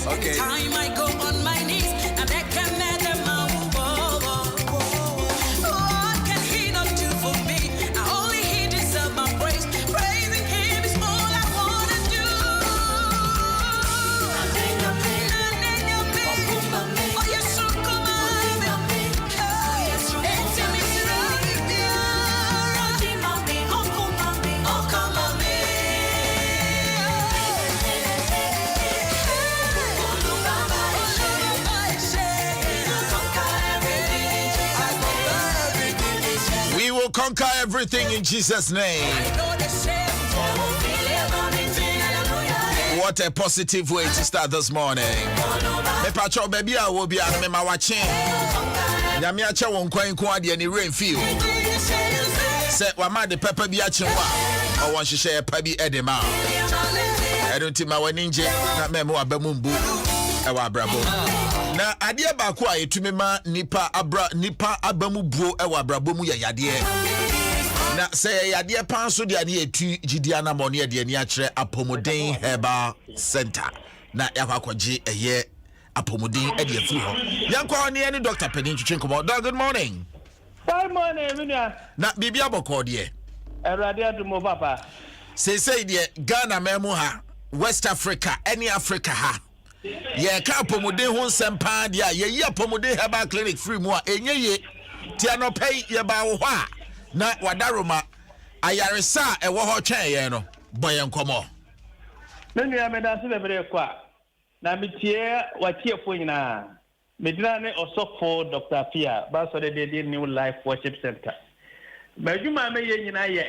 Okay. Time I go on my knees and I can let them know. What can he not do for me? Not only he deserves my praise. Praising him is all I wanna do. Oh yes, so come on. We will conquer everything in Jesus' name. What a positive way to start this morning. Me patrol baby I will be at me my watching. Nyame acha won kwan ko ade ni rain feel. Say wa ma de pepper bi ache wa. O won hwehwe pa bi edema. I don't think my ninja na me mo abamumbu e wa brabo. Na ade ba ko a etumi ma nipa abamu buo e wa brabo mu yade. Na say yade pan so de ade etu gidia na mo ne de ni akere Apomoden Herbal Center. Na yakwakoje eye Apomodin Eddie Fuho. Yanko ni any Dr. Pedin Chinkomo. Good morning. Good morning, Minia. Na Bibia Boko dear. Eradia to move papa. Say dear Ghana Memu ha, West Africa, any Africa ha. Ye ka Apomodin Hun Sempa dia ye Apomodin Herbal Clinic free mo enye ye. Ti ano pay ye ba wo ha. Na wadaroma ayaresa e wo ho twen ye no. Boyen komo. Minia me da se bebre kwa. Na mitie watie fo nyina medina ne osofo Dr. Fia ba so de New Life Worship Center majuma me ye nyina ye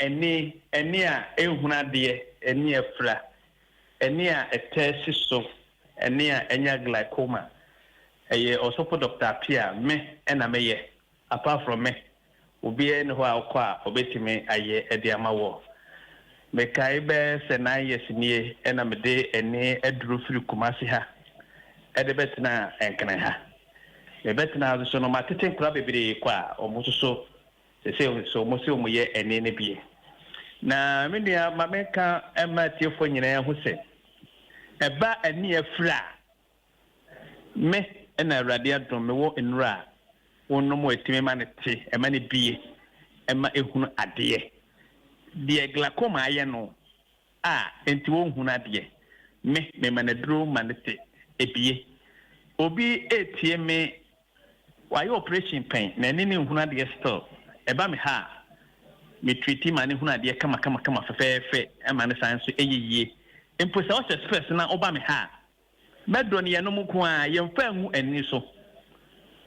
eni a ehuna de eni afra eni a etesi so eni a enya glaucoma eye osofo Dr. Fia me na me ye apart from me obi en ho akwa obetime aye ede amawo me kai be se na yesnie ena me de ene aduru firi Kumasi ha ede betna enkene ha me betna so no matete kura bebere kwa omuso so mo se omo ye ene ne bie na me dia mameka ema tiefo nyina ho se eba ene afra me ena awrade adom me wo enura wonno mo etime ma ne te ema ne bie ema ehunu ade de glaucoma aye no enti wo hunu ade me manadro manete ebie obi etie me why operation pain na nini hunu ade still eba me ha me treat ma ne hunu ade kama fefefe ema ne san so eyeye empo se o stress na oba me ha medro ne no mu ko a yemfa hu ani so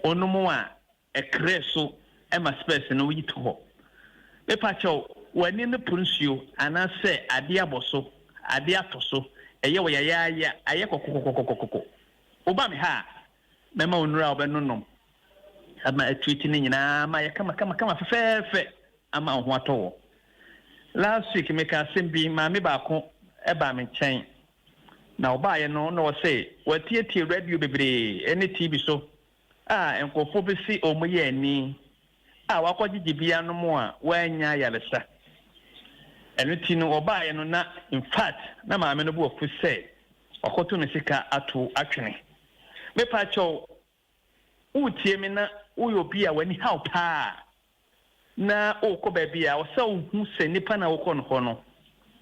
onomu a ekre so ema space no yi to ho me pacho wani ne prunsio ana se ade aboso ade atoso eye wo ya aye kokokokokokoko oba me ha mema onura obenonom ama atwiti ne nyina ma ye kama fefefe ama ho ato last week me ka sembi ma me ba ko e ba me nchen na oba ye no no say watietie radio bebre ene TV so enkofo bi si omoye ani wakojiji bia no mo a wanya yalesa eno ti no oba ye no na in fact na ma me no bo ofu say okoto ne sika ato atwene me pa cho utie me na uyo bia wani how pa na okọ ba bia o se hu se nipa na okọ no ho no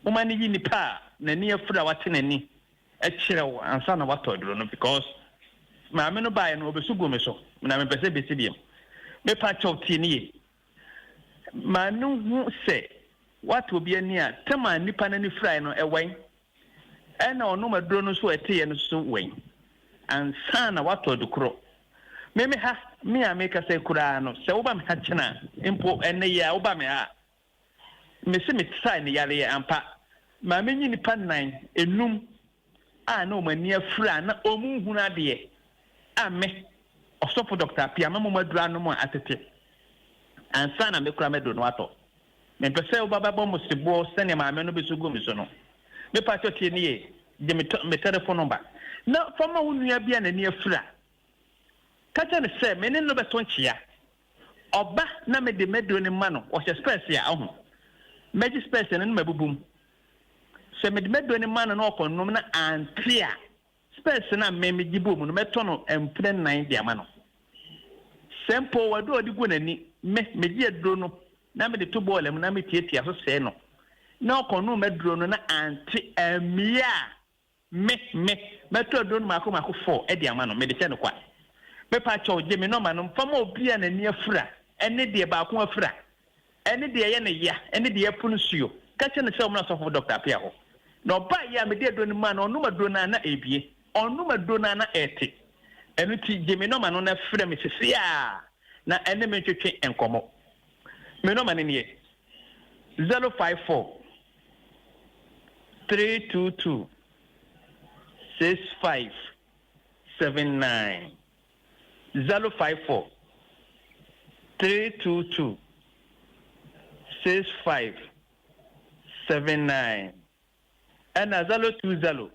o ma ni yi nipa na ni afura wate na ni e kire wo ansa na watodro no because ma me no ba ye no obesugo me so na me pese besi biem me pa cho tie ni ma no hu se watu obi ani a tema nipa na ni fry no ewen ena ono maduro no so ete no so wen ansa na watu odukro me ha me a me ka se kura no se oba me ha chena impo ene ya oba me ha me se me tsai ne yare ampa ma me nyi nipa nan enum na o mani afura na omu hu na de me osofo Dr. Pia mama madura no mo atete ansa na me kura me do no ato me pese o baba bo mosibo sene ma me no besugo mi so no me pa cho tie nie de me telephone number na fama wonua bia na ni afura kacha ne se me ne no beto nchia oba na me de medro ne ma no o se space ya ho meji space ne no mabubum se me de medro ne ma no no okonom na antia space na me gibo mu no meto no empre 9 dia ma no simple wado odi go nani me gi aduro no na me de to ball mu na me tietia so se no na okono meduro no na anti amia me meto aduro no mako 4 e dia ma no me de che no kwa me pa cho je me no ma no fama obi a nani afura ene de ba ko afura ene de ye ne ya ene de afunu suyo ka che no se o na so for doctor pia ho no ba ya me de aduro no ma no maduro na ebie onu maduro na ete enu ti jemi no ma no na frɛ me sisi a na ene me twetwe enkomo me no ma ne nie 054 322 6579 054 322 6579 and 020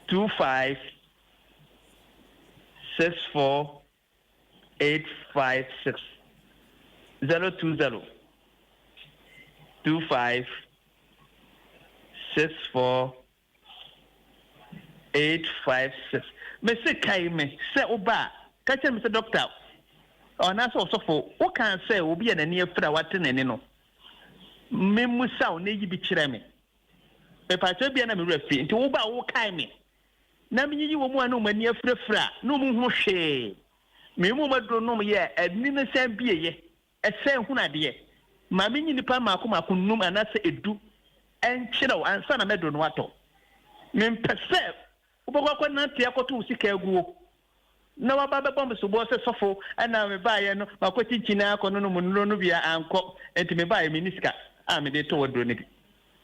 25 64 856 020 25 64 856 me se kai me se oba ka che me se doctor ona so sofo o kan se obi na ni afra wate nani no me musa o na yi bi kire me pe pa che bia na me refi nti wo ba wo kai me na me yi wo mu ana o mani afrafra no mu hu hwe me mu madro no ye adini na san bieye esen hu na de ma me nyi nipa mako num ana se edu enkyerɛw ansa na medro no ato me mpese ubogwa na tia koto usika eguo na waba be bomb so bo se sofo ana me baaye no makoti nchina akono no munuro no bia anko enti me baaye minisika a me de to wodro ne bi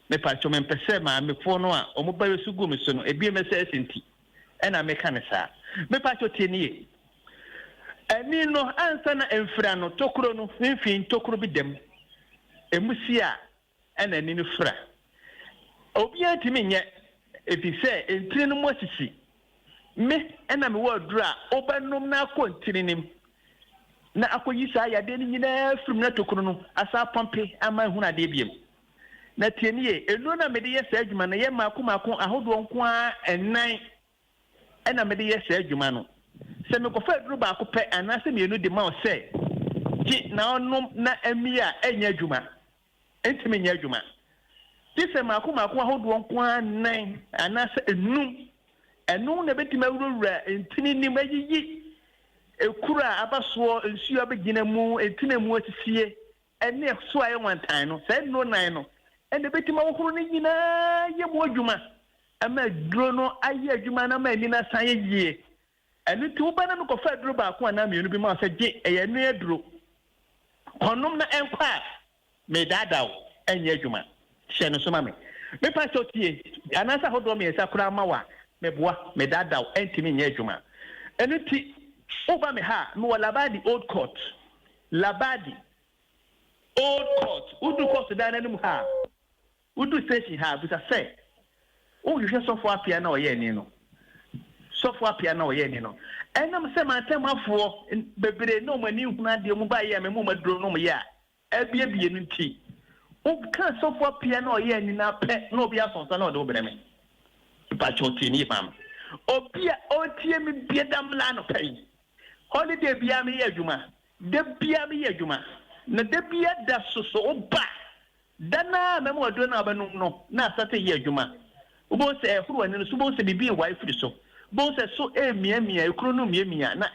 me pa cho me mpese ma me fo no a omo ba yesu gu me so no ebie me se asenti ena me ka ne sa me pa cho tie nie ani no ansa na emfra no tokuro no mfin tokuro bi dem emusi a ena ni no fra obi antimi nye efise entire no mosisi me ena me wodura obanom na akontirinim na akoyi sa ya de ni nyina frum na tokuro no asa pompe ama hu na de biem na tienie enu na me de yesa adwuma na ye mako ahodo nko a enan ena me de yesa adwuma no se me kofa duru ba ko pe anase me enu de ma o se ji na onom na ami a enya adwuma entimi nya adwuma tise mako ahodo nko a nan anase enu na betima wura entini ni mayiyi ekura abaso nsuo abegina mu entina mu asisie ene so aye wantan no se no nan no ene betima wohuru ni nyina ye mu adwuma ama duro no aye adwuma na ma ni na san ye ene ti uba na no kofa duro ba ko na mienu bi ma se ge eye no aduro konom na enkwa me dadaw enye adwuma hye no so ma me pa chotie anasa hodo me esa kura ma wa meboa me dadaw entimi nya adwuma ene ti uba me ha me wala labadi old court udu court da na nim ha udu station ha bisa say o hwehwe sofo apia na oye ni no enam se ma temafo bebre no mani hu ade mu ba ye me mu maduro no ya abiebie no nti o kan sofo apia na oye ni na pe na obi asonsa na o de obre me pa choti ni fam obia otie mi biedam la no pai holiday bia me ye adwuma de bia me ye adwuma na de bia da soso oba dana me mo do na abanum no na asate ye adwuma ubo se ehuru ani no subo se bibi wife so bo se so emia ekuru no mia na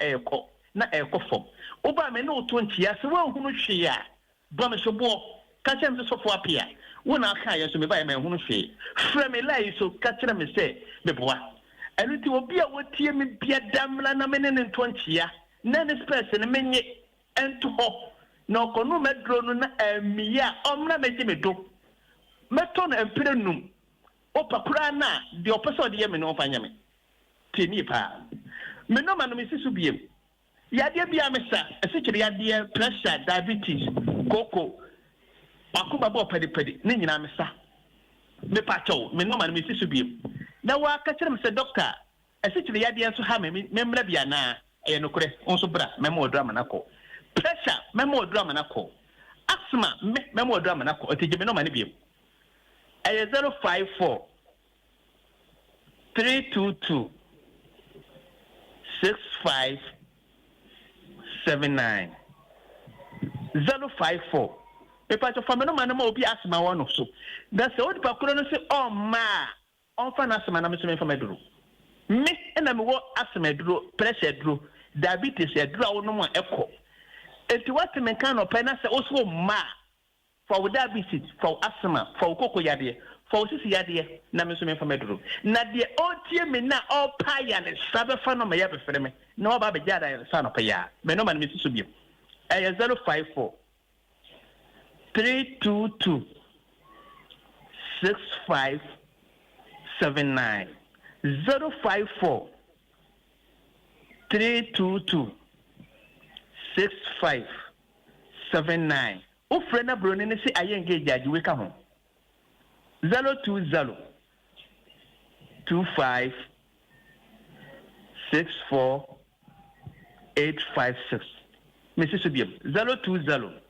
ekofom oba me no to ntia se wa hunu hwe a bo me so bo ka chem se sofo apia wona aka ye so me ba me hunu hwe fra me lai so ka kire me se me boa enu ti obi a wotie me bia damla na me ne nto ntia na ne space ne menye ento ho na okono medro no na amia omna meje me do meto na empire num opakura na de opeso de ye me no fanya me tini pa me no manu me sisu biem yade bia me sa esikire yade pressure diabetes koko akuba bo pedi ne nyina me sa me pa chow me no manu me sisu biem na wa ka kire me se doctor esikire yade enso ha me mra bia na e no kure onso bra me mo drama na ko pressure me mo drama na ko asthma me mo drama na ko otige me no manu biem 054 322 6579 054. Pepa to fameno manama obi asma one so. That's the old pakuro no say oh ma on fa na asma na me so me fa meduro. Me na me wo asma duro, pressure duro, diabetes e duro wo no mo ekọ. Enti what me kan no pe na say oso ma for diabetes, for asthma, for koko yade, for sisi yade na me so me fa meduro. Na de o tie me na o pa ya ne sabe fa no me ya be fere me. Na oba be jada ya sa no pa ya. Me no man me so bi. 054 322 6579 054 322 6579. O friend Bruni ne say aye engage aji we ka ho 020 25 64 856. Mrs. Subium 020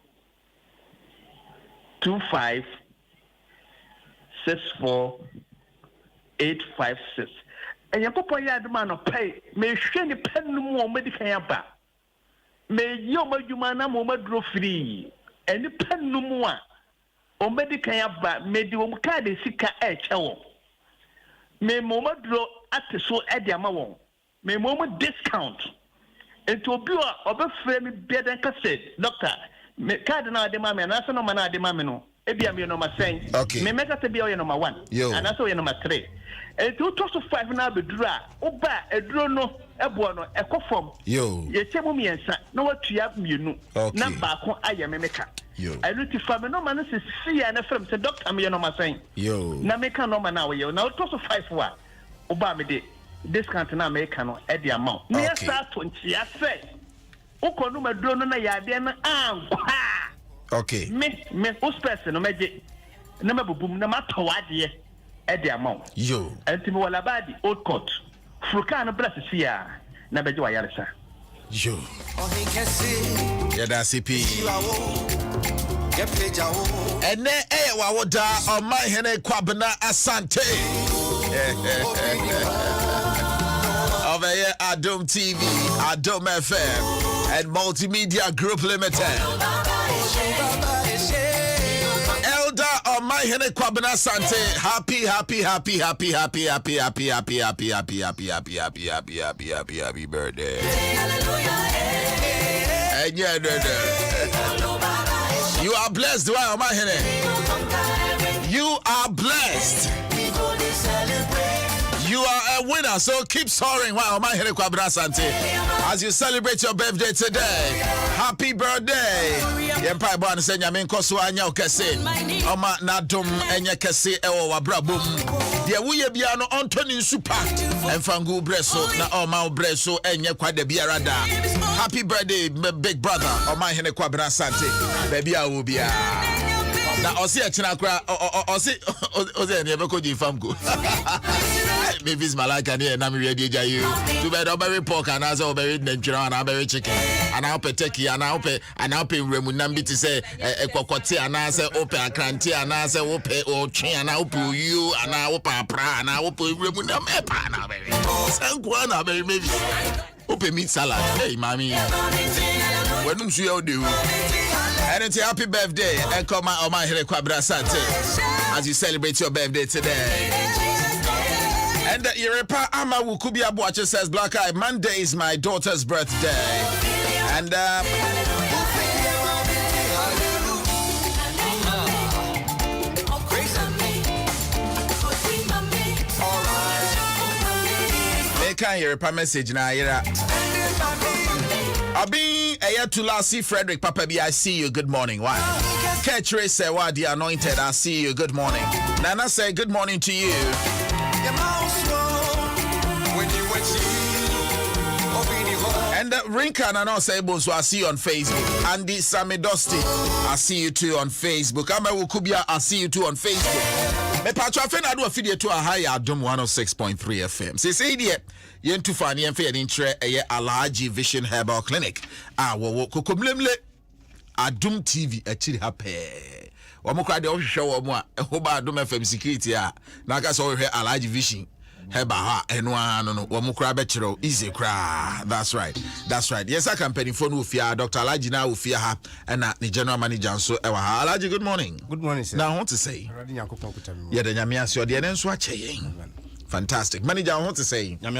25 64 856. And your papa yard man of pay may shiny pen no more medical yaba. May you my humana moment draw free. And the pen no more or medical yaba may the card is sick at chow. May moment draw at the so at the amount. May moment discount. And to be a frame better than cassette, doctor. Me cardinal de mame na so no mana de mame no ebia me no ma sen me meka te bia o number 1 and also o number 3 e to 5 na beduru a oba eduro no ebo no ekofom ye chemu miensa na watua mienu na ba ko aye me meka I look to family no man se see na frem se doctor me no ma sen na meka no ma na wo ye na to 5 wa oba me de discount na meka no e de amount me sa to ntia se ukonu maduro no na yade na ankwa okay me uspese no meje na mabubum na matowade e de amount enti me wala badi old court fruka no bless sia na beje wa yaresa yeah that's CP ene wa woda on my hene kwabena asante over here Adom TV, Adom FM, and Multimedia Group Limited. Elder on my hene kwabena sante. Happy birthday. And yeah, you are blessed. Why on my hene? You are blessed. You are a winner, so keep soaring. Wow, my Hene Kwabena Sante. As you celebrate your birthday today, happy birthday. Yempai Bwana Senya Minkoso Anya Okese. Oma Nadum Enya Kese Ewa Wabrabum. Dia Wuye Biano Anthony Super. Enfangu Breso na Oma Breso Enya Kwade Biarada. Happy birthday, big brother. Oma Hene Kwabena Sante. Baby Awubia. Na osi achina kwa osi ne beko ji famgo me vis malaka ne na me ready ja you to be do very pork and as o very nantwira and very chicken and I open turkey and I open remu na bi ti say ekokote and I say open akranti and I say open otwe and I open you and I open pra and I open remu na me pa na very sanko na very maybe open meat salad hey mami when you you do. And it's a happy birthday and come on my Hene Kwabena Sante as you celebrate your birthday today. And Yerepa Ama Wukubia Boache says Black Eye Monday is my daughter's birthday. And they can't hear a message now. Abi Ayatulasi Frederick Papa B, I see you. Good morning. Why? Ketri say, "Why the anointed? I see you. Good morning." Nana say, "Good morning to you." And Rinka Nana say, "So I see you on Facebook." Andy Samidosti, I see you too on Facebook. Ama Wukubia, I see you too on Facebook. Me patro afen adu afidie to a high Adom 106.3 FM. Say die yen tu fani en fe yen tre eye Alhaji Vision Herbal Clinic. Wo kokomlemle Adom TV achiri hape. Wo mo kra de wo hwehwe wo mo a ho ba Adom FM security a na ka so hwehwe Alhaji Vision heba ha enwa no wo mu kra be kire easy kra. That's right. Yes, I can penny phone ufia Dr. Alaji na ufia ha na the general manager so ewa ha. Alaji, good morning. Good morning, sir. Now I want to say yeah, the nyame asio de ne nso ache fantastic. Manager, I want to say good.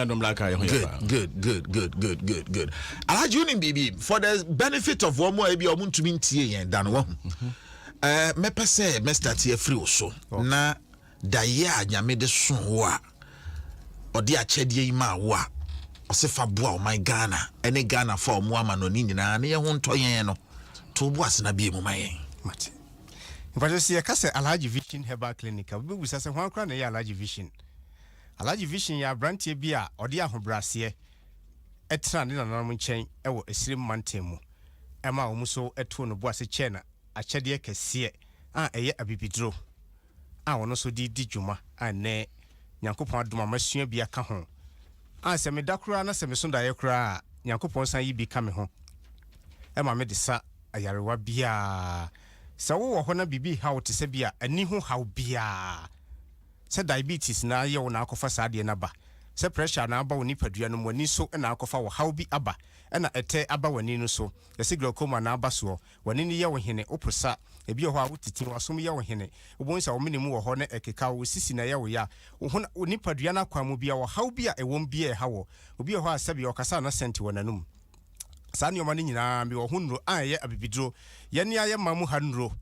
Alaji unim bibi for the benefit of one more ebi omuntumi ntie yen dan wo. Me pese me start here free so. Na da ye anyame de so wo a odi achede yi ma wo a osefa boa o my Ghana ene Ghana for omo ama no ni nyina na ye ho nto yen no to bo asena bi emu mayen mate if I just see a case Alhaji Vision Herbal Clinic we be say ho akra na ye Alhaji Vision ya brantie bi a odi ahobrase etra ne nanom nchen ewo esirim mantam mu ema omu so eto no bo ase che na achede kese a eye abibidro a wono so di dwuma a ne Nyankopon adoma masua bi aka ho a se me dakura na se me so da ye kura Nyankopon san yi bi ka me ho e ma me de sa ayarewa bia se wo ho na bibi ha wo te se bia ani ho ha bia se diabetes na ye wo na akofa sa de na ba se pressure na aba wo ni padua no mo ni so na akofa wo ha bi aba na ete aba wani no so ye se glaucoma na aba so wani ni ye wo hene oprosa ebi ho a wotiti wasom ye wo hene obon sa wo minimu wo ho na ekeka wo sisi na ye wo ya wo ni padua na kwamu bia wo ha bi a ewom bia e ha wo obi ho a sabi okasa na senti wonanum sa ni omani nyina mi wo hunro a ye abibidro ye ni aye mamu hanro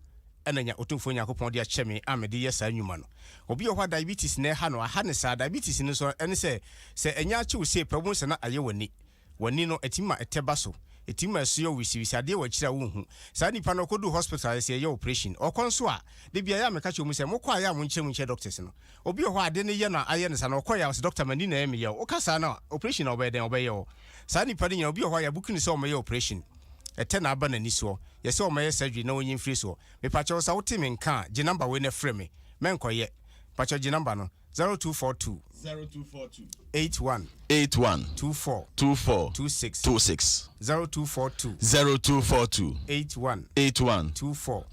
enanya otumfo Nyankopon de acheme amede ye sa nwuma no obi ho diabetes na ha no aha ne sa diabetes ni so ene se enya achi wo se pabun se na aye wani no etima eteba so etima so wisi ade wa kira wo hu sa nipa no kodu hospital se ye operation okonso a de bia ya meka che mu se mokwa ya mo nche doctors no obi ho ade ne ye na aye ne sa na okoya se doctor mani na ye me ye o kasa na operation obeden obeye o sa nipa de obi ho ya bukuni se o me ye operation ete na aba na ni so ye se o me ye surgery na onyin free so me pa che sa wote me nka je number we na frɛ me menkoye pa che je number no 0242 81 24 26 0242 81 24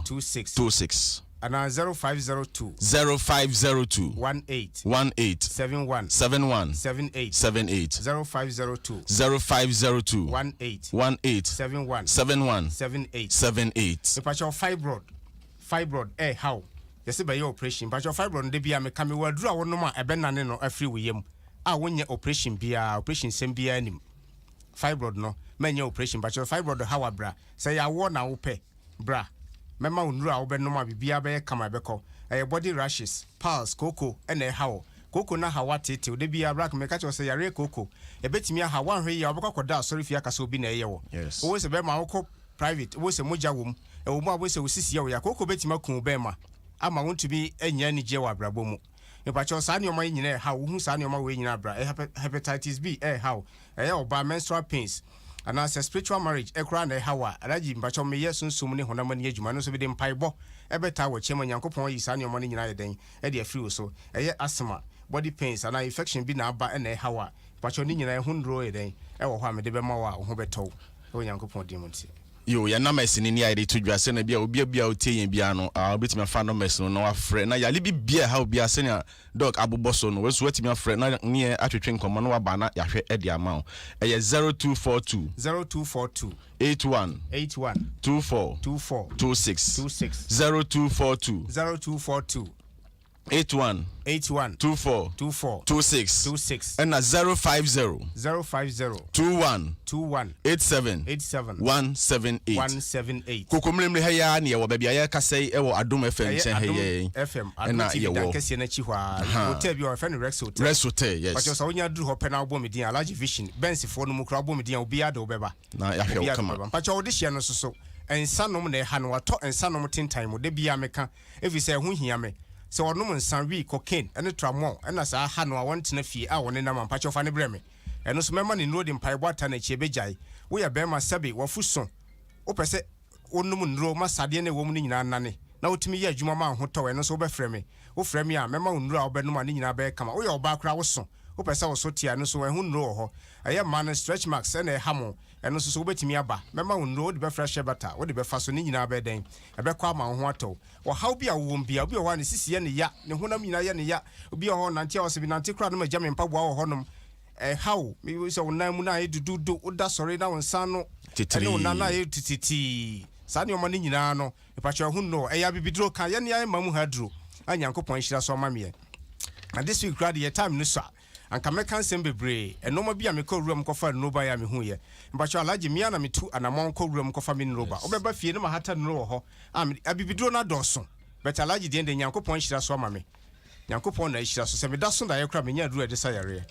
26 and 0502 18 71 78 0502 18 71 78 if your fibroid how yes be your operation but your fibroid de bia me ka me waduru a wono ma ebe nane no afri wo yam a wonye operation sem bia nim fibroid no menye operation but your fibroid how abra say ya wo na wo pe bra mema onuru a wo be no ma bibia be kama be ko body rashes pulse koko ene how koko na hawa tete de bia bra me ka che say yare koko e betimi ha wan hwe ya obakwakoda sorry fia kasa obi na eye wo wo se be ma wo private wo se moja wom e wo ma wo se wo sisi ya koko betima kun be ma ama want to be enya ni je wa brabo mu mepacho sa ne oma nyina ha wo hu sa ne oma we nyina bra hepatitis B how oba menstrual pains and as a spiritual marriage ekra na ha wa alaji mepacho me yesunsum ne honam ne adwuma no so be de mpaibo ebeta wo chema Nyankopon yi sa ne oma ne nyina yeden e de afri wo so asthma body pains and infection bi na aba na ha wa mepacho ne nyina hundro yeden wo ho amede be ma wa wo ho beto wo Nyankopon di munti yo ya na mesini ni ai to dwa se na bia obi otie yen bia no obetimi afa no mesino no afre na ya libi bia ha obi ase na dog aboboso no weso wetimi afre na ni atwetwe nkomo no waba na ya hwe ede ama o 0242 81 24 26 0242 81 24 26 and 050 21 87 178 kokomremre ha ya na ye bia ya kasai e wo Adom FM chen he ye FM na ye wo kase na chi hwa hotel bi o fe no Rex Hotel yes but so onya duru ho pe na obo medin Alhaji Vision bensi fo no mu kra obo medin obi ade obeba na ya hwe kama but so odihye no so ensanom na ha no wato ensanom tintan mo de bia meka efi se ho hia me se onum nsan wi cocaine ene tramol ena sa ha no awonte na fie a woni na mampacho fa ne breme eno so mema ni nro de mpaebo ata na chie bejai wo ya bema sabe wafuso wo pese onum nro masade na wom ni nyina nane na wotimi ye adwuma ma ho to eno so be freme wo freme a mema onuro a wo benum ani nyina be kama wo ya oba kra wo so wo pese wo so tia no so ehun nro ho aye man stretch marks ene ha mo ɛno so wobɛtumi aba mɛma wo nnuro wode bɛfra hyɛ bata wode bɛfa so ne nyinaa bɛdɛn ɛbɛkɔ ama wo ho atɔ wɔhaw bi a wowɔ bia obi wɔ hɔ ne sisiɛ ne ya ne honam nyinaa yɛ ne ya obi wɔ hɔ nante a wɔsɛ bi nante kora no magya me mpaboa wɔ hɔnom how me sɛ wo nan mu na ayɛ dududu woda sɔre na wo nsa no ɛne wo nan na ayɛ tititi saa nneɔma no nyinaa no mepakyɛ ho no ɛyɛ abibiduro ka yɛne ayɛ ma mu ha duro a Nyankopɔn hyira so ama meɛ na this week kora deɛ time no so a anka mɛka nsɛm bebree ɛnɔma bi a mekɔ wuram kɔfa nnoba yɛ a mehu yɛ mpakyɛ alagye mia na metu anamɔn kɔ wuram kɔfa me nnoba wobɛba fie no mahata nnuro wɔ hɔ abibiduro no adɔɔso bɛt alagye deɛ de Nyankopɔn hyira so ama me Nyankopɔn na hyira so sɛ meda so da yɛ kora menya aduro ɛde sa yareɛ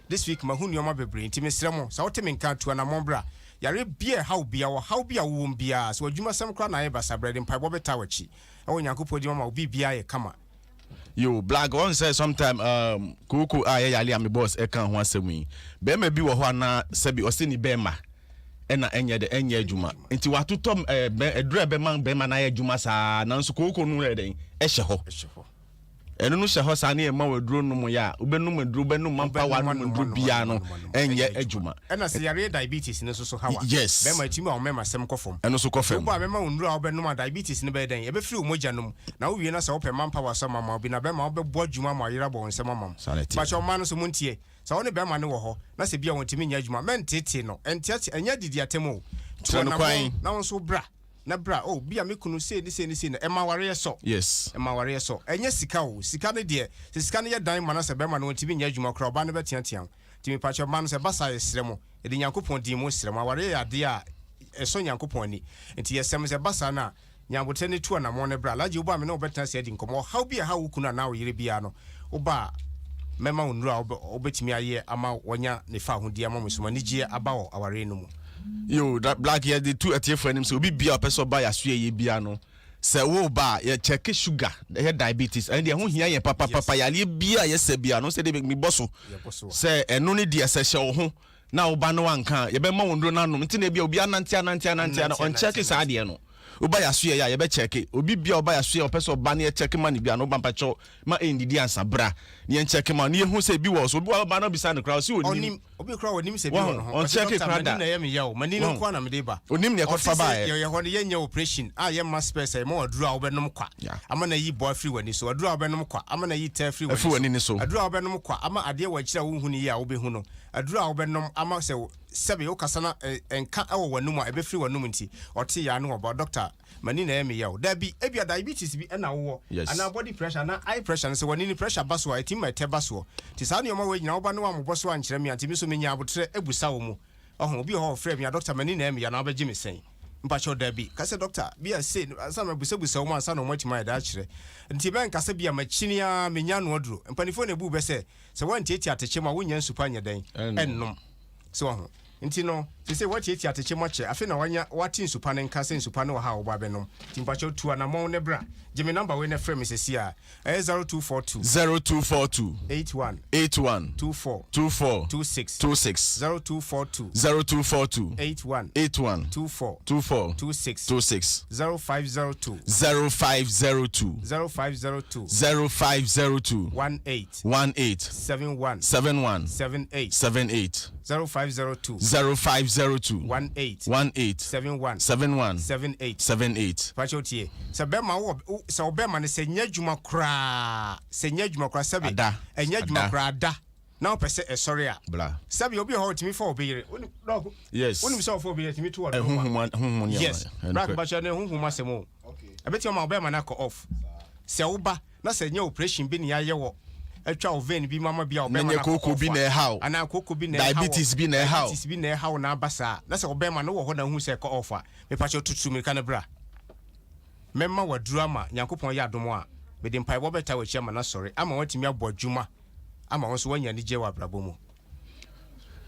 this week mahu nneɔma bebree nti mesrɛ mo sɛ wote me nka tu anamɔn bra yare bia how bia wɔ how bia wo bia so adwuma sɛm kora na yɛ basa brɛ de mpaebɔ bɛta wakyi ɛwɔ Nyankopɔn di mama obi bia yɛ kama yo black one say sometime koko yali am boss e kan ho asɛm yi be ma bi wɔ hɔ ana sɛbi ɔse ni be ma ɛna ɛnyɛ de ɛnyɛ adwuma nti watotɔ ɛdura be man be ma na yɛ adwuma saa nanso koko no yɛ den ɛhyɛ hɔ ɛno no hyɛ hɔ saa ne ma waduro no mu ya wobɛnum aduro bɛnum mampa wa no duro bia no ɛnyɛ adwuma ɛna sɛ yare diabetes ne so hawa yes be ma timi a ɔmɛma sɛm kɔfom ɛno so kɔfam bo a mɛma wonuro a wobɛnum a diabetes ne bɛyɛ den ɛbɛfiri wo mogya nom na wo wie na sɛ wopɛ mampa wa sɛ mama obi na be ma wobɛbɔ adwuma ma yera bɔ nsɛm amam ba kyɛ ɔma no so montie sɛ wo ne be ma ne wɔ hɔ na sɛ bia wɔntimi nya adwuma mɛntete no ɛntiate ɛnya didi atem o na wo so bra na bra bia me kunu se ni na ema ware so yes ema ware so enye sika o sika ne de se sika ne ye dan mana se be ma no tibi nya adwuma kra oba ne betiantian timi pacho ma no se basa yesremo e de Nyankopon di mu sremo ware ya de a eso Nyankopon ani enti yesem se basa na nyambote ne tu na mo ne bra laje oba me na obetena se di nkomo how bia how kunu na wo yire bia no oba mema onuru a obetimi aye ama wonya ne fa ho di ama musuma ni gie aba wo aware no mu yo that black here the two atiye for him so obi bia person ba ya so ye bia no se wo ba ye check sugar ye diabetes and ho hia ye papa ya le bia ye se bia no se de me boso se eno ne de se hye wo ho na wo ba no anka ye be ma wondro na no nti na bia obi anante na on check sa de no oba ya so ye be check obi bia oba ya so ye person ba na check ma ne bia no ba mpacho ma endidi ansa bra ne check ma ne hu se bi wo so obi ba na bisa no crowd si onim obi kra wonim se bi no on check crowd na ye me yawo mani no kwa na me de ba onim ne ko fa ba ye ho ne ye nya operation ye ma space ye ma waduru a obenom kwa ama na yi boy free wani so waduru a obenom kwa ama na yi ta free wani so waduru a obenom kwa ama ade wa kira wo hu ne ye a obehu no waduru a obenom ama se sebe wo kasa na enka ewo wanum a ebe free wanum nti ote ya no oba doctor mani na ye me yawo da bi ebia diabetes bi na wo ana body pressure na eye pressure so wani ni pressure baso a etim ma te baso ti sa ne o ma we nyina oba no wa mo boso ankyere me anti mi so menya abotre ebusa wo mu obi ho frɛ me doctor mani na me ya na obegye me sen mpa cho da bi ka se doctor bi a say asa ma busa wo mu ansa na mo tima da kyerɛ nti ben ka se bi a machini a menya no oduro mpanifo na bu be se wantieti ateche ma wonya nsupa nya dan ennom so ho nti no se watieti ateche mo kye afi na wanya wati nsupa ne nka se nsupa ne wo ha wo ba benom timpa cho tu na mo ne bra Jimmy number we ne frame se sia 0242 81 24 26 0242 81 24 26 0502 0502 18 71 78 0502 18 71 78 pachotie sabema wo sa obema ne senya dwuma kra sabe enya dwuma kra da na opese esori a sabe obi ho timi fa obeyire yes onim so fa obeyire timi to wo yes black bacha ne hunhuma semo okay abeti ma obema na ko off se wo ba na senya operation bi ne yaye wo atwa o vein bi mama bia obema na koko bi na how ana koko bi na diabetes bi na how na basa na se obema no wo ho na hu se ko off a me pacho tutu me kana bra memma waduru ama Nyankopon ya adom a me de mpae bo beta wa chiama na sori ama watimi abodwuma ama won so wanya ni je wa brabo mu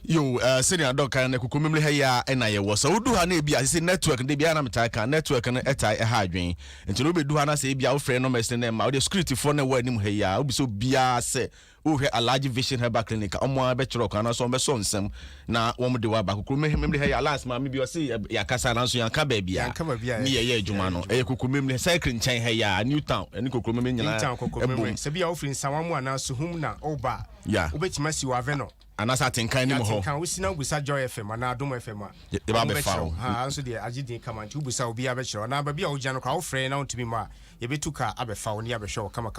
yo senior doc kan na kuku memle ha ya na ye wo so wodu ha na bia se network de bia na metaka network na etai ha adwen nti no bedu ha na se bia wo frɛ no message na ma wo de security for na wa anim ha ya obi so bia se wo hwe Alhaji Vision Herbal Clinic omo be chiro kan na so be so nsem na wo mo de wa ba kuku memle ha ya last ma me bi o se ya kasa na so yanka ba bia ni ye adwuma no kuku memle cycle nchen ha ya New Town eni kuku memle nyina se bia wo free nsawa mu ana so hum na oba obetima si wa veno anasa tenkan ni mo ho kan wusina busa Joy FM na Adom FM a ye ba be fa ha so de agide kama nti busa obi a be kyerɛ na ba bia wo gya no kwa wo frɛ na wontumi ma yebetuka abefa wo ne abehwɛ kama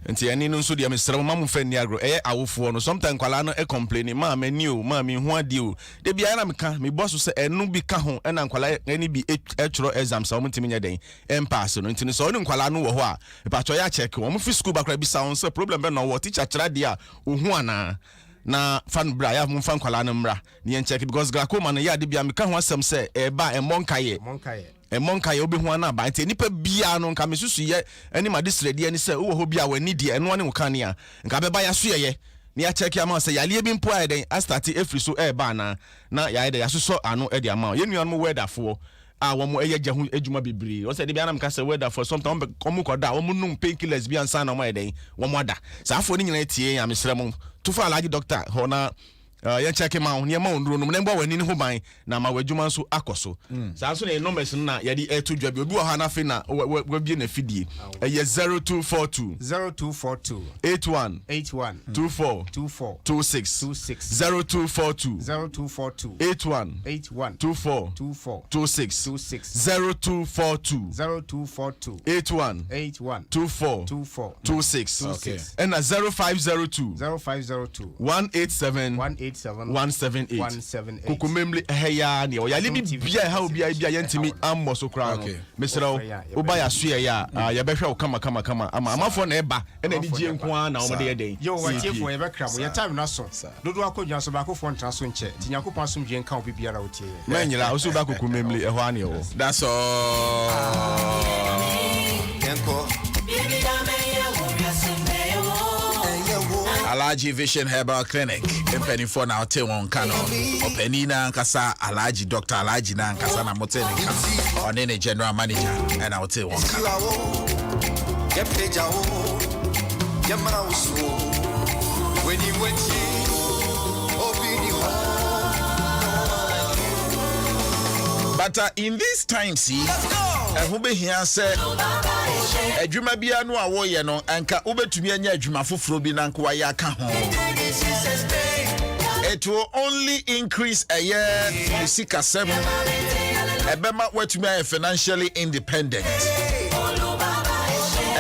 nti ani no nso de amesrɛ ma mfa ni agro awofo no sometimes kwala no complain ma mani o ma me ho ade o de bia na meka me boss sɛ enu bi ka ho na kwala ani bi etworo exam sa wo ntimi nya den pass no nti so ne kwala no wo ho a pa cho ya check wo mo fi school bakra bi sa won sɛ problem be no wo teacher kyerɛ de a ohu ana na fan bra ya mo fan kwala no mra ne yen check because glaucoma no ya de bia meka ho asɛm sɛ eba monkaye monka ye obi ho na ba nti nipa bia no nka mesusu ye ani ma distredi ani se wo ho bia wani die eno ane woka ne a nka beba ya so ye ne ya check ama se yale bi mpo aden a start every so ba na ya de ya so ano e de ama ye nuan mo weatherfo a wo mo eye gya ho adwuma bebre o se de bia na mka se weatherfo sometimes komu koda wo mo num painkillers bia nsa na mo eden wo mo ada sa afo ni nyina tie ya mesrɛ mo to fa alaji doctor ho na yen check ma on ye ma on no ne mbo wani ne ho ban na ma wadwuma nso akoso sa so ne numbers na ye di eto dwa bi obi wo ha na fe na wa bie na fidie ye 0242 81 24 26 0242 81 24 26 0242 81 24 26 okay and 0502 187 178 kukumemli heya ne o yale bi bia ha obi bia yentimi ammo so kra no mesrew oba ya so ya ya behwe kama ama amafo na eba na ni gie nko na o de den yo wa tiefo ye bekra mo ye time na so dodo akodwa so ba ko fo ntra so nche tinyakopon asom gie nka obi biara otie manyira o so ba kukumemli ho ane o that's all Kenko baby Alaji Vision Herbal Clinic empeni for na hotel won kano openi na nkasa Alaji Dr. Alaji na nkasa na motel nka onene general manager and hotel won kano but in this time see who be here say adwuma bia no a wo ye no anka obetumi anya adwuma foforo bi na nko wa ya ka ho it will only increase a year sika 7 ebema watumi financially independent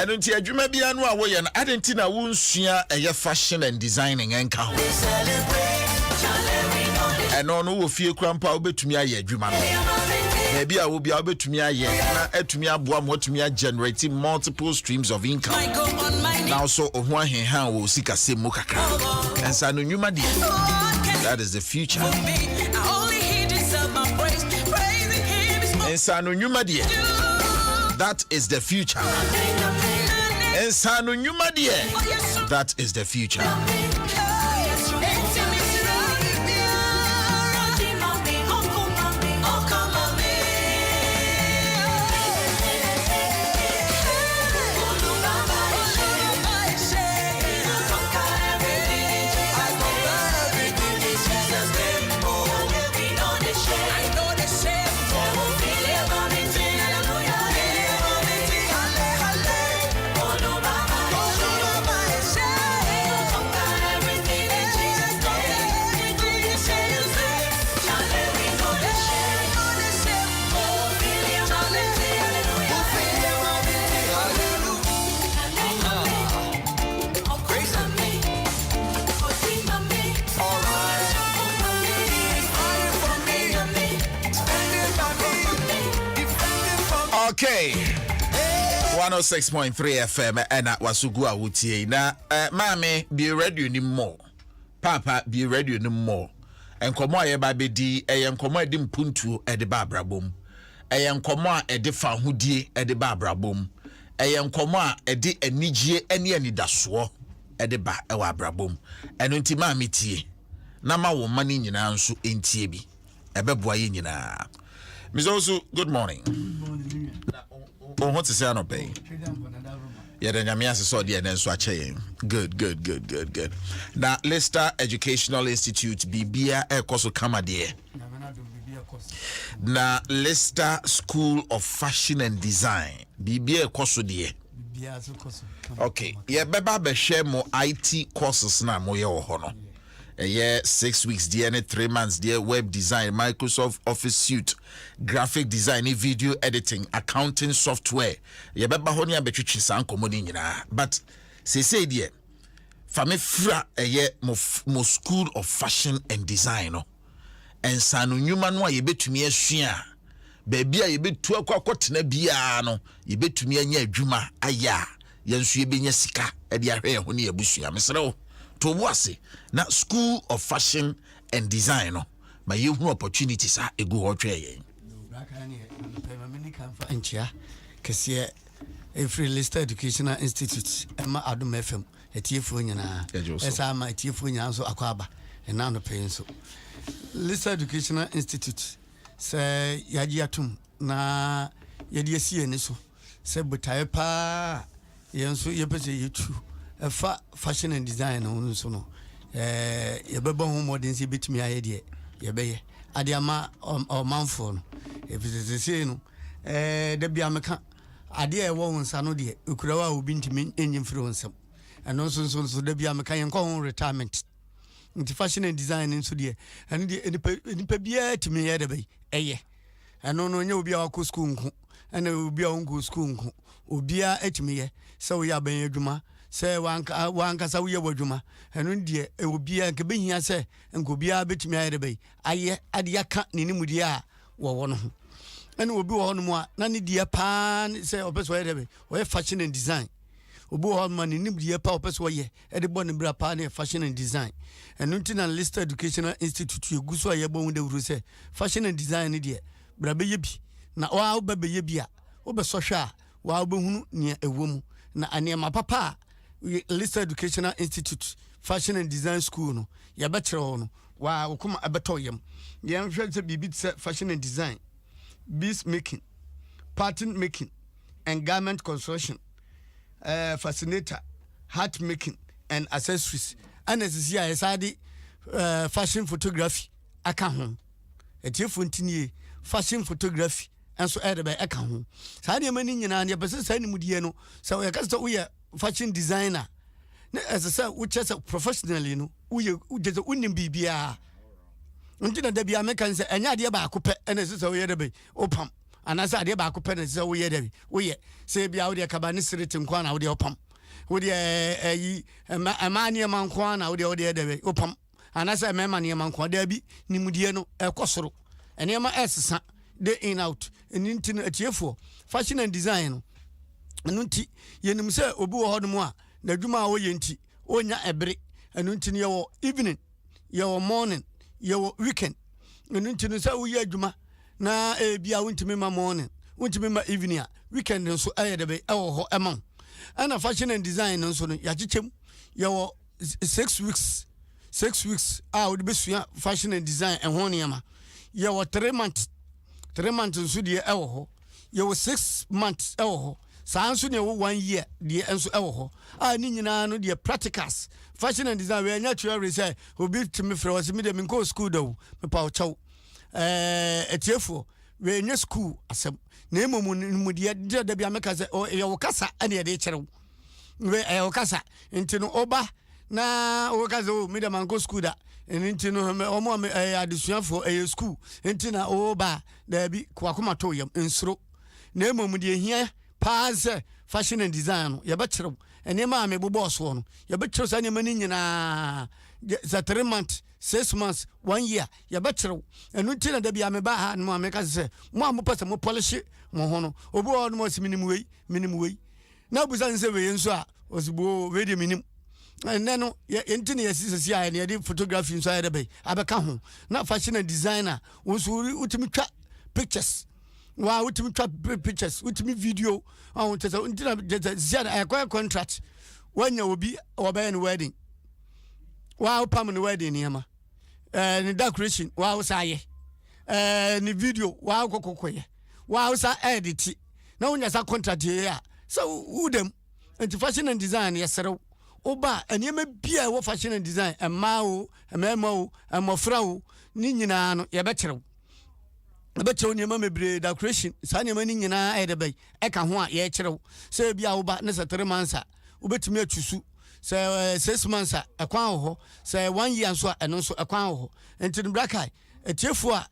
and unti adwuma bia no a wo ye no adenti na wo nsua eye fashion and designing enka ho eno no wo fie kwampa obetumi aye adwuma no maybe I will be able to me generate multiple streams of income. Now so one hand will seek a same mukaka. And so that is the future. And so that is the future. And so that is the future. Okay. 106.3 FM and wasugu awutie na mame be ready ni more. Papa be ready ni more. Enkomo aye ba bedi enkomo edi mpuntu edi ba brabom. Enkomo a edi fa hudie edi ba brabom. Enkomo a edi anigye ene anidaso edi ba ewa brabom. Eno nti mame tie. Na ma wo mani nyina nso entie bi. Ebeboa ye nyina. Mizosu, good morning. Oh, what to say no pay? Yeah, then Yamia saw the and so good. Now, Leicester Educational Institute, Bibia Ekoso Kamade. Now, Leicester School of Fashion and Design, Bibia Ekoso die. Okay, yeah, Beba be share more IT courses na mo ye ho no. year 6 weeks dear and 3 months dear web design Microsoft Office suite graphic design video editing accounting software yebeba ho ne abetwetwe san komodi nyina but say dear fame fra mo school of fashion and design no ensano nyuma no yebetumi asua baby a yebetu akotena bia no yebetumi anya adwuma aya yenso yebenya sika e de ahwe ho ne yabusua mesrew to wase na school of fashion and design no ma yehu opportunities a egu ho twa yen Anchia kese every listed educational institute ema Adom FM etiefo nyina esa ma etiefo nyina so akwaba na no pay so listed educational institute se yaji atum na yedi asie ne so se botae pa yenso yepese yetu fa fashion and design no so no yebeba ho modern se betimi aye de yebeye ade ama o manfo no efise se no da bia meka ade e wo nsa no de ukurawa obi ntimi enyi mfiri wonsam eno so da bia meka yen ko retirement nti fashion and design nso de eno de enipa bia timi ye de be eye eno no nya obi a wako school nko ena obi a wonko school nko obi a etimi ye se wo ya ban adwuma se wanka sa wo ye wadwuma eno de obi a nke behia se nko obi a betimi aye de be aye ade aka ninimu de a wo no ho ena obi wo no mo a na ne de pa se opeso ye de be wo fashion and design obi wo man ni nimdiye pa opeso ye e de bon bra pa na fashion and design enu ntina listed educational institute eguso aye bon de wuru se fashion and design ni de bra be ye bi na wa ba be ye bi a wo be so hwa wa be hunu ne ewom na anema papa listed educational institute fashion and design school no ya betre no wa kuma abeto yem ye nhwe se bibi se fashion and design beads making pattern making and garment construction fascinator, hat making and accessories. And as you see, fashion photography, aka ho. Etifuntinye fashion photography and so add by aka ho. Sadi mani nyina na pese sani mudie no. So ya kasa we fashion designer. As I said, which is professionally no. We just unim bibia. Untina da bia meka nse enya de ba akopɛ ena sese we de be opam anasa ade ba akopɛ na sese we ye de we ye se bia we de kaba ne siriti nkwa na we de opam we de ayi amani mankwa na we de de be opam anasa mema ne mankwa da bi nimudie no ekosoro ene ma esesa day in out eninti no atiefo fashion and design no enunti yenim se obi wo hodom a na dwuma a wo ye nti onya ebere enunti ne ye wo evening ye wo morning your weekend nti no sa wo ye adwuma na bia wontimi ma morning wontimi ma evening weekend nso aye de be ewo ho emam ana fashion and design nso no ya chichem your 6 weeks wo de besua fashion and design ho ne ma your 3 months nso de ewo ho your 6 months ewo ho saa nso ne wo 1 year de enso ewo ho ni nyina no de practicals fashion and design we anya theory say obi timi frɛ wase me de me go school do me pa chaw etiefo we nya school asem na mu de da bia meka say ye wo kasa ane de kyerɛw we wo kasa nti no oba na wo kasa o me de man go school da nti no o mo adesuafo school nti na oba da bi kwakoma to yam nsuro na mu de hia pass fashion and design no ye be kyerɛw ene ma me bobo so no ye be kyerɛw sa ne mani nyina za 3 months 6 months 1 year ye be kyerɛw enu ntina da bia me ba ha no me ka se mo amopasa mo polish mo ho no obi o no mo si minim wei na buza nse we nso a osibo we de minim ene no ye ntina ye sisi a ne de photography nso a de be abeka ho na fashion and designer wo so utimi twa pictures wa utimi twa pictures utimi video on tesa ntina ziada akwa contract wanya obi obaye ni wedding wa upam ni wedding ni ama ni decoration wa usaye ni video wa kokokoye wa usa edit na unya sa contract ya so udem anti fashion and design yesere oba enema bia wo fashion and design emao emema emofra wo ni nyina no ye be kyerɛw abecho nyema mebre decoration sa nyema ni nyina edebay eka ho a ye kyerɛw se bia wo ba ne 3 months a wobetumi atusu sɛ 6 months a ɛkwan wɔ hɔ sɛ 1 year nso a ɛno nso ɛkwan wɔ hɔ nti no brakai etiefo a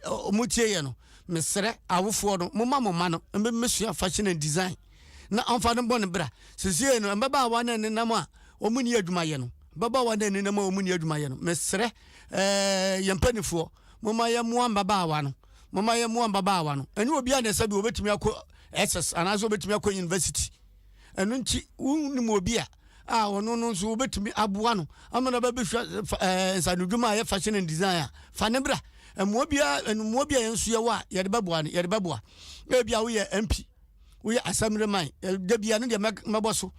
ɔmutie yɛ no mesrɛ awofoɔ no moma no mesua fashion and design na ɔmfa no bɔ ne bra sesie no mbɛbaawa no nenam a ɔmu ni adwuma yɛ no mbɛbaawa no nenam a ɔmu ni adwuma yɛ no mesrɛ yɛmpanifoɔ moma yɛ moa mbabaawa no ɛne obi a ne sɛ bi obetumi akɔ SS anaasɛ obetumi akɔ university ɛno nti wonim obi a ɔno no nso obetumi aboa no amana bɛbɛhwɛ nsanodwuma a yɛ fashion and design a fa ne bra ɛmoa bia yɛnso yɛwɔ a yɛde bɛboa ebia woyɛ MP woyɛ assembly man da bia no deɛ mɛbɔ so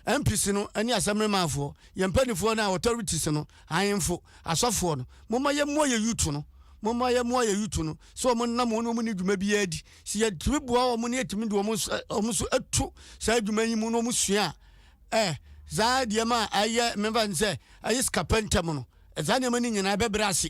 MPs no ɛne assembly manfoɔ yɛmpanifoɔ no a authorities no ahemfo asɔfoɔ no momma yɛmmoa yɛ youth no so ɔmo nam ɔmo ne dwuma bi adi si yɛtumi boa ɔmo ne yɛtumi de ɔmo so atu saa dwuma yi mu no ɔmo sua saa deɛ ma ayɛ memfa ne sɛ ayɛ skapɛntɛm no saa nneɛma no nyinaa ɛbɛbrɛ ase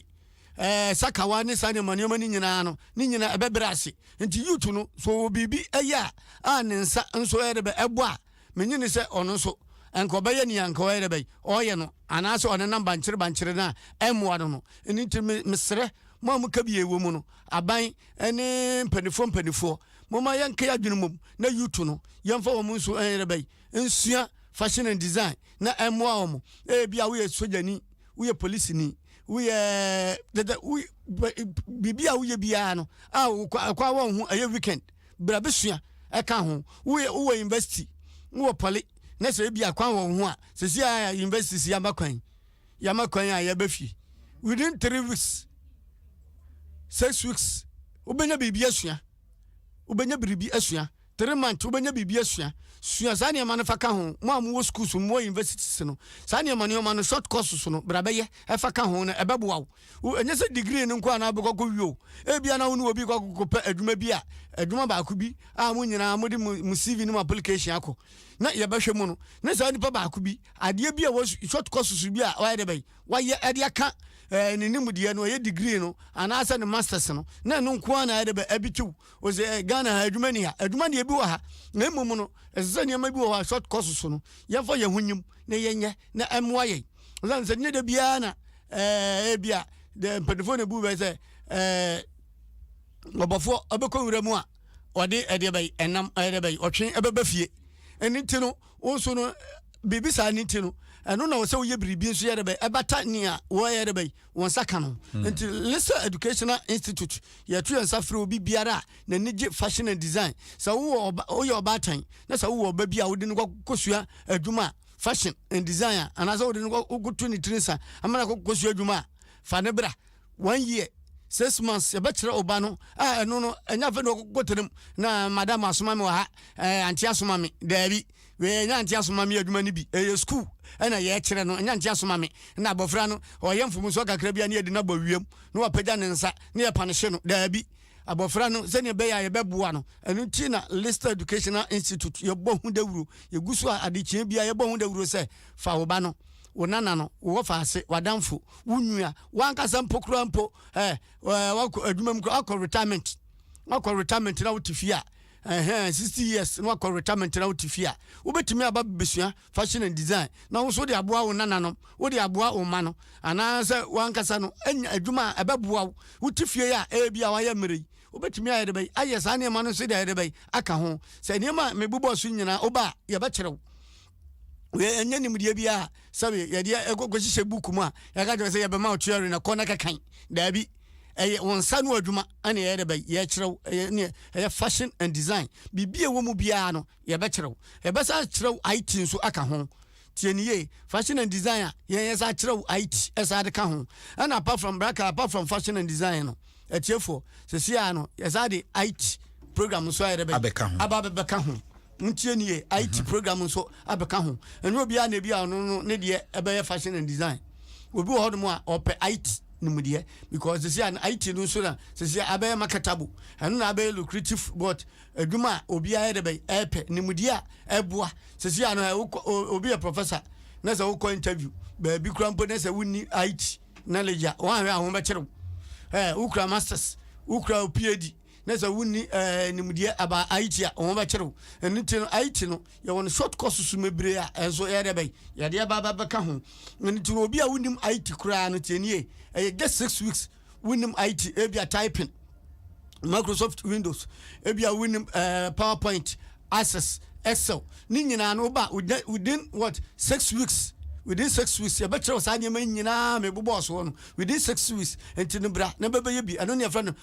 sakawa ne saa nneɛma no nyinaa no ne nyinaa ɛbɛbrɛ ase nti youth no so wɔ biribi ɛyɛ a ne nsa nso ɛyɛ dɛ ɛbɔ a menyini sɛ ɔno nso nka ɔbɛyɛ ne yanka ɔyɛ dɛ ɔyɛ no anaasɛ ɔne nam bankyere no a ɛmmoa no ɛno nti mesrɛ mo a moka bie wɔ mu no aban ne mpanifoɔ moma yɛnka yɛ adwene mom na youth no yɛmfa wɔ mu nso ɛyɛ dɛ nsua fashion and design na ɛmmoa wɔ mo bia woyɛ sogyani woyɛ policeni woyɛ biribi a woyɛ biara no a kwa wɔ ho ɛyɛ weekend bra bɛsua ɛka ho wowɔ university wowɔ pɔle na sɛ bia kwan wɔ ho a sɛsi a university si yama kwan a yɛbɛfie within 3 weeks 6 weeks wobɛnya biribi asua 3 months wobɛnya biribi asua saa nneɛma no fa ka ho mo a mowɔ schools mo universities no saa nneɛma no short courses no bra bɛyɛ ɛfa ka ho no ɛbɛboa wo ɛnyɛ sɛ degree no nko a na abɛkɔkɔ wie o ebia na wo ne obi kɔkɔpɛ adwuma bi a adwuma baako bi a mo nyinaa mode mo CV no application akɔ na yɛbɛhwɛ mu no na saa nipa baako bi adeɛ bi a wɔ short courses bi a wayɛ dɛ bɛyi wayɛ ɛde aka ne nimudeɛ no ɔyɛ degree no anaasɛ ne masters no na ɛno nko a na ɛde bɛ abitiw o sɛ Ghana ha adwuma ni ebi wɔ ha na mmom no ɛsɛ sɛ nneɛma bi wɔ ha short courses no yɛmfa yɛn ho nyim na yɛnyɛ na ɛmmoa yɛn ɔsan sɛ nyɛ da biara na ebia de mpanimfoɔ na bu bɛ sɛ ɔbɔfoɔ ɔbɛkɔ nwura mu a ɔde ɛdeɛ bɛyi ɛnam ɛdeɛ bɛyi ɔtwe ɛbɛbɛ fie ɛne ti no nso no biribi saa ne ti no ɛno na wɔsɛ woyɛ biribi nso yɛ dɛ bɛyi ɛbata ne a wɔyɛ dɛ bɛyi wɔn nsa ka no nti Lisa Educational Institute yɛto yɛn nsa frɛ obi biara a n'ani gye fashion and design sɛ woyɛ ɔbaatan na sɛ wowɔ ɔba bi a wode no kɔsua adwuma fashion and design a anaasɛ wode no kɔto ne tiri nsa amana kɔsua adwuma a fa ne bra 1 year 6 months yɛbɛkyerɛ oba no a ɛno no ɛnya fɛ no kɔtɛnam na madam asoma me wɔ ha anti asoma me daabi ɛnya anti asoma me adwuma no bi ɛyɛ school ɛna yɛkyerɛ no ɛnya anti asoma me na abɔfra no ɔyɛ mfomu so kakra bi a ne yɛde no abɔ wiem na wapagya ne nsa ne yɛpanehye no daabi abɔfra no sɛnea ɛbɛyɛ a yɛbɛboa no ɛno nti na Lista Educational Institute yɛbɔ ho dawuro yɛgu so a adekyea bi a yɛbɔ ho dawuro sɛ fa wo ba no wo nana no wo faase wadamfo wo nua wankasa mpokura mpo wakɔ adwuma mu akɔ retirement na wote fie a 60 years na wakɔ retirement na wote fie a wobɛtumi aba besua fashion and design na wo so de aboa wo nana no wo de aboa wo ma no anaasɛ wankasa no anya adwuma a ɛbɛboa wo wote fie a ebi a wayɛ mmere wobɛtumi ayɛ de bɛyi ayɛ saa nneɛma no so de ayɛ de bɛyi aka ho sɛ nneɛma mebobɔ so nyinaa woba yɛbɛkyerɛ wo ɛnyɛ nimdeɛ bi a sɛbe yɛdeɛ ɛkɔhyehyɛ book mu a yɛka kyerɛ sɛ yɛbɛma wo theory na kɔ na kakan daabi ɛyɛ wɔn nsa no adwuma ɛne yɛyɛ dɛ bɛyi yɛkyerɛw ɛyɛ fashion and design biribi a ɛwɔ mu biara no yɛbɛkyerɛw yɛbɛsa kyerɛw IT nso aka ho tiɛniye fashion and design a yɛyɛ sa kyerɛw IT ɛsa de ka ho ɛna apart from fashion and design no ɛtiefo sɛsia no yɛsa de IT program so ayɛ dɛ bɛyi abɛka ho ntie nie IT program nso abɛka ho ɛno obi a na bi a no ne deɛ ɛbɛyɛ fashion and design obi wɔ hɔ no a ɔpɛ IT nimudeɛ because sisi an IT no so na sisi abɛyɛ marketable ɛno na abɛyɛ lucrative but adwuma a obi ayɛ de bɛyɛ ɛpɛ nimudeɛ a ɛboa sisi an obi yɛ professor na sɛ wokɔ interview baabi kura mpo na sɛ wonni IT knowledge a wɔn ahwɛ a wɔn bɛkyerɛw wokura masters wokura PhD nesa wuni nimdie aba IT a on ba kyerɛw ɛno nti no IT no yɛ won short course so mebre a enso yɛ de bɛy yɛ de aba bɛka ho ɛno nti no obi a wunim IT kura no tienie just 6 weeks wunim IT ebia typing Microsoft Windows ebia wunim PowerPoint Access Excel ni nyina no ba within what 6 weeks within 6 weeks you better say nyama nyina me bobo so no within 6 weeks enti no bra na bebe ye bi ano ne friend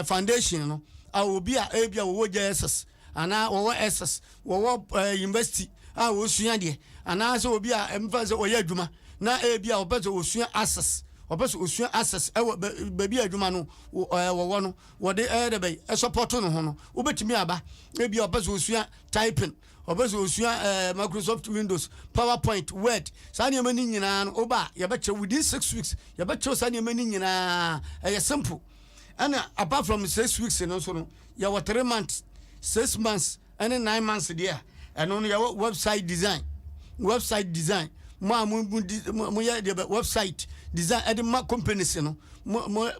foundation no a obi a ebia wo JSS ana wo SS wo university a wo sua de ana so obi a emfa se oya adwuma na ebia obezo osua access obezo osua access baby adwuma no wo no wo de de be support no ho no obetimi aba ebia obezo osua typing obezo osua Microsoft Windows PowerPoint Word sani amani nyina no oba ye beche within 6 weeks ye beche sani amani nyina simple and apart from 6 weeks no so no ye 3 months 6 months and 9 months there and on your website design mo ye the website design and ma companies no mo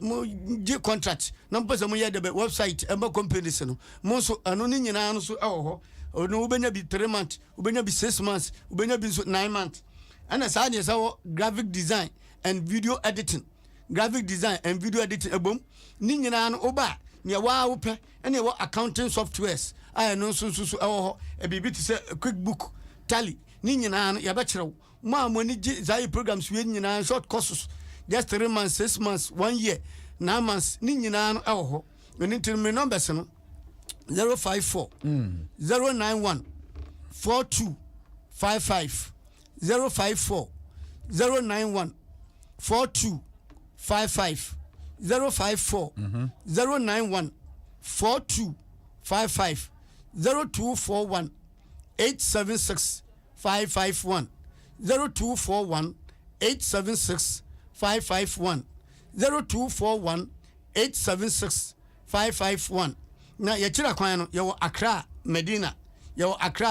di contract na mo pese mo ye the website and ma companies no mo so ano ni nyina no so ho no ubenya bi 3 months ubenya bi 6 months ubenya bi 9 months and as I say graphic design and video editing ebom ni nyina no oba ne wa wo pe ene wo accounting softwares I no so ho e bibi ti say QuickBook Tally ni nyina no ya be kyerɛw mo ni zai programs we nyina short courses just 3 months 6 months 1 year 9 months ni nyina no ho ni tin me numbers no 054 091 4255 054 091 4255 054 091 4255 0241 876 551 0241 876 551 0241 876 551 na yɛkyerɛ kwan no yɛwɔ Accra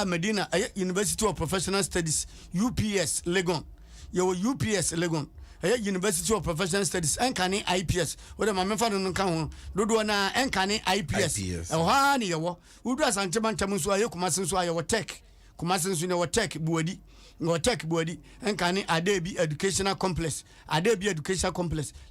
Medina University of Professional Studies UPS Legon University of Professional Studies enkane IPS wode ma memfa no nka ho dodo na enkane IPS ɛhɔ ne yɛwɔ wudu asante bantam nso ayɛ kumase nso ayɛ wɔ tech kumase nso ne wɔ tech buadi enkane Adebi Educational Complex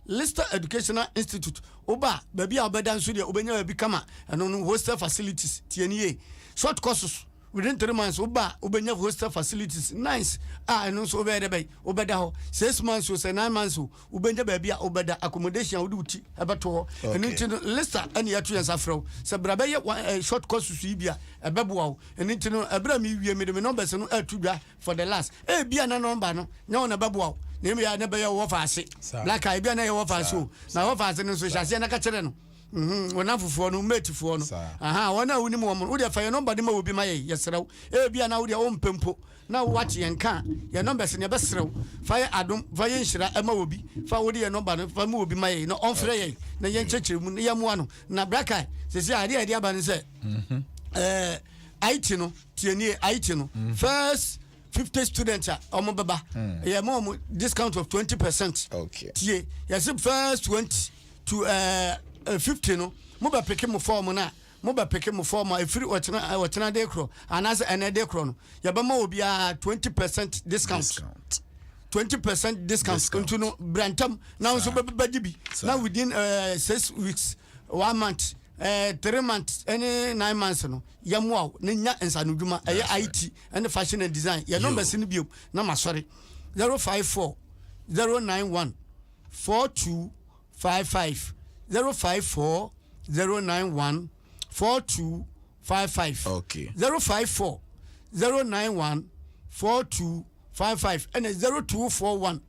Lister Educational Institute oba baby obeda nso de obenya baby kama eno no hostel facilities tienie short courses within 3 months oba obenya hostel facilities nice eno so obeda ho 6 months or 9 months obenya baby obeda accommodation wo duty ebeto ho eno ntino Lister ene yato yensafrew se bra be short courses yi bia ebebo wo eno ntino ebra mi wie me de numbers no atudwa for the last bia na number no nya wona bebo wo nemi ya ne be ye wo faase black eye bia na ye wo faase o na wo faase no so hyase na ka kere no wona fufuo no metifuo no wona woni mo wo de fa ye number de ma obi ma ye yeserew bia na wo de wo mpempo na wo wache ye nka ye numbers ne be serew fa ye adom fa ye nhira ma obi fa wo de ye number no fa ma obi ma ye no onfre ye na ye nchechire mu ye mo ano na black eye sesi ade aba ne se IT no tienie IT no first 50 students omo baba yeah mom discount of 20%. Okay. Tie yes first 20 to 50 no mo ba pick mo form na mo ba pick mo form efiri otena de kro anase ene de kro no ya ba ma obi a 20% discount 20% discount into no brantam now so ba dibi now within 6 weeks 1 month 3 months any 9 months no yamwa nya ensanuduma IT and fashion and design your numbers in bio na masori 054 091 4255 054 091 4255 okay 054 091 4255 and 0241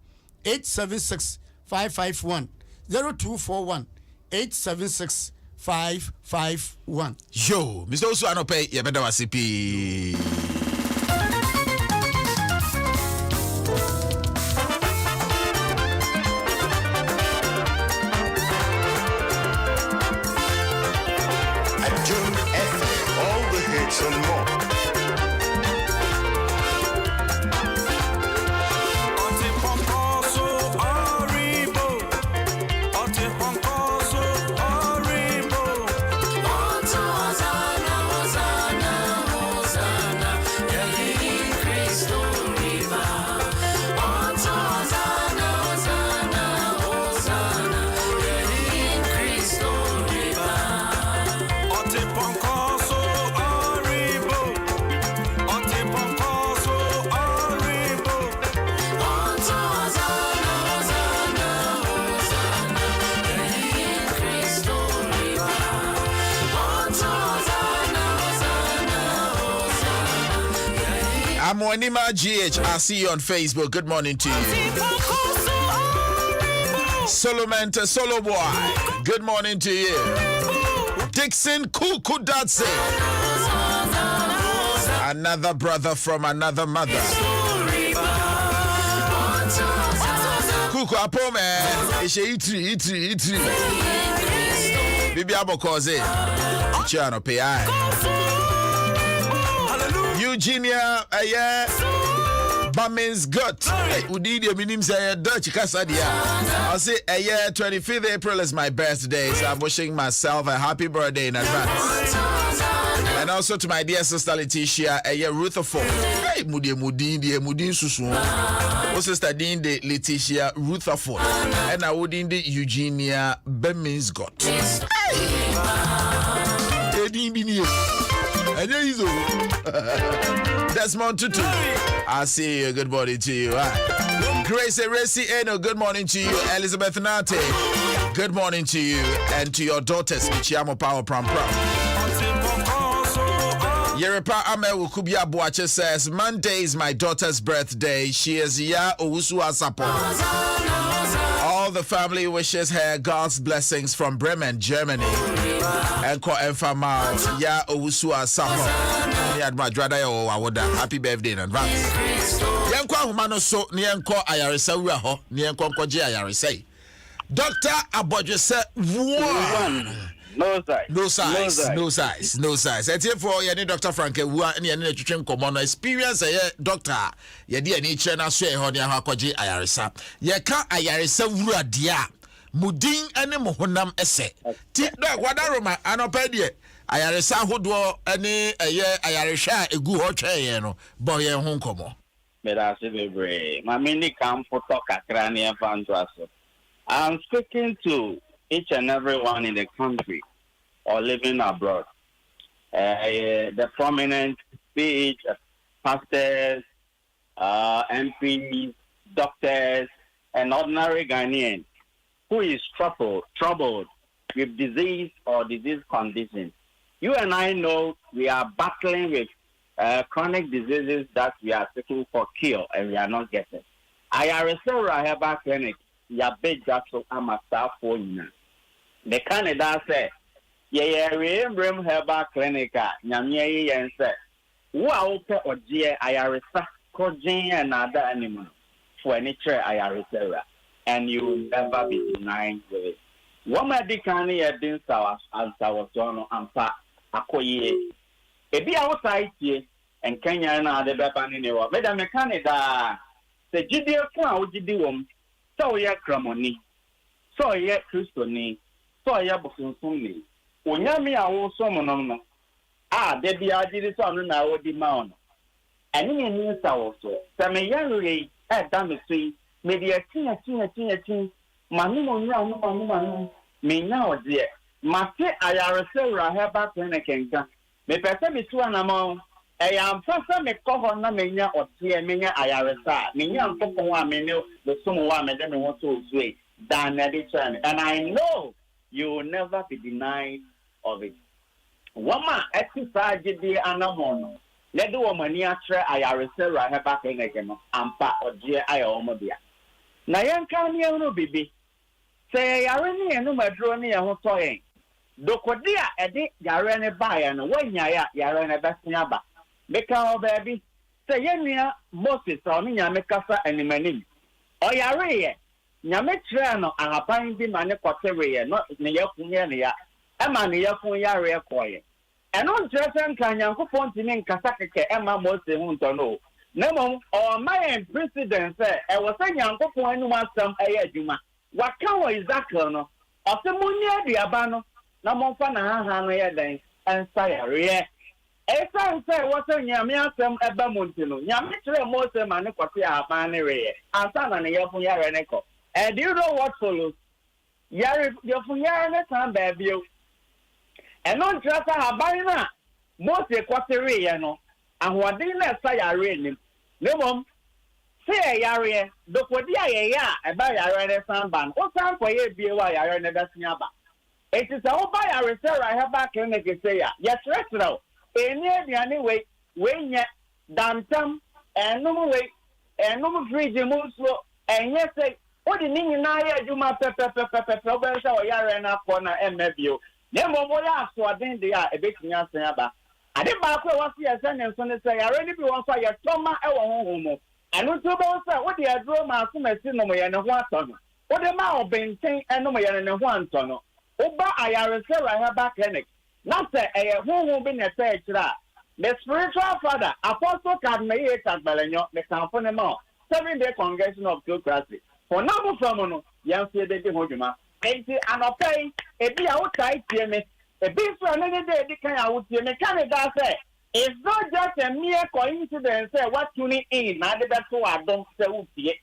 876 551 0241 876 551. Yo, Mr. Osu anope ye beda wasipi. Adom FM, all the hits and more. Amonima GH, I see you on Facebook. Good morning to you. Solomon to Solo Boy, good morning to you. Dixon Kukudatse, another brother from another mother. Kuku Apome, Ishe Itri. Bibi Abokoze, Chano PI. Eugenia, Bamen's gut. Udidi minim say Dutch Casadia. I'll say 25th April is my birthday, so I'm wishing myself a happy birthday in advance. And also to my dear sister Leticia, Rutherford. Hey, Mudin Susu. Oh, sister Dean de Leticia Rutherford. And I would in the Eugenia Bamen's gut. Desmond Tutu, I see you. Good morning to you. Grace Eresi Eno, good morning to you. Elizabeth Nate, good morning to you. And to your daughters, Michiamo Power Pram Pram. Yerepa Ame Ukubia Boache says, Monday is my daughter's birthday. She is Ya Owusu Asapo. All the family wishes her God's blessings from Bremen, Germany. Enko Enfama Ya Owusu Asapo. Happy birthday in advance. Yenko Humano so Nienko Ayarisa Uraho, Nienko Koji Ayarisei. Dr. Abodje said, one. No size. It's here for any Dr. Frank, who are any common experience. Doctor, ye dear nature, na share on your Hakoji Ayarisa. Ye can't Ayarisa Uradia. Mudin and Mohonam esse. Tip dog, what are my anopedia? Ayarisa Hoodwo, any a year Ayarisha, a good hoche, boy and home como. My mini camp for talk at Crania Fantrasso. I'm speaking to each and everyone in the country or living abroad. The prominent speech, pastors, MPs, doctors, and ordinary Ghanaians who is troubled with disease or disease conditions. You and I know we are battling with chronic diseases that we are seeking for cure and we are not getting. I refer Rahaba Clinic, Yabe Jackson, I'm a staff for you. The Canada said, Brim Herbal Clinic, Yamie, and said, Wow, or dear, I arrest Cojin and other animals for any chair I arrest, and you will never be denied with it. What my decani had been sour as I was on Ampa, Akoye. A be outside here, and Kenya and other Bapan in the world. Madame Canada, the Gideon Cloud, Gideon, so ye Cramoni, so ye Christoni. So ya bufunfunni onyame a wo so monom de bia gidi so no na wo di ma ono eni ni nsa wo so se me yanre da me sui me de tin manu mo nra no me nya ode mate ayarese ra heba clinic nka me pese me tu anama ya mfasa me koho na me nya ode me nya ayaresa me nya nkopon a me ne the sumo wa me de me ho so zui dan na de chan and I know you will never be denied of it. Woman, exercise the anamono. Let the woman near try I reserve her back in again. Ampa or dear I almodia. Nayan can you baby? Say I really and no madroni and what toying. Dokodia edit Yarene by and when Yarene Bastiaba. Make our baby. Say Yenia Moses or Nia Mekasa and Manim. Or Yare. Nyametre no ahapan bi mane kwatere no ne yafunye ne ya ema ne yafun yare koye eno ntrese nka nyankopon timi nkasa keke ema Mose hu ntono na mom o my president say e wo say nyankopon anu asam eye adwuma waka wo Ezekiel no o se munye aduaba no na momfa na ha no ye den ensa yare esa say wo say nyame asam eba montino nyametre Mose mane kwate ahapan ne re ansa na ne yafun yare ne ko. And do you know what follows? You're from Yarene San Babio. And non trust her barina. Most a quarter, you know. And what didn't say I read no mom. Say Yare, look what ya, about Yarene San Ban. What time for ye be why I never snaba? It is all by a reserve I have back in the say, yes, rest now. Anyway, when yet, damn, ɛnom wei ɛnom fridge mu nso ɛnyɛ sɛ wode ne nyinaa yɛ adwuma pɛpɛpɛpɛpɛ wobɛyɛ sɛ ɔyare no akɔ na ɛmma bio na mmom woyɛ asoɔden deɛ a ɛbɛtumi asen aba ade baako a wɔse yɛ sɛ ne nso ne sɛ yare no bi wɔ nso a yɛtɔma ɛwɔ honhom mu ɛno nso wobɛwo sɛ wode aduro ma asomasi nom yɛ ne ho atɔ no wode ma ɔbɛnten ɛnom yɛ ne ho antɔ no woba ayaresɛ rahaba clinic na sɛ ɛyɛ honhom bi na ɛsɛ akyerɛ a the spiritual father apostle kadmeye tagbalanyo the kamfo ma 7-day congregation of theocracy for now from no yɛmfie de ho dwuma enti anɔpɛi ebi a wotae tie me ebi so ne de de kan a wotie me kan da sɛ it's not just a mere coincidence say what tuning in na de beto adom sɛ wotie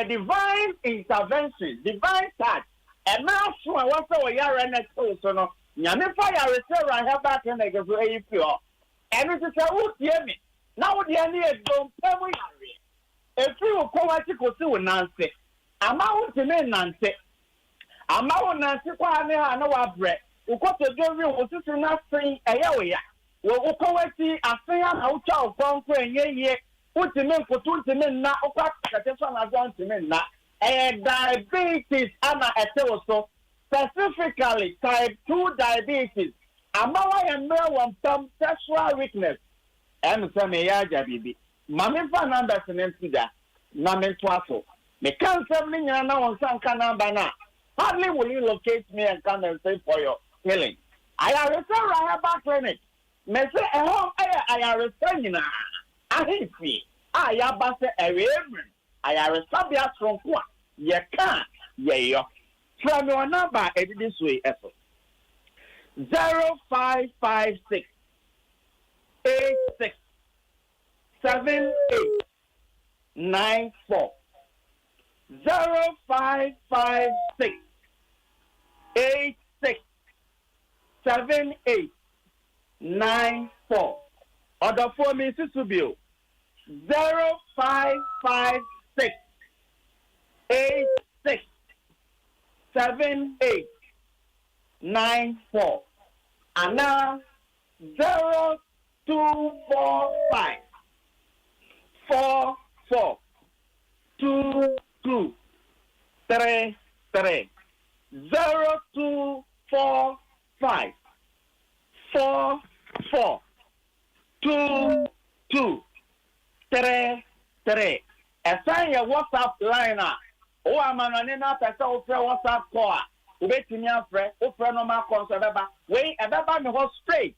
divine intervention divine touch ɛna so a wɔsɛ wɔ yare na so no nyame fa yare sɛ rahaba kan na geso eyi pio ɛno sɛ wotie me na wode ani edom pɛmu yare efi wo kɔwachi kosi wo nanse ama wo tene nanse ama wo nanse kwa ne ha na wabrɛ ukoto dori wo sisi na sen ɛyɛ wo ya wo kɔwachi asen ya na wo twa wo kɔnko enye utime nkoto utime na okwa kate so na zo utime na diabetes ana ɛte wo so specifically type 2 diabetes ama wa yɛ mmerɛ wɔ mpam sexual weakness ɛno sɛ meyɛ agya biribi ma memfa numbers ne ntida na mentoa so meka nsɛm ne nyina na wɔn nsa nka number no a hardly will you locate me and come and say for your healing ayaresa rahaba clinic me sɛ ɛhɔ ɛyɛ ayaresa nyinaa ahemfie a yɛaba sɛ ɛwɛɛmmerɛ ayaresa bea soronko a yɛka yɛyɔ fra me wɔ number a ɛdidi so yi ɛso 0556 86 78 94 0556 86 78 94 Order for me Susubio 0556 86 78 94 and now 0245 44 22 33 0245 44 22 33 assign your WhatsApp line o amanone na pesa o frɛ WhatsApp call a obetimi afrɛ o frɛ normal call so beba we ebeba me ho straight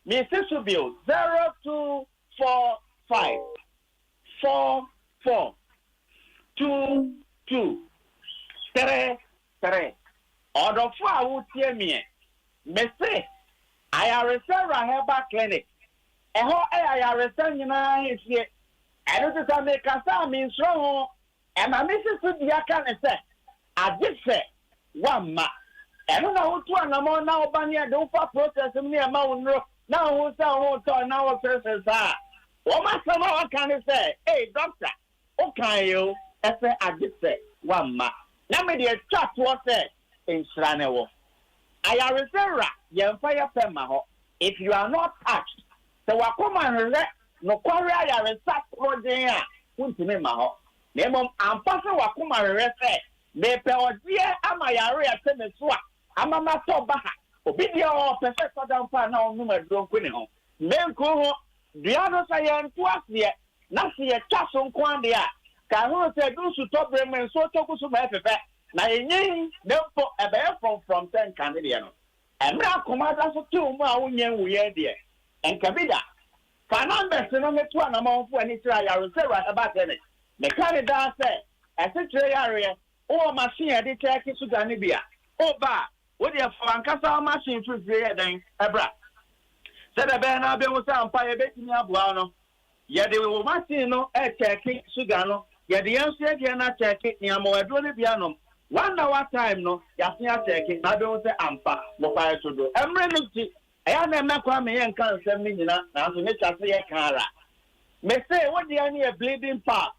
me sisubio 0245 44 22 33 order for a wotie me say ayaresa rahaba clinic eho ayaresa nyina efie eno to say me kasa me nsro ho e ma me sisu dia ka ne se agise wamma eno na wotu anamo na obani ade ufa process me e ma wonro na ho sa ho to na wo process a o ma sama wa kan say hey doctor o kan yo e say agise wamma na me de chat wo say nsra ne wo ayaresera yemfa ya pema ho if you are not touched so wakoma nre no kware ayaresa proden a wuntime ma ho na mom ampa se wakoma nre se me pe odie ama yare ya se me so a ama ma to ba ha obi dia o perfect sadam fa na onu ma dro nko ne ho menko ho dia no sa ye nto ase na se ye twa so nko ande a ka ho se du su to bremen so to ku so ma efefe na enyi dempo ebe from 10 candidate no emra komada so tu mu a wonyen wuye de enkabida fanambes no metu anamanfo ani tira yaro se rahaba clinic me canada say ese yare o machine e de check sugar ne bia o ba wo de fankasa machine free den ebra se de be na be wo sa mpa ye betimi aboa no ye de wo machine no e check sugar no ye de yan se de na check ni amawado ne bia no 1 hour time no ya se check na be wo se ampa mo fa so do emre no ti eya na emekwa me yen kan nsem ni nyina na so ne chase ye kara me say wo de ani e bleeding part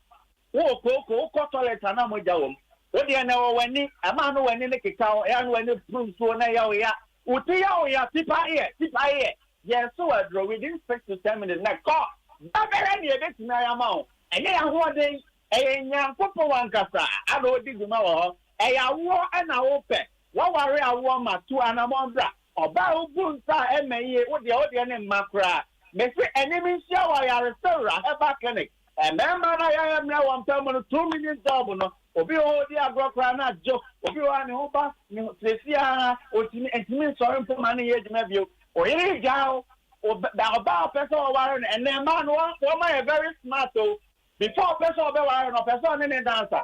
wo ko toilet na mo jawom wo de na wo wani ama no wani ne keka eya no wani prunso na ya o ya uti ya o ya tipa ye yes so adro within 6 to 10 minutes na call babere ni e betimi aya ma o ɛnyɛ ahoɔden ɛyɛ nyankopɔn wankasa ana odi dwuma wɔ hɔ ɛyɛ awoɔ ɛna wopɛ wɔware awoɔ ma to anamɔ bra ɔbaa wobu nsa a ɛma yie wodeɛ ne mma koraa mesi ɛnim nhyia wɔ ayaresɛwura hɛba clinic mmarima no yɛyɛ mmerɛ wɔn mpɛ mu no 2 million job no obi wɔ odi agorɔ koraa na adwo obi wɔ ne ho ba ne sesi a otimi ntumi nsɔre mpo ma ne yɛ adwuma bio oyere gyaw ɔbaa ɔpɛ sɛ ɔware no ɛnɛ mmaa no wɔma yɛ very smart o before ɔpɛ sɛ ɔbɛware no ɔpɛ sɛ ɔne ne dansa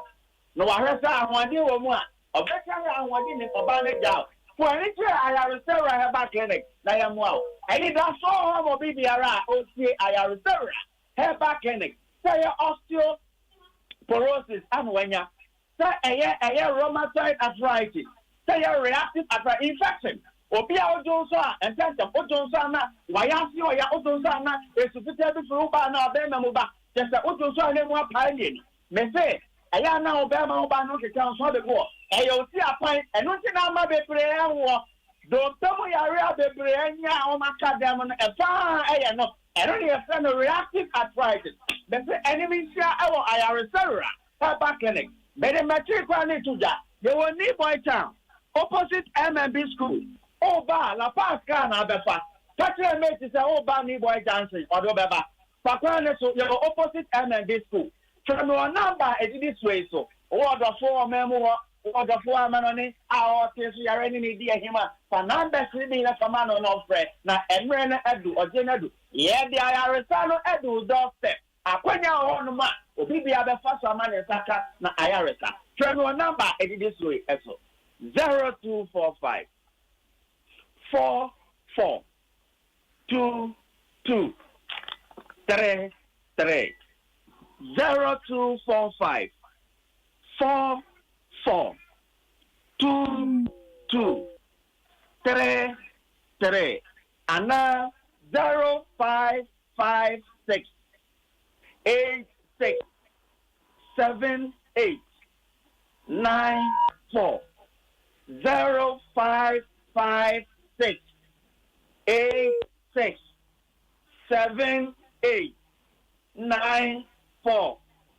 na wahwɛ sɛ ahoɔden wɔ mu a ɔbɛka yɛ ahoɔden ne ɔbaa ne gyaw for any ayaresɛwura hɛba clinic na yɛ mmoa o ɛne da so hɔ wɔ biribiara a ɔsie ayaresɛwura hɛba clinic sɛ yɛ osteoporosis ama wanya sɛ ɛyɛ rheumatoid arthritis sɛ yɛ reactive arthritis infection obi a ojo nso a ntɛntɛm ojo nso a na wayɛ ase ɔyɛ ojo nso a na esufita bi firi ba na ɔbɛrima mu ba kyɛ sɛ ojo nso a na mu apaa nie mese ɛyɛ na ɔbɛrima mu ba no keka nso de boɔ ɛyɛ osi apan ɛno nti na ama bebree ɛwɔ dontam yare a bebree nya a ɔmaka dɛm no ɛfaa ɛyɛ no ɛno ne yɛfrɛ no reactive arthritis mese ɛnim nhyia ɛwɔ ayaresɛwura hɛba clinic mede mɛtiri kora ne to gya yɛwɔ New Boy Town opposite MMB school Oba La Paz car na befa. Kache mate say Oba New Boy Johnson or do beba. Pakwane so you opposite MND school. From your number this way so. Order for memo order for manoni our case you are any dear him. Fananda sitting na kamano no friend. Na emre edu or jenadu. Yeah, the ayaresano edu doorstep. Akwenya on ma. Obi be abefa so man saka na ayaresa. From your number this way so. 0245 442233 0245 442233 and 0556 8678 94 0556 867894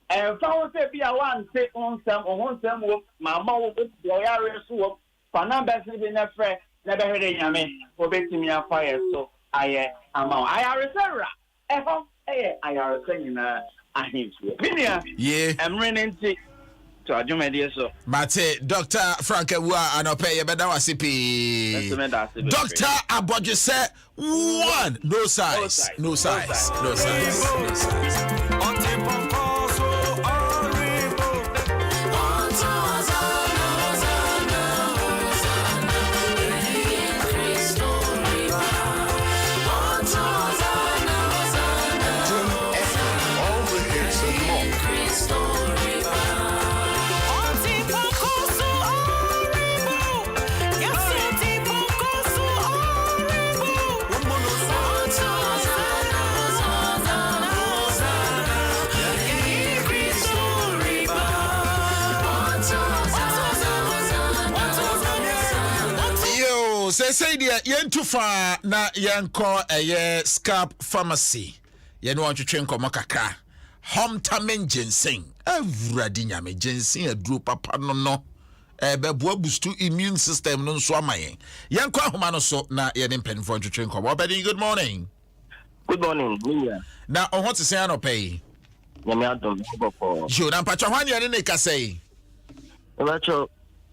and found to be a one say on some work, mamma will be the so for numbers in a friend, never heard a yame for betting me a fire. So I am I reserve. I are saying a hint. Yeah, I'm running to Adom so. Mate, Dr. Frank Ewa and Opey Beda Wasipi. Dr. Aboje said one. No size. No size. No size. No size. Say dear yen too far na yen call a scalp pharmacy. Yen want to train kakra. Homtamen ginseng. Every me ginseng a drew papa no. Beboa boost to immune system no swamaye. Yen kwa humano so na yen pen for to train good morning. Good morning, Mia. Now on what to say no pay. Adom for you na pacha hwan yen ne ka say.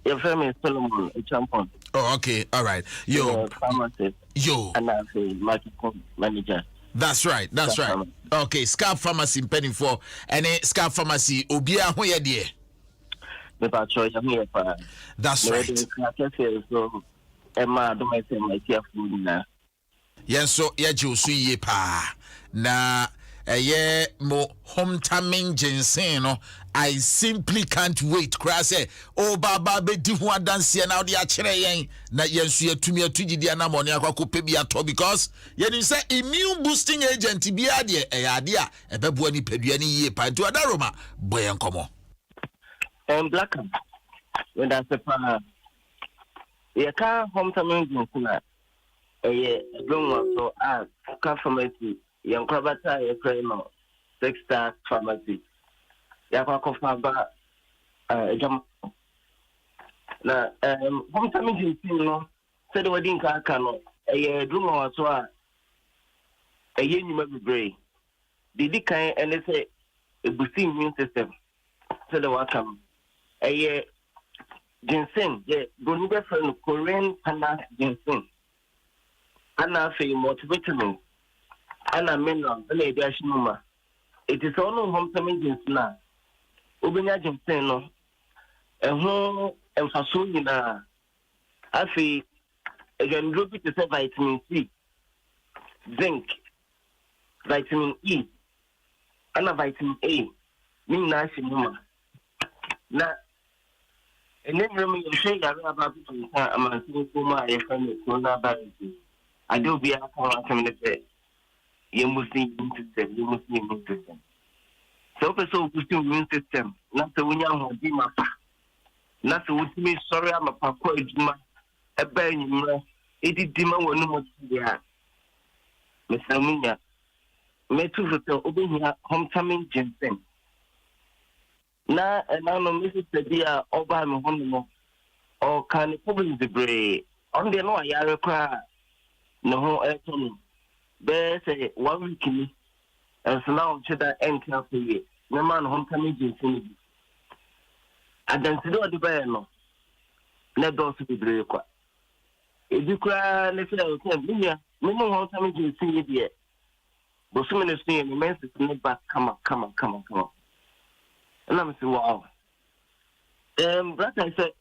Your family is Solomon, a champion. Oh, okay, all right. Pharmacist. And I'm a marketing manager. That's right. Okay, Scalp Pharmacy in Penny for any Scalp Pharmacy. Obia, who you dear? That's right. So, Emma, do I say my careful? Yes, so, yeah, Josie, pa. Na, mo homecoming ginseng, no. I simply can't wait. Krase, oh baba be di ho dance na de a kire yen na yensu yetumi atugi dia na money akwa pebi ato because yen say immune boosting agent bia de ade a ebebo ani padua ni yie pa nto adaroma boyen komo. Black when that's the plan. Ye ka homecoming ginseng don't want so as ka pharmacy yan kwabata ye kray no 6-star pharmacy. Yakwa jam na homecoming team no said the wedding car no drum or so a nyuma bebre didi kan ene say a boosting immune system said the welcome ginseng bonu be friend Korean pana ginseng ana fe multivitamin ana mineral na ediashinuma it is all homecoming ginseng na obenya ginseng no eho emfaso nyina afi egendrobi to say vitamin C zinc vitamin E and vitamin A mean na shimuma na enenrem you say ya about to amansi kuma e fami coronavirus adobia kan akamne pe yemusi immune system so person boosting immune system na se wonya ho di mapa na se wotimi sorry amapa ko adwuma eba enyimra edidi ma wonu mo dia mesamunya metu foto obihia homecoming ginseng na no mrs dia oba me hono no o kan problem de bre on de no ayare kwa no ho eto be say 1 week ni and so now cheda enka for ye na man homecoming ginseng adansi do de be no na do so bre kwa edukra ne se o kan binya me no homecoming ginseng ye de but so many things in men's back come on. And I'm saying, wow. Brother, I said,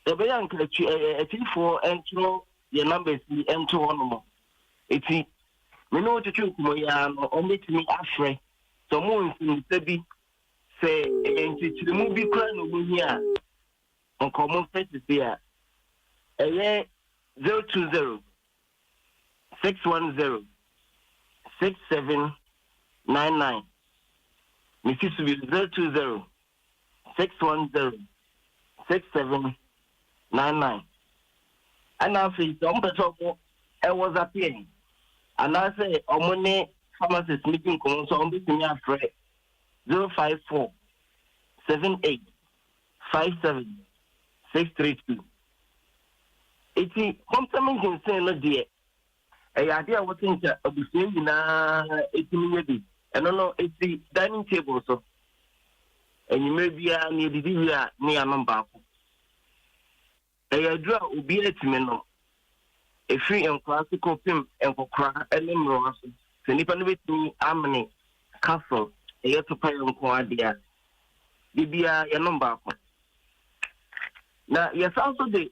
the bayan can achieve for entro your numbers enter one more. It's me know what to do, or make me afraid. So, more in the say, and the movie crown over here on common faces here. 020 610 6799. Mrs. 020 610 6799. And I say, some people I was appearing. And I say, Omone pharmacist meeting comes on this in your friend 054 78 57 632. It's homecoming can say no dear. A idea what things of the same na 18 maybe. And no, it's the dining table so. And you may be near the near number. A draw will be a timeno. A free and classical film and for cry and then so nippon with me, Amani, Castle, a year to pay on Quadia. Bibia, a number. Now, yes, also the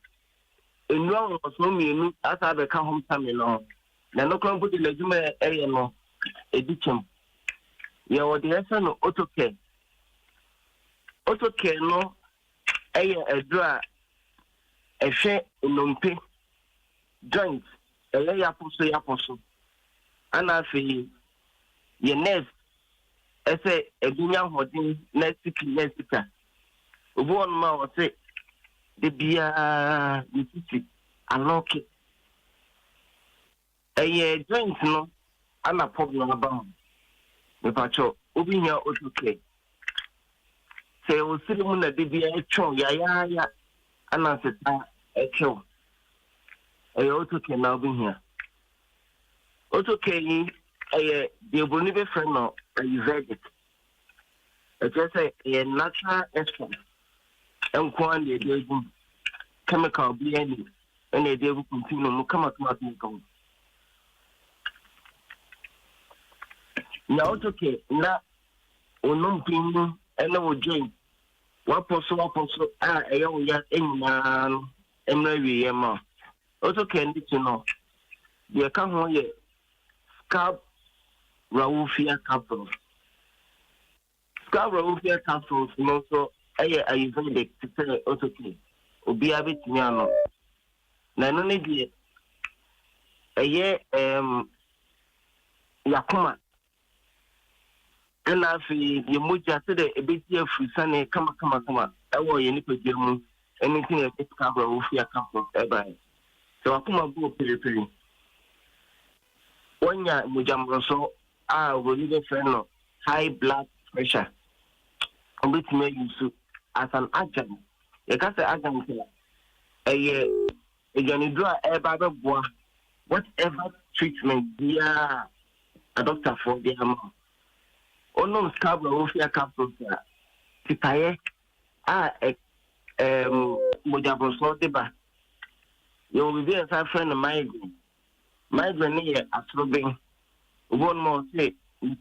in wrong was no me as I become homecoming on. Now, no can put the legume area no edition. Yeah, what the essence of autocare. Autocare no a draw a share in lumpe joints a lay apostle. And I feel your nest as a binya holding next one more say the beer unlock it. A joint no, I'm a problem about the patrol. Open here, okay. Say, we'll see the moon at the beer, ya, and I said, a show. A okay now be here. Okay, the Bonive friend no, you read it. It's just a natural extract. And quantity they chemical DNA and they will continue to come out of the now it's okay. Now, no pin and no drink. What possible, a young man, and maybe a man. Also, can you know? The account on your scalp Raufia capsules. Scalp Raufia capsules, also, I very to say, okay, be a bit near. Now, no need a year, Yakuma. And I feel you much today a bit here free sunny, come. I want you to do anything a bit cover with your couple ever. So I come up with pretty. 1 year, Mujam Rosso, when you friend high blood pressure. Which may use as an agent. You can say agent here. You do a whatever treatment via a doctor for the amount. Oh no, scarborough fear capsules. Tipaye Mojabroso deba. You will be a friend of migraine. Migraine here absorbing one more say,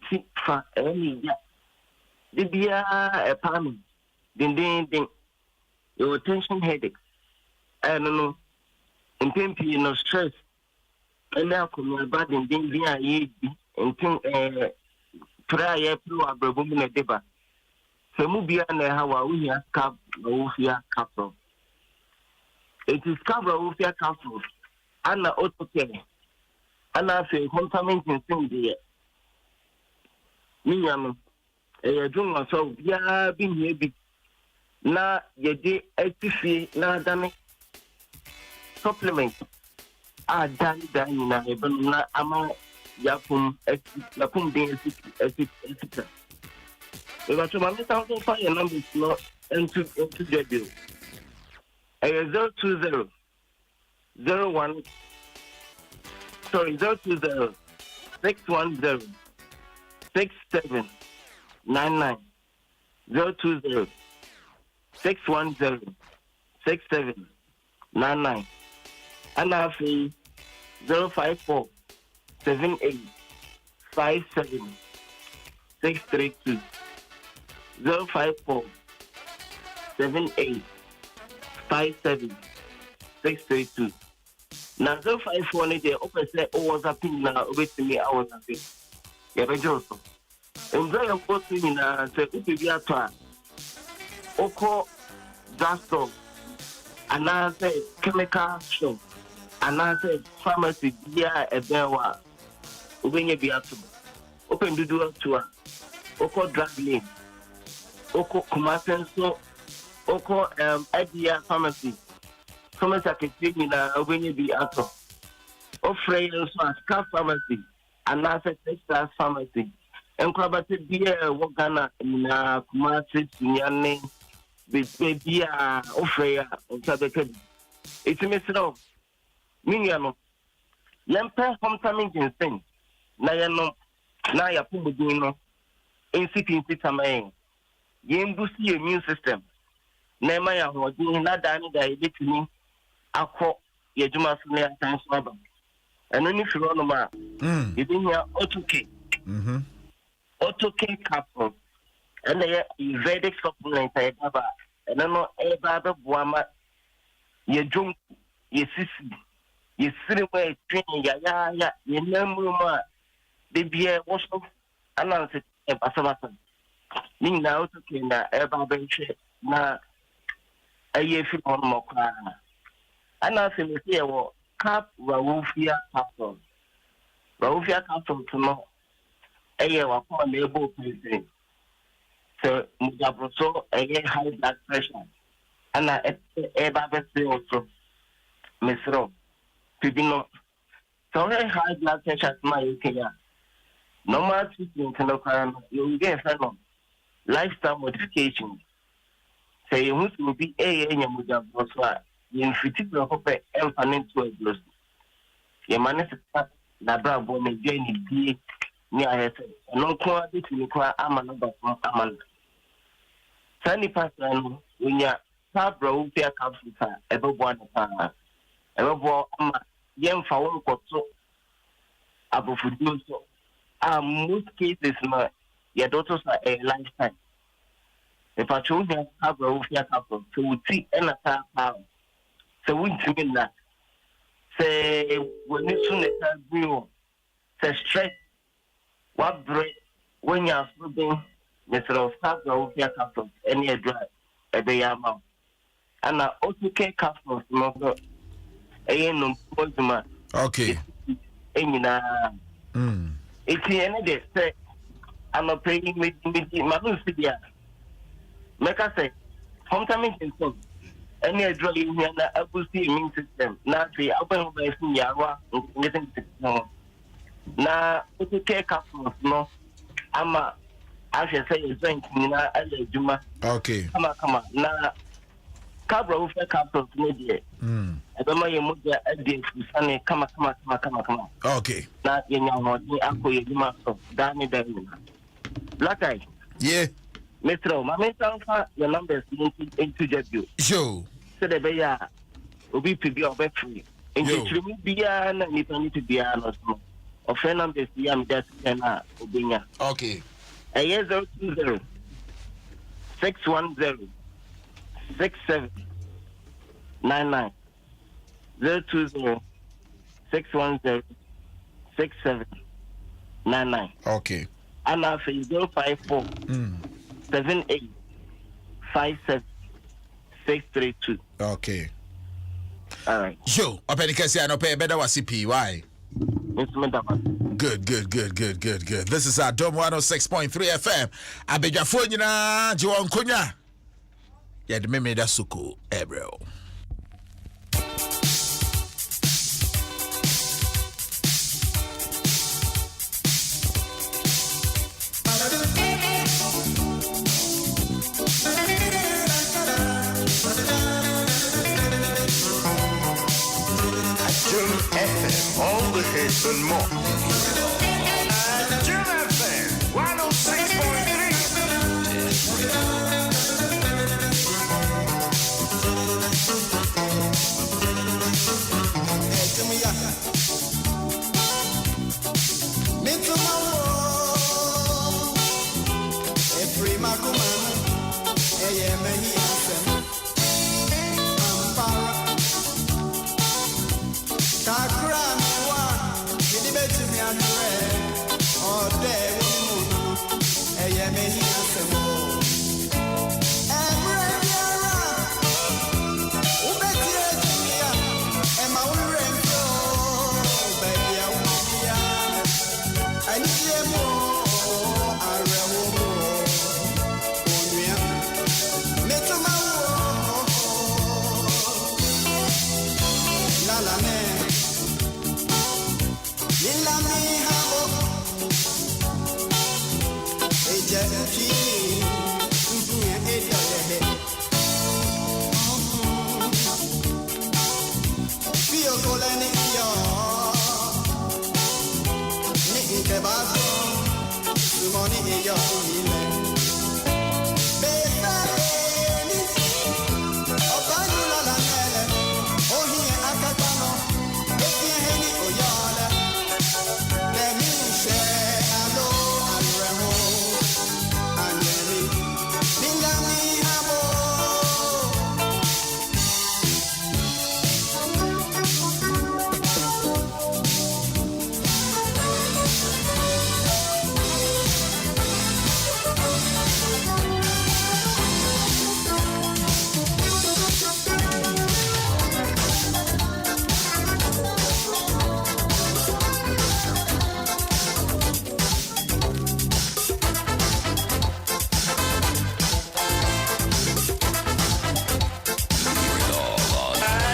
tip for any year. The beer a palm, ding. Your tension headache. I don't know. In pain, no stress. And now come your body and ding via ye and think prayer through a brabumina deba. So Mubia and how we have cap, Ufia capsule. It is cover Ufia capsule. Anna autocare. Anna say, contaminating thing there. Miniam, a doing myself, ya been here be. Na ye de ATC, na done supplement. Done na even na ama yapum, yapum being etc. If I want to find your number, it's not into the deal. 020 01 020 610 6799 020 610 6799 and I say 054 78 57 632 054 78 57 632. Now 054 is the open set was up in now with me. I was happy. Yeah, but Johnson. Enjoy your post in a second Oko Gaston, and I say chemical shop, and I say pharmacy, yeah, a bear. When you be up to open the door to her. Oko drug lane. Oko Kumasenso, Oko Idea Pharmacy. Pharmacy I can take me now when you be out of. Offering also a Scar Pharmacy, and I say Texas Pharmacy. And Krabati beer, Wagana in Kumasi, Yane, the beer, Offrea, or Sabbath. It's a message of Miniano. Lemper homecoming in Spain. Nayano, Naya Pubuduno, insipid Tamain. Yen boost your immune system. Nemaya was doing not done that I did to me. I call Yajuma Sunday times rubber. And then if you run over, you didn't hear autocare. Autocare capsule. And they are Vedic supplement. And I know every Buama, you jump, you see, you see away, training, ya, you know, the beer was announced a Passamatan. Ning now to Kina, Eba Bench, na a year on Mokana. And I say, here, Cap Raufia capsule. Raufia capsule to know a year upon the able president. So, Mujabroso, a year high blood pressure. And I Eba Bench also, Miss Rob, to be not. So, high blood pressure, my UK. Normal treatment, you will get a lifestyle modification. Say you will be a Mujabroso. In fitigue of a financial loss. Your man na bravo may gain it near her. No quality to require a man from Amanda. Sandy Passan, when your car broke their capsules, ever one of ever bought young fowl got so above do so. Most cases, your daughters are a lifetime. If I chose them, have a roof your capsule, so we see and a pound. So we mean that. Say when you soon as you say stress, what break when you are sleeping, instead of start the roof your capsule, any dry a day amount. And I also care capsules, no, no, okay. It's the end of the say, I'm not paying with my Lucia. Make us say, homecoming in some. Any drug in here, I will see immune system. Not the open by Yawa, listen to no. na otike capsules no ama ahwe say joint ni na ala adwuma okay kama na cabra wo fe capsules no de ebema ye moja ade fusane kama okay na yenya hodi akoye adwuma so dani dani black eye yeah metro mama sanfa your numbers into jabio show so the beya obi pibi obe free nkichirimu bia na nipa ni bia no so ofe numbers ya me that na obinya okay 020 610 6799 020 610 6799 okay and after 054 78 57 632 okay all right yo openikasi anope better wasipi why Good. This is Adom 106.3 FM. Abejafo nyina jiwon konya. Ya de Memeneda Sokoo ebro. Adom FM, all the hits and more.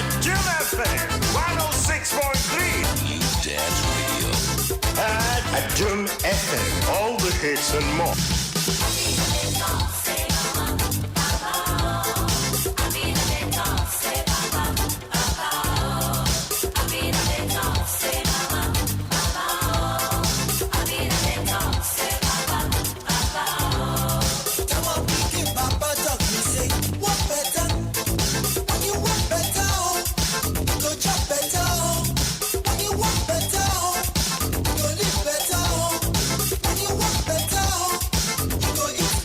Adom FM 106.3. Adom FM, all the hits and more.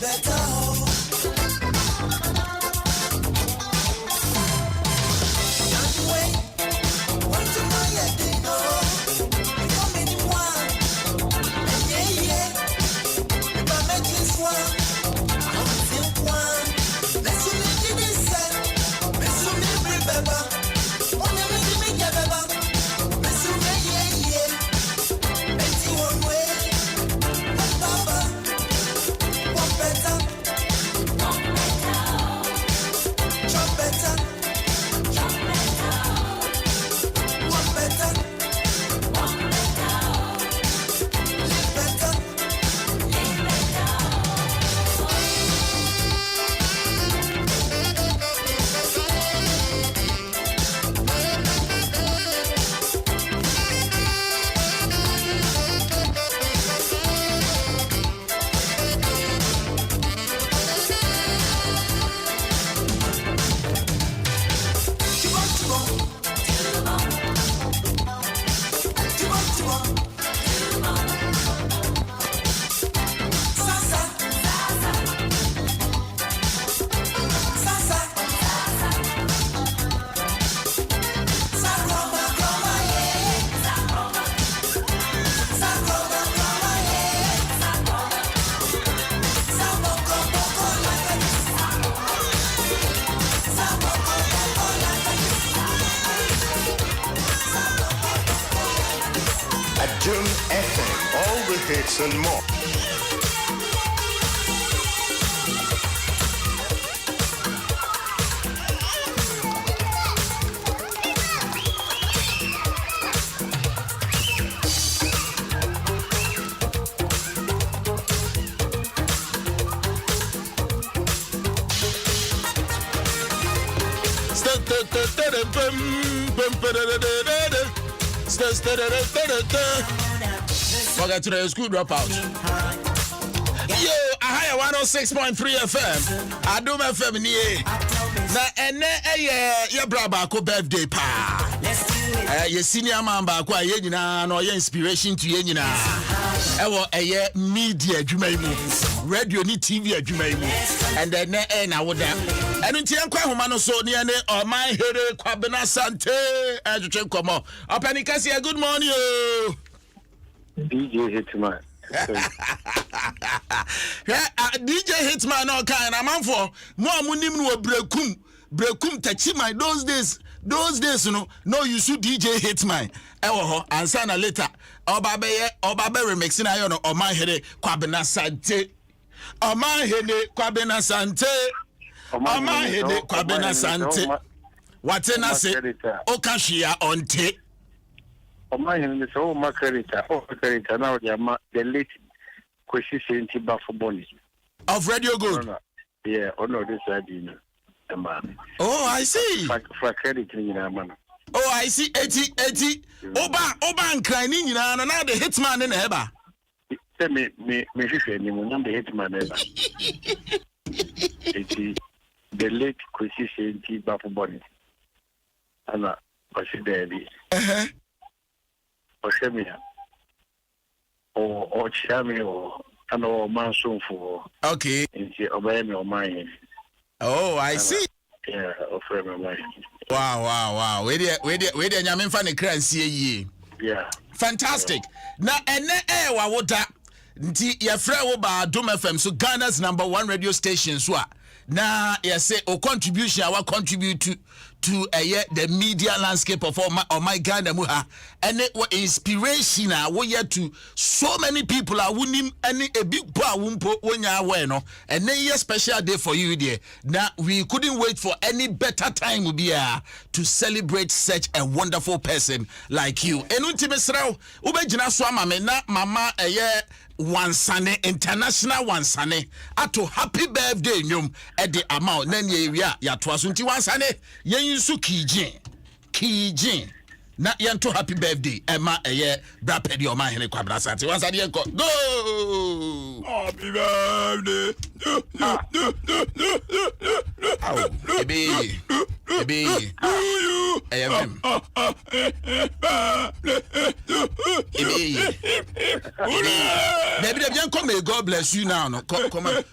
Better. Adom FM, all the hits and more. Welcome to the school dropout. Yo, I 106.3 FM. Adom FM nie. Na ene ye braba ko birthday pa. Ye senior man ba ko ye nyina no ye inspiration to ye nyina. Ewo eye media adwuma mu. Radio ni TV adwuma mu. And then na woda. Enu nti enkwa homa no so ne ene oman here kwabena sante. Ajutwe nkomo. Opani kasi good morning o. DJ Hitman. DJ Hitman no kind amanfo mo amunim no brekum tachima those days no you should DJ Hitman ewo ho ansa na later oba be remix na yo no oman here kwabena sante watena se okashia onte Oman is all my credit, now the late question for bonus of Radio Good. Yeah, no, this idea. Oh, I see. For credit, man. Oh, I see. 80. Oba and crying, now the hitman in Eba. Tell me, the hitman ever. The late question for bonus. And I see there. Oshemia or Chami or Manson for okay. Obey me or mine. Oh, I see. Yeah, of mine. Wow. Where the Yamin fan ye. Yeah. Fantastic. Now and wa wota nti your friend wo ba Adom FM so Ghana's #1 radio station so na say o contribution our contribute to the media landscape of all my Ghana mu ha and it was inspiration we to so many people are winning any a big boy wumpo wonya aware no and then special day for you there. Now we couldn't wait for any better time will be to celebrate such a wonderful person like you. Enunti mesrao ubejina so amame na mama Wansane international Wansane ato happy birthday nyum at the amount na area ya to asunti Wansane yensu kijin na yanto happy birthday ema bra pedi o ma hene kwabra sante Wansane yenko go happy birthday Ebe AFM Maybe they can come. God bless you now. No, come on.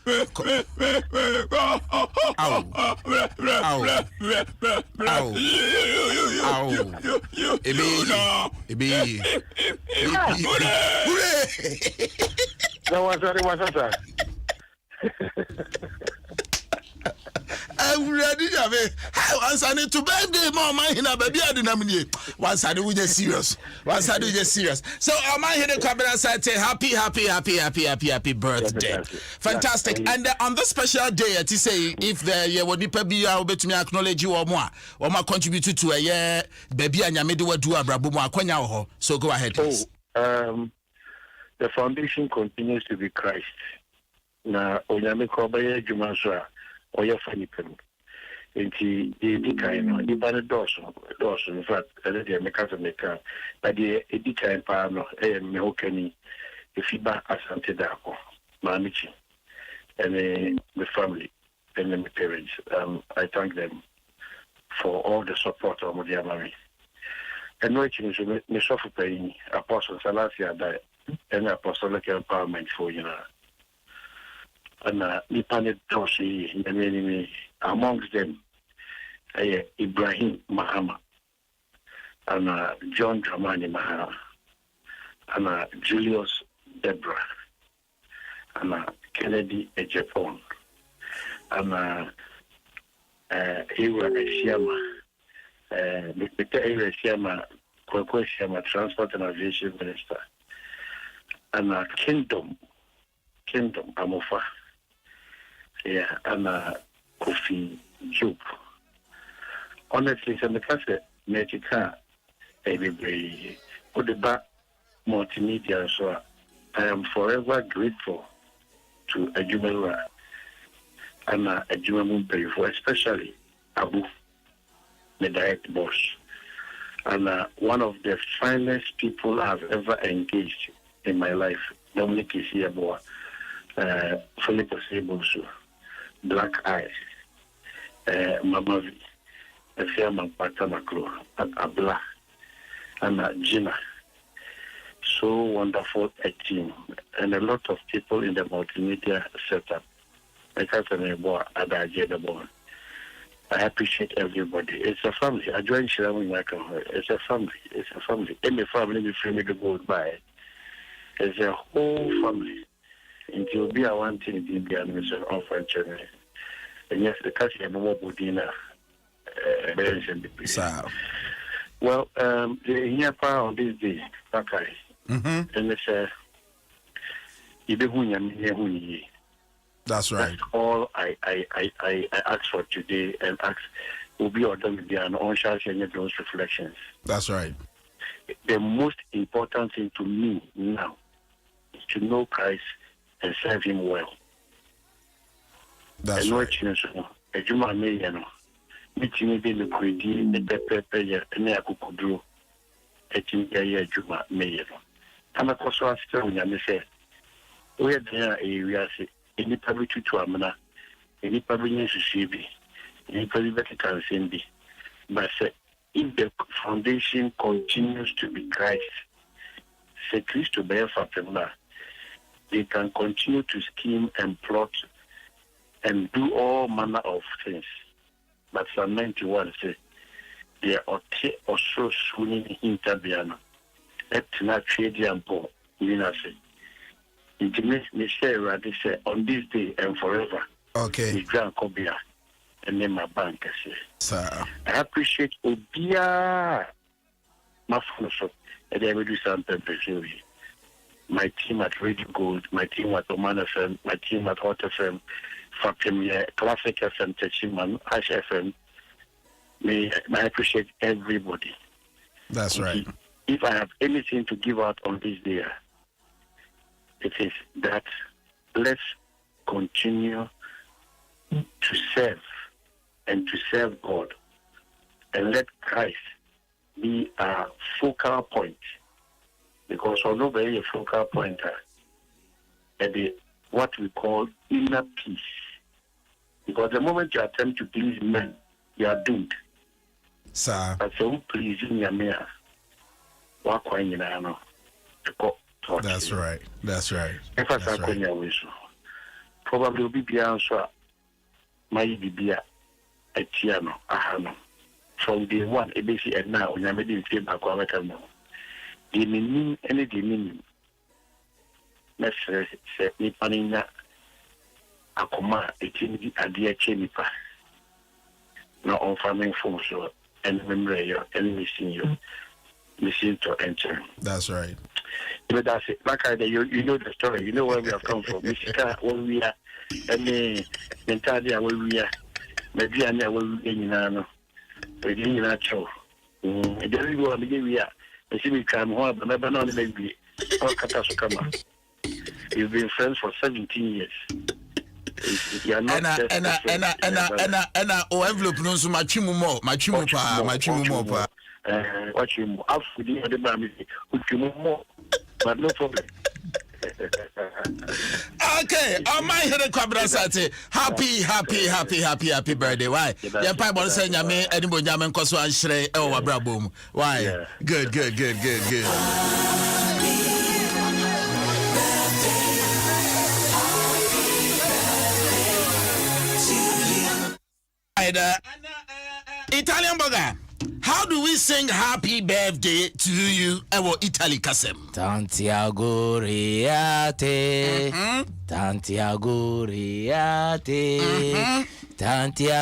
I'm ready to have it. Once I need to birthday, mama, in a baby, I didn't once I do with serious. So, am I here to come and say happy birthday? Fantastic. And on this special day, to say if there would be able to acknowledge you or more contribute to a year, baby, and Yamidu do a brabu. So, go ahead, please. The foundation continues to be Christ. Now, Onyame Kobaye Jumaswa. Or your funny pen. And the kind of the Dawson, in fact, the Mecca, but the Edika and Pano, and Mehokani, the feedback Asante Dako, Mamichi, and the family, and my parents. I thank them for all the support of Modiamari. And watching is me suffer paying Apostle Salasia died, and apostolic empowerment for you know. And Nipanet Toshi, amongst them, Ibrahim Mahama, and John Dramani Mahama, and Julius Debra, and Kennedy Ejepon, and Ewa Esiama, Mr. Ewa Esiama, Kwekwe Esiama, Transport and Aviation Minister, and Kingdom Amofa. Yeah, and Kofi Job. Honestly, some of the Mexican, everybody, put the back multimedia. So I am forever grateful to Ejumela and Ejumela, especially Abu, the direct boss, and one of the finest people I've ever engaged in my life. Dominic is here, boy. Philip Osebosu, Black Eyes, Mama V, Fiaman Patamaklo, and Abla, and Gina. So wonderful a team, and a lot of people in the multimedia setup. I appreciate everybody. It's a family. I joined Shiramu Michael. It's a family. It's a family. Any family we free me to go by. It's a whole family. Until be a one thing in the animation of French. And yes, the country and more Budina. Well, the here part on this day, okay. And it's that's right. That's all I ask for today, and ask will be ordered with an on-sharing those reflections. That's right. The most important thing to me now is to know Christ and serve Him well. That's right. Ejuma me yano. Meeting be the kwedi the pepe ya ne akukuduro. Etim ya ejuma me yano. Ama koso asite unyame se. We there area se any public to amana. Any public necessity. Any public can be. But if the foundation continues to be Christ, say Christ to bear for them, they can continue to scheme and plot and do all manner of things. But Psalm 91 says, they are also swooning interbiano. Let's not trade and poor. Intimately say, on this day and forever. Okay. We grant Kobia and name my bank. Sir. I appreciate Obia. My phone, and they will do something. My team at Radio Gold, my team at Oman FM, my team at Hot FM, Premier Classic FM, Techiman, Ash FM. I appreciate everybody. That's right. If I have anything to give out on this day, it is that let's continue to serve and to serve God, and let Christ be our focal point. Because although very a focal point at the what we call inner peace. Because the moment you attempt to please men, you are doomed. Sir. But so pleasing your mayor. That's right. That's right. If I say probably will be beyond so my bibia a tiano, ahano. From day one, a basic and now, when I made it feel back, the meaning any meaning. Let's say, Nipanina Akoma, a tinny, a dear chenipa. Now on farming phone so and memory and missing you. Missing to enter. That's right. But that's it. Like I you know the story. You know where we have come from. Michigan, where we are, and the Italia, where we are. Maybe I know where we are. We didn't natural. And there we go. We are. I see we come home, but never know maybe. You've been friends for 17 years. You are not envelope no so machimu more watch him after the mammy more, but no problem. Okay, on my head kwabra sate happy birthday. Why? Yeah, pai bon say nyame animo nyame nkoso anhire e wo abrabom. Why? Good. Italian burger. How do we sing happy birthday to you? Ewo Italy kasem. Tanti auguri a te. Tanti auguri a te. Okay,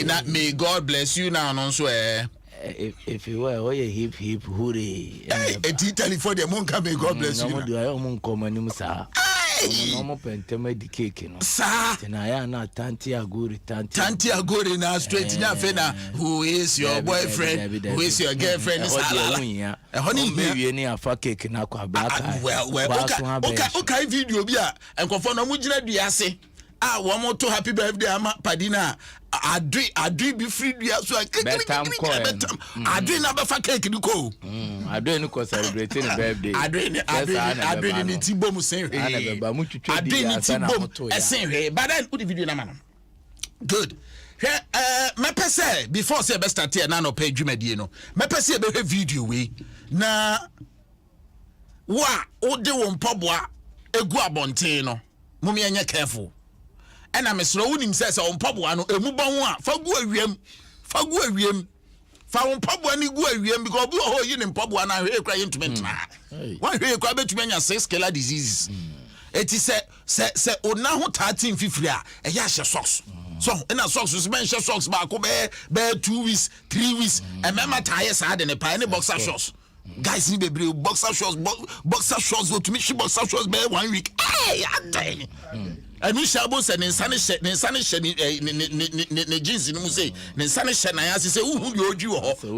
now may God bless you now, no swear. If you were oh hip hooray. A telephone the monk may God bless you. No pentema di cake no. Sir. Tenaya na Tanti Aguri na straight na fena. Who is your boyfriend? Who is your girlfriend? Honey me ni afa cake na kwa black. Well. Okay video bia enkofo na mugina duase. One more to happy birthday ama padina. Adri be free dua so Adri na be fa cake ni ko. Adri no ko celebrating birthday. Adri ni tibo mu sen Adri ni tibo esen he. But then put the video na man. Good. Me pese before say be start here na no pay dwumadie no. Me pese be video we na wa ode wo mpaboa egu abonten no. Mummy enye careful. And I'm a slow him says on Pabuano, a Mubana, Fagu awiem, fa on Pabuani go awiem because we are in Pabuana here crying to me. One here cry to many 6 killer diseases. It is say, oh, now 13 fifria, a yasha socks. So, and a socks was mentioned socks back bear 2 weeks, 3 weeks, and Mamma tires had in a pioneer boxer shorts. Guys need to boxer shorts go to me, she boxer shorts bear 1 week. Hey, I'm dying. And we shall both and insane jeans in Muse, Ninsane Shana, say, who you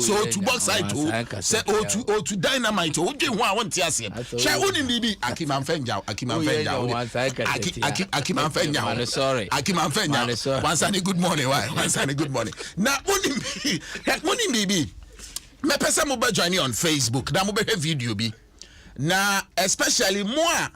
so to box I too, say, to dynamite, who do want to see it. Shall wouldn't be Akiman Fenja, Akiman Fenja, sorry, Akiman Fenja, once and a good morning, once and a good morning. Now, wouldn't be me pesa mo ba join on Facebook, na mo be video bi. Na especially moi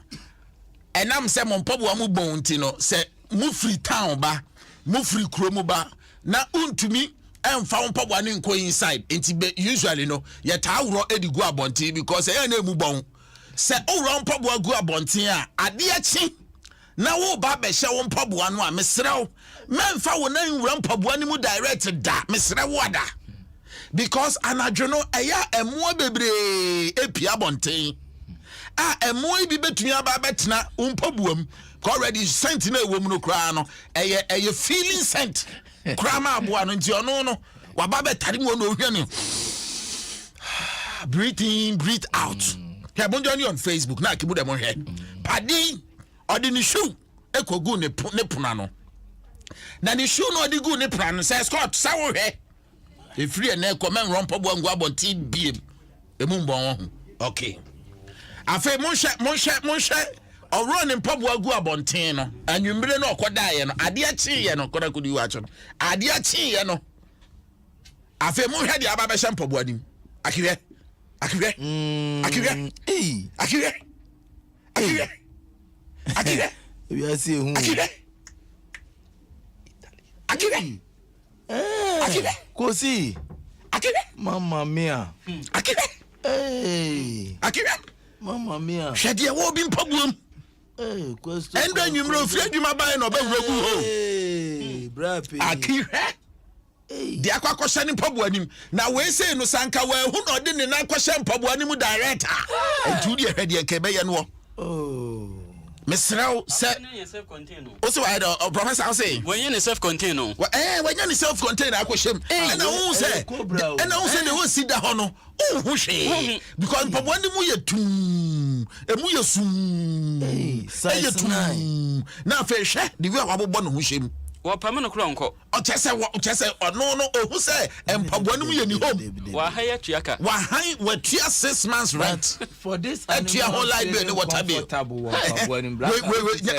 and I'm say mon pabo amu bonti no say mu free town ba mu free kromo ba na untumi emfa on pabo ani nko inside enti be usually no ye ta awro edi go abonti because e na emu bon say owro pabo agu abonti a ade achi na wo ba be hye won pabo anu a mesrew memfa wo na nwura pabo ani mu direct da mesrew ada because anadwono eya emo bebre epia bonten emo bi betumi aba betena umpabuam already sent na ewom no kra no eye feeling sent kra ma aboa no nti ono no waba betare mu no hwe ne breathe in breathe out here bonjoni on Facebook na akibu dem hwe padi odi ni shoe ekogu ne puna no na ni shoe no odi gu ne puna no say Scott sawo hwe e free na comment rompabo ngwa bonti biem emumbon okay afa monhwe owro ne mpaboa gu abonten no anwumbre na okodaye no ade achiye no koda kudi wacho no ade achiye no afa monhwe de aba be hye mpaboa dim akire we are see hu akire kosi akire mama mia akire mama mia hwede wo bi mpabuam question endo nwumro fie dwuma ban no bewura gu ho brape akire di akwakohye ne mpaboa nim na we say no sanka wa hu no de ne na akwakohye mpaboa nim direct entu di hwede nke be ye no Mesrao say also I professor say when you self contained no when you self contained akwoshem and who say they will sit down no who say because mpaboa nim ye tum emu ye sum size 9 na fe hwe the way wabobọ no hu hwem wapam no kro nko o chese no ohu say empaboa nim ye ni home wa haya tuaka wa han wa tua 6 months rent for this tua whole life bill water bill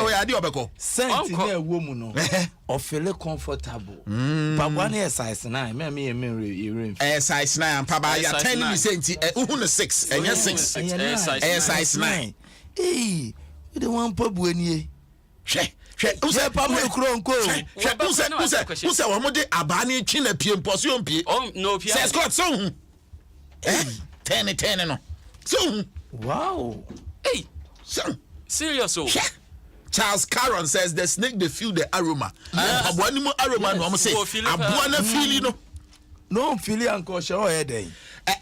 we ade obeko sent na ewo mu no o feel comfortable mpaboa na size 9 me ye size 9 mpaba ya 10 cent uhu no 6 enye 6 size 9 we the one mpaboa ni Use pamwe kronko use wo mo de abani chi na pie mposo ompie no pie say Scott so 10 no so wow hey so serious so Charles Caron says the snake they feel the aroma abwani mo aroma no say abwa na feel no feel anko she o head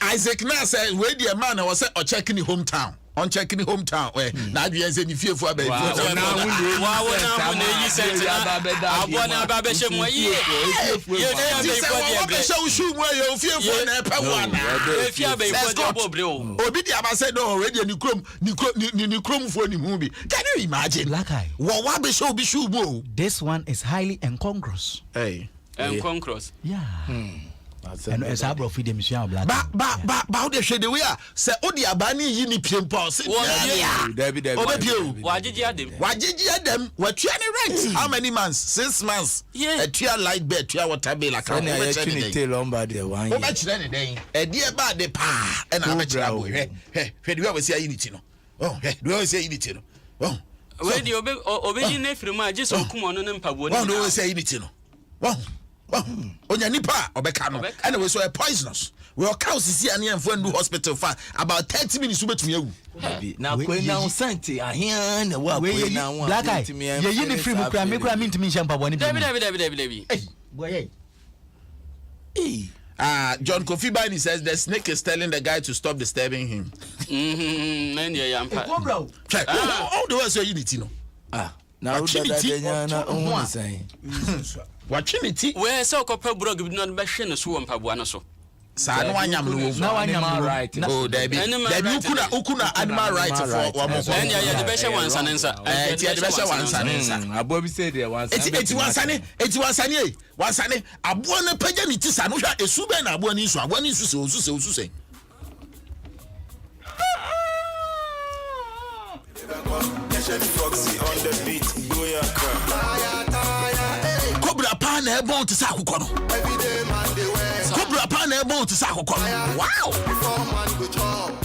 Isaac na say we the man was say o check in hometown on checking hometown where na adwe say ni fiefo abayi wa na yi sente abona ba be shemu ye be show shoe mu ye fiefo na epe wana efi abayi fo de obobre o obi di abase do already ni krom fo ni hu bi. Can you imagine wa be show bi shoe mu? This one is highly incongruous. Hey, incongruous. Yeah. And as I brought freedom, black. But how they shade the way? Say, oh, the Abani yini pimpos. Wajiji them? What you rent? How many months? 6 months. Yeah. A tier light bed, tier water bill account. How much day? A dear bad the pa and I'm a trouble. Hey, do you ever say unity? Oh, hey, do you ever say unity? Oh, where do you obey nephew? My just come on and pabo. One do say unity. Onya nipa obeka no and we so a poisonous. We are cows see an and do hospital for about 30 minutes to between you. Now when now senti ahia na wa we now black eye ye yini free me kra me to me champa boni David hey boy hey John Kofi Bani says the snake is telling the guy to stop disturbing him. Man ya yampa bro check all the way so unity no now that saying Watching where so copper brog did not bashin a swamp pabuana so. San wanyam no animal right. Oh, Debbie ukuna animal right for one more. And the best ones and answer. The best ones and answer. A Bobby said there once. It was Sani. A buona pajanity sanusha, a suben, a buoniswa, one is so say. Foxy on the beat, Cobra pan airborne to Sakukono. Cobra pan airborne to Sakukono. Wow!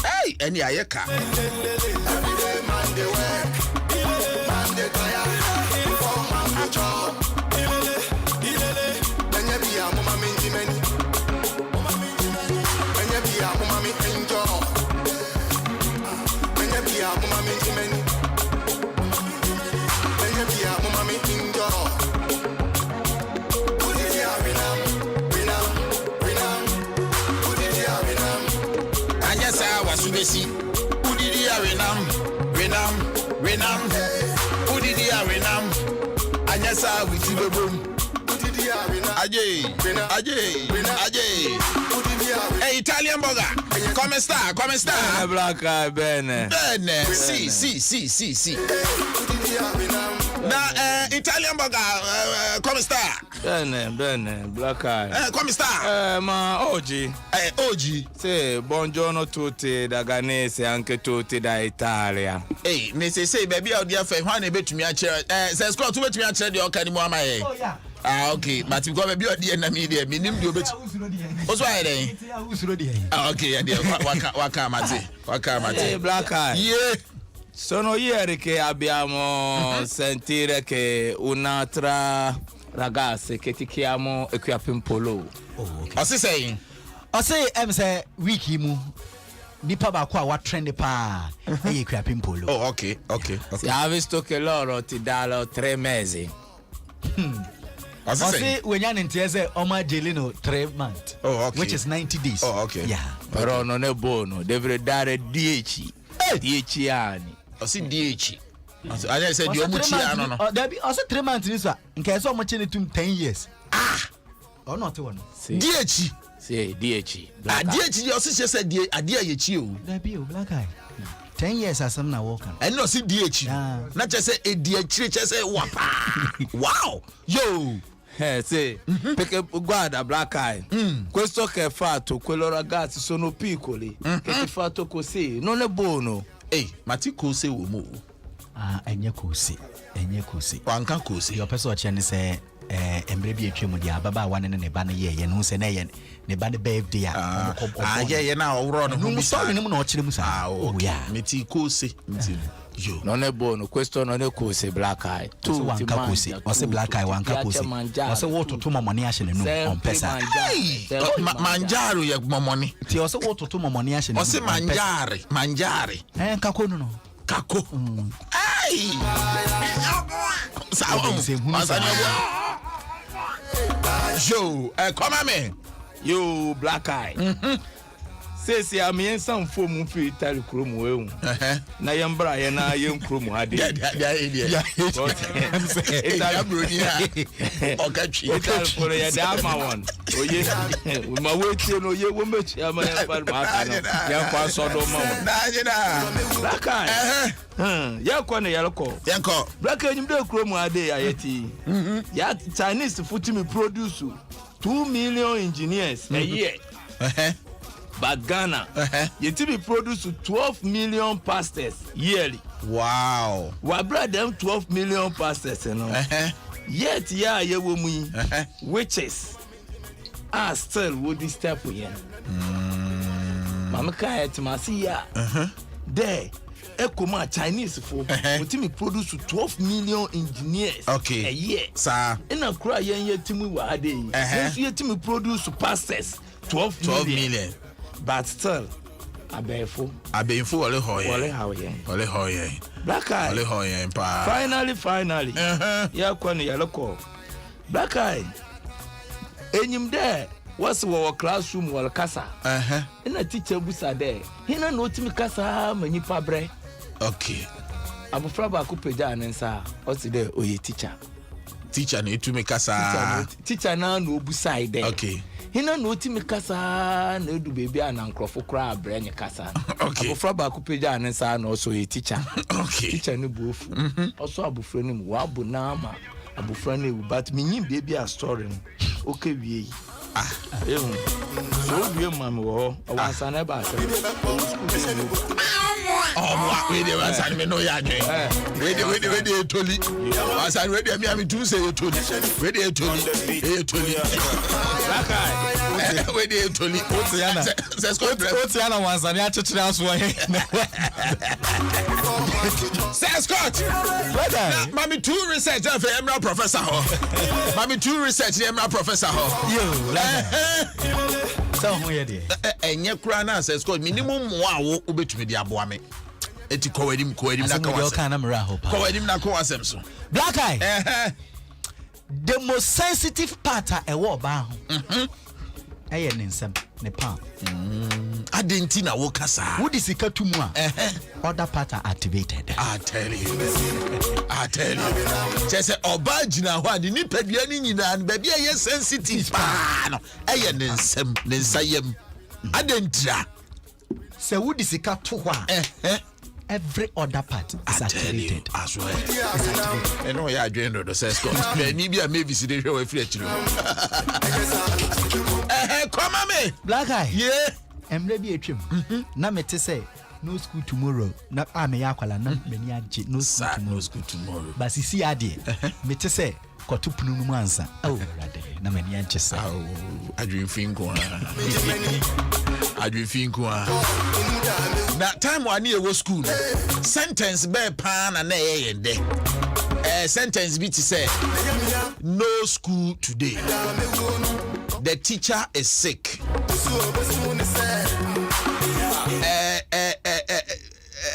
Hey, any ayaka. Everyday man they work. Man they tire. Before man go job. Then you be a mama minty many. Then you be a mama minty enjoy. Then you be a mama minty many. Then you be a mama minty enjoy. Subesi udidi ya renam udidi ya renam anyasa witi bebom udidi ya renam aje hey Italian burger come star black eye bene si udidi ya renam na Italian burger come star bene black eye come star ma OG say buongiorno tutti da Ghanese anche tutti da Italia hey me say baby out there for one betumi a chere say score to betumi a chere the okani mu amaye oh yeah okay but because baby out there na me there minim de obet oso aye den okay and waka mate hey black eye yeah sono ieri che abbiamo sentire che un'altra ragazza che ti chiamo Equiapimpolo I say I say wiki mu nipa ba kwa wa trend pa e Equiapimpolo. Oh okay. Si ha visto che loro ti danno 3 mesi. I say when you nteze oma jelino 3 months. Oh okay. Which is 90 days. Oh okay. Yeah. Però non è buono, deve dare 10. 10 anni. I see 10. I said you much no. There be also 3 months this one. Nke so much in 10 years. Or not one. 10. Say DH. DH you also say adia ye chi o. There be black eye. 10 years as some na work. And no see DH. Not just say a DH just say wapa. Wow. Yo. Say perché guarda black eye. Questo che è fatto quello ragazzi sono piccoli che ti fatto così non è buono. Ma ti cose uomo. Enye kosi. Wanka kosi. Your person chene say embre bi etwemu dia baba wane ne ba ne ye no se ne ye ne ba ne birthday ye na owro no mu sorry ne mu na o kire mu sa oh yeah meti kosi yo non è buono questo non è cose black eye tu wanka kosi o se black eye wanka kosi o se wo toto momoni a hye ne no on pesa manjaro ye momoni ti o se wo toto momoni a hye ne o se manjare kako no kako ai yo come on me you black eye says ya me some form fi Italy krom we na yembra ye na ye krom ade ya Italy broni okatwi Italy for ye da ma won oye we ma wait no ye wo mechi ama ya far ma kana ya kwa so do ma won black eye ya kwa ne yalko yanko black eye nyimde krom ade ya yeti ya Chinese futi me produce 2 million engineers a year. But Ghana, you be produce 12 million pastors yearly. Wow. We brought them 12 million pastors, you know. Yet, you women, witches are still would this step again. Mama Kaya to Masia. There. Ekoma Chinese for me produce 12 million engineers a year. Sir. In a cry yetimu wa ade. Yetimu produce pastors 12 million. But still abefo ole hoye. Ole hoye. Black eye. Ole hoye pa. Finally. Ya kwa ne yaloko. Black eye. Enyim there. What's our classroom wal kasa? In a teacher busa there. Hina no timi kasa mani pabre. Okay. Abufra ba ku peja anensa. What's there? Oye teacher. Teacher na etumi kasa. Teacher na no busa there. Okay. Hina no timi kasa na edu baby ana nkrofo kra abre nye kasa. Okay. Abufra ba ku peja anensa na also ye teacher. Okay. Teacher ni buofu. Also abufra ni mu wabu na ama. Abufra ni but minyin baby a story. Okay wie. So be man wo awansa na ba se we dey wansa me no ya dwen we dey toli wansa we dey me tu say you toli we dey toli laka we dey toli otiana otiana wansa ni achechire aso he say Scott brother mami two research for eminent professor ho mami two research eminent professor ho so ho ye de enye kura na say Scott minimum mo awo obetumi de aboa me eti kowadim na kowadim na ko asem so black eye the most sensitive part a ewo ba ho eye ne nsem ne palm adenti na wo kasa wo di sika tumu a other part are activated. I tell you just oba gina ho ade ni padua ni nyina no ba bia ye sensitive pa no eye ne nsem ne nsayem adentira se wo di sika to ho a every other part is activated. I swear. And no, yeah, join the says Scott. Maybe I may be sitting here with you. Come on, me. Black eye. Yeah. I'm ready to trim. Na me to say no school tomorrow. Na me yakwala na me ni aje no school tomorrow. But see ade. Me to say kotupunu no ansa. Oh, rather. Na me ni aje say. Oh, I dream finko. Na time one year was school. Sentence be pan and sentence be to say no school today. The teacher is sick.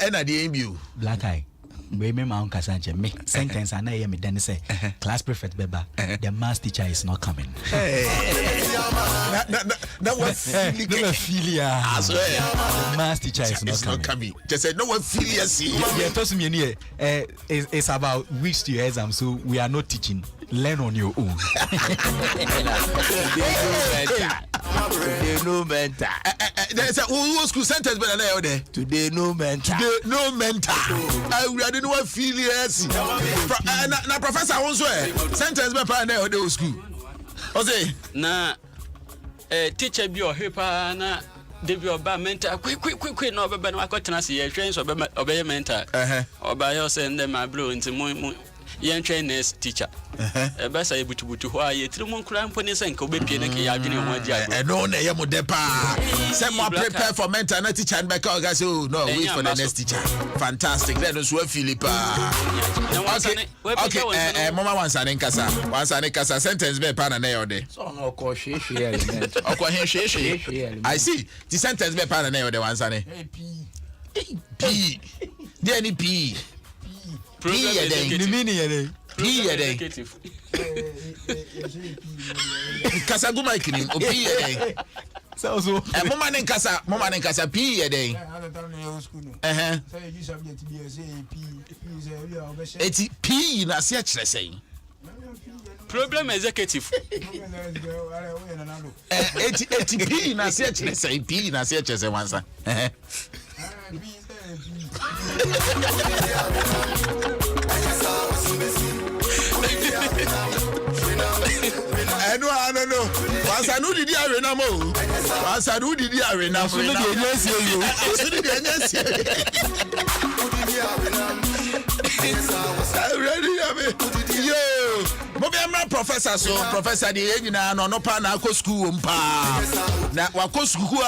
And I didn't you. Black eye. We me ma unkasa nche me sentence ana ye me den say class prefect beba the math teacher is not coming. That was philia. The math teacher is not coming. Just said no one philia see. Yeah, toss me here. It's about weeks to your exam, so we are not teaching. Learn on your own. Today no mentor. There's a whole school sentence better now there. Today no mentor. Today no mentor. We are the one feel yes. Na professor also sentence better now the school. Ose na teacher bi o hepa na debi oba mentor quick no oba na akotena se ye hwen so oba mentor. Oba yo say ndem abro nti mu yen trainers teacher ebe say butubutu ho aye tiri mon kura mpo ne say nka obepie ne ke ya adwene ho adi agbo no na ye mo de pa say mo prepare for mentor na teacher and back guys oh no wait for the next teacher fantastic then so Philippa okay mama wansa ne kasa sentence be pa na na yode so no ko hwehwe element okwa hwehwe I see the sentence be pa na na yode wansa ne p there ni p Kasaguma ikini opi So mama nkasa P ye den. Eti P na se kyerɛ sɛn. Problem executive. Eti P na se kyerɛ sɛn. P na se kyerɛ sɛn wansa. No. Once I know the arena mo. Once I know the arena. So the Yo, Mobile professor so professor the engineer no pa na ko school mpa. Na wa ko school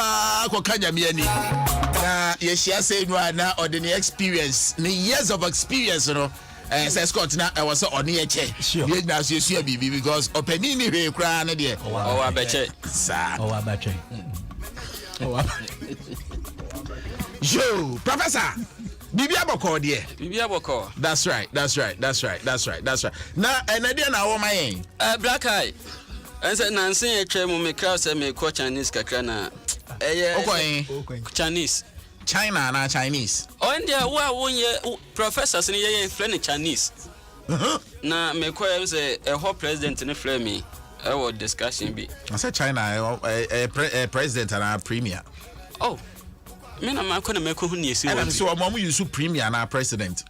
ko kanya me ani. Na ye share say no na ordinary experience. Ni years of experience no. Say Scott na I was on here check. Ye na so you bibi because openi ni hwe kra na de. Oh abeche. Sa. Oh abeche. Yo, professor. Bibi aboko de. Bibi aboko. That's right. Na enade na wo mayen. Black eye. Ense nansen e twa mu me crowd say me ko Chinese kakra na. Okay. Chinese. China na Chinese. On there who professors in ye friend Chinese. Na me ko say a whole president in frame me. I will discussion be. I said China a president and a premier. Oh. Me na ma ko na me ko hu ne esi. And so am use premier na president.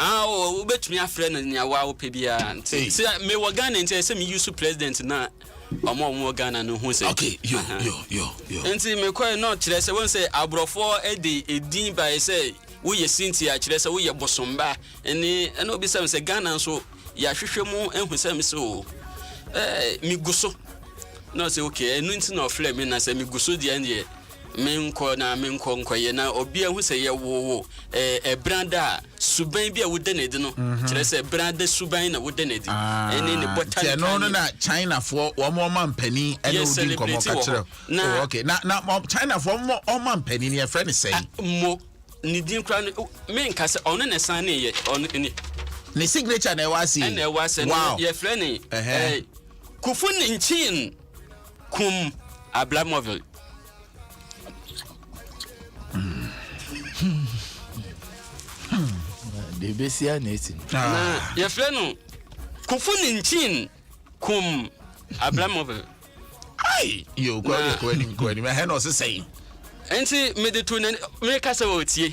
Oh, betumi afre na nya wa wo pe bia. Say me wo Ghana nti say me use president na omo Ghana no hu say. Okay, yo. Nti me ko no kire say won say abrofo e de edin by say wo ye Cynthia kire say wo ye bosomba ene obi say Ghana so ya hwehwe mu enhu say me so mi guso. No say okay, enu nti na ofle me na say mi guso de ende menko ye na obi ahu say ye wo branda suban bi a wo de nedi no kire say branda suban na wo de nedi ene ne botanic no na China for wo man pani ene odi komo ka kire okay na China for wo man pani ne friend say mo ni din kra me nka say ono ne san ne ye ono ne signature na wa si ene wa say ye friend kufu ni nchin kum Abramoville. The Bessia Nation. Your friend, Kufun Chin, cum Abramoville. Aye, you go, my hand was saying. And see, made it to make us OTA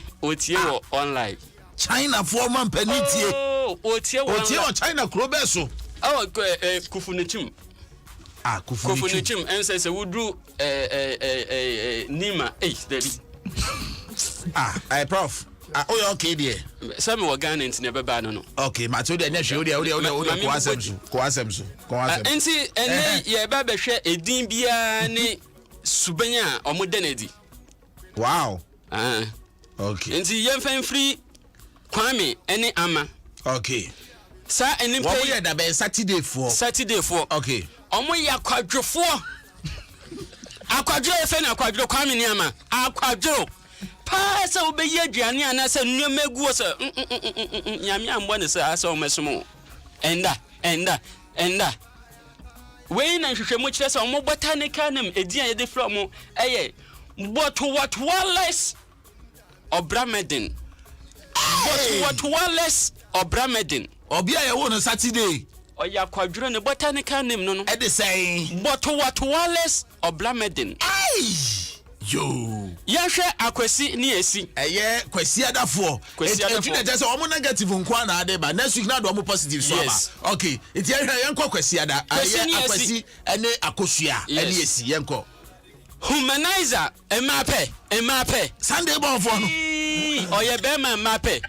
online. China forman penity. Oh, OTA China Crobeso. Oh, Kufunichim. Kufunichim, and says a would do Nima 8. I prof. Oh, okay, dear. Some Ghanians never ban no. Okay, my two days, you and see, and ye baba share a dimbia ne Subanya or modernity. Wow. Okay. And see, young fan free Kwame any ama. Okay. Sir, and then pay that be Saturday for. Okay. Omo ya kwadwo fo. Akwadwo efe na akwadwo Kwame ni ama. Akwadwo. Pasa obeye aduane ana se nnuama guo se nyame ambo ne se asa omesomo enda we na hwehwemu kire se omo botanical name edian ye de from eye what wireless obramedin what wireless obramedin obi a ye wo no Saturday oya kwadwuro ne botanical name no e de say what wireless obramedin yo yahwe akwasi ni esi eye kwasi adafo etina just omo negative nkwa na ade ba next week na do omo positive so aba okay iti yahwe yenko kwasi ada aye akwasi ene akosua ene esi yenko humanizer emape Sunday born for no oye bema emape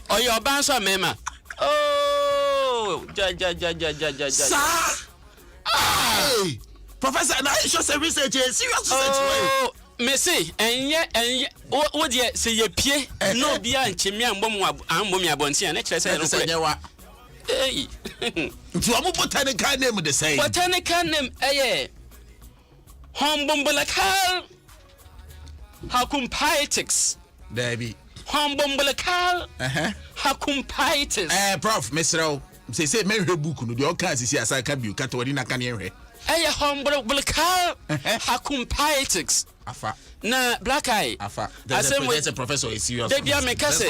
oye obanso mema oh ja sir hey professor na you should say research serious research Messi, enye wo de se ye pie no bia nchemi ambom abonti an kire se no kwe eh nti omo botanical name the same botanical name Hombombolakal Hakumpitix Debbie Hombombolakal Hakumpitix prof Mr. say me hwe book no de o kan sisi asaka bi ka to wadi na kan ye hwe ɛyɛ hombroblikal hakumpietics afa na black eye afa there's a professor is serious Debia Mekase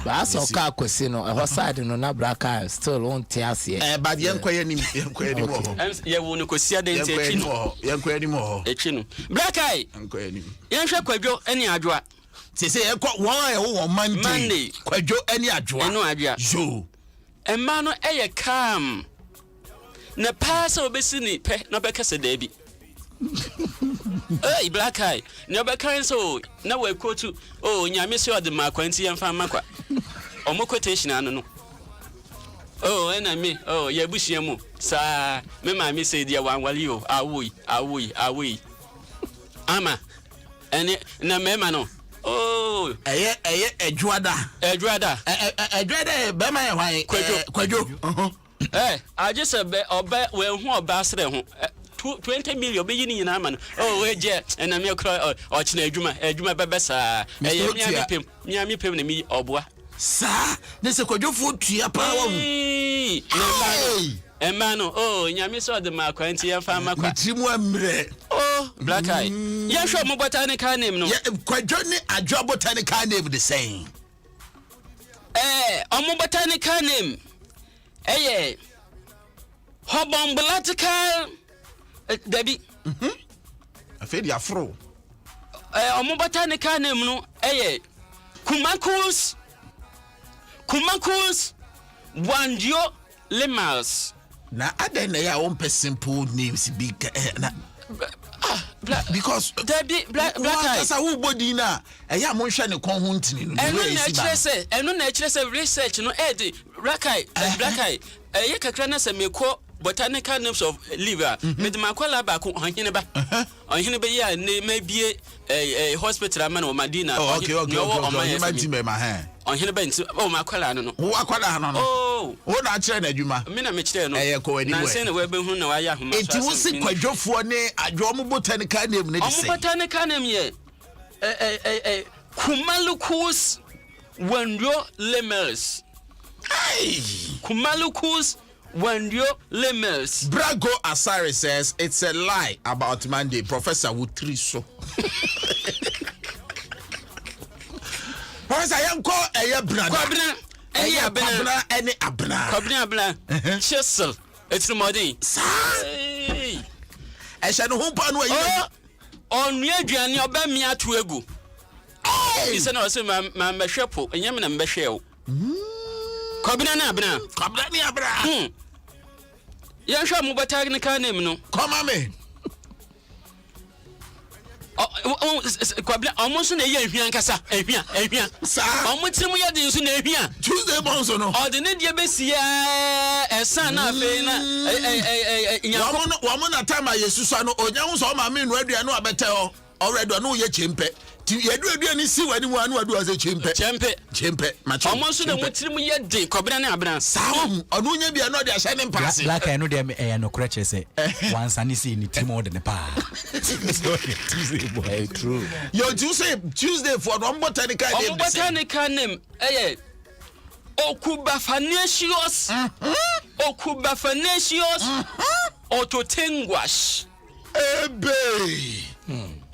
baasa ɔka akwasi no ɛhɔ side no na black eye still won't ase but yɛnkɔyɛ nim wɔ hɔ yɛwo no kɔsia de nti akyi no yɛnkɔyɛ nim wɔ hɔ akyi no black eye yɛnkɔyɛ nim yɛnhwɛ kwadwo ne adwoa sɛ yɛkɔ wɔn a ɛwɔ wɔ Monday kwadwo ne adwoa ɛno adwoa yo ɛma no ɛyɛ calm na paa sɛ obɛsi ne pɛ na ɔbɛkasa daabi hey black eye na ɔbɛka so na wɔakotu nyame sɛ ɔde ma akwanti yɛmfa makwa ɔmo quotation ano no ɛna me yɛabusua mu saa me maame sɛ deɛ wanwale o awoyi ama ɛne na mɛma no ɛyɛ adwoada bɛma yɛ hwan kwadwo agye sɛ ɔbɛ wɔahu ɔba serɛ ho 20 million obeyi ni nyina ama no weje na me kra ɔkyena adwuma bɛbɛ saa ɛyɛ miami pem na mi ɔboa saa ne se kwadwofo tua pa wa mu ɛma no nyame sɛ ɔde ma akwanti yɛmfa makwa timu amrɛ black eye yɛhwɛ mo botanical name no kwadwo ne adwo botanical name the same ɔmo botanical name ɛyɛ hobomblatical Debbie. Afei di afro. Omo botanical name no Kumakus Wandio Lemals. Na aden na ya on simple names big na because Debbie black eye. Asa wo body na eya mo hwe ne kon ho ntini no. Eno na kyerɛ sɛ research no black eye ye kakra na sɛ mekɔ botanical names of liver with makola ba ko ohene ba ya ne mabie hospital ama na Madina okay ohene ma ha ohene ba nti makola no wo akola no wo na kyerɛ na adwuma me na me kyerɛ no ko ani na sɛ na we behu na wayɛ ahoma enti wo si kwadwofo ne adwo mo botanical name ne say botanical name ye Kumalukus Wandro Lemels Kumalukus Wandio Lemels. Brago Asari says it's a lie about Monday. Professor Wutriso. Professor Yanko Eya Brana. Eya Brana any Abna. Abna. Chisel. It's the modern. I shall know who pan where on your journey about me at Wegu. He said, I say, my Meshapo, and Yaman and Beshel. Abna. Yɛhwɛ mo botanical name no come on me kwabla almost na yɛ ahwia nkasa ahwia ɔmo tirim yɛ de nso na ahwia Tuesday bonso no ɔde de besia ɛsan na afei na wɔmo na time yesusa no onya ho so ma me no aduane abɛtɛ hɔ already no yɛ chempe ti yedu ni si wani mu anu adu ase chempe macho omo so na mutirim ye de kobena na abena sawo onu nya bia no de ahye ne mpase black eye no de no kra che se once ani see ni timo de ne pa true yo Tuesday for no botanical name Okubafanesius Ototenguash ebe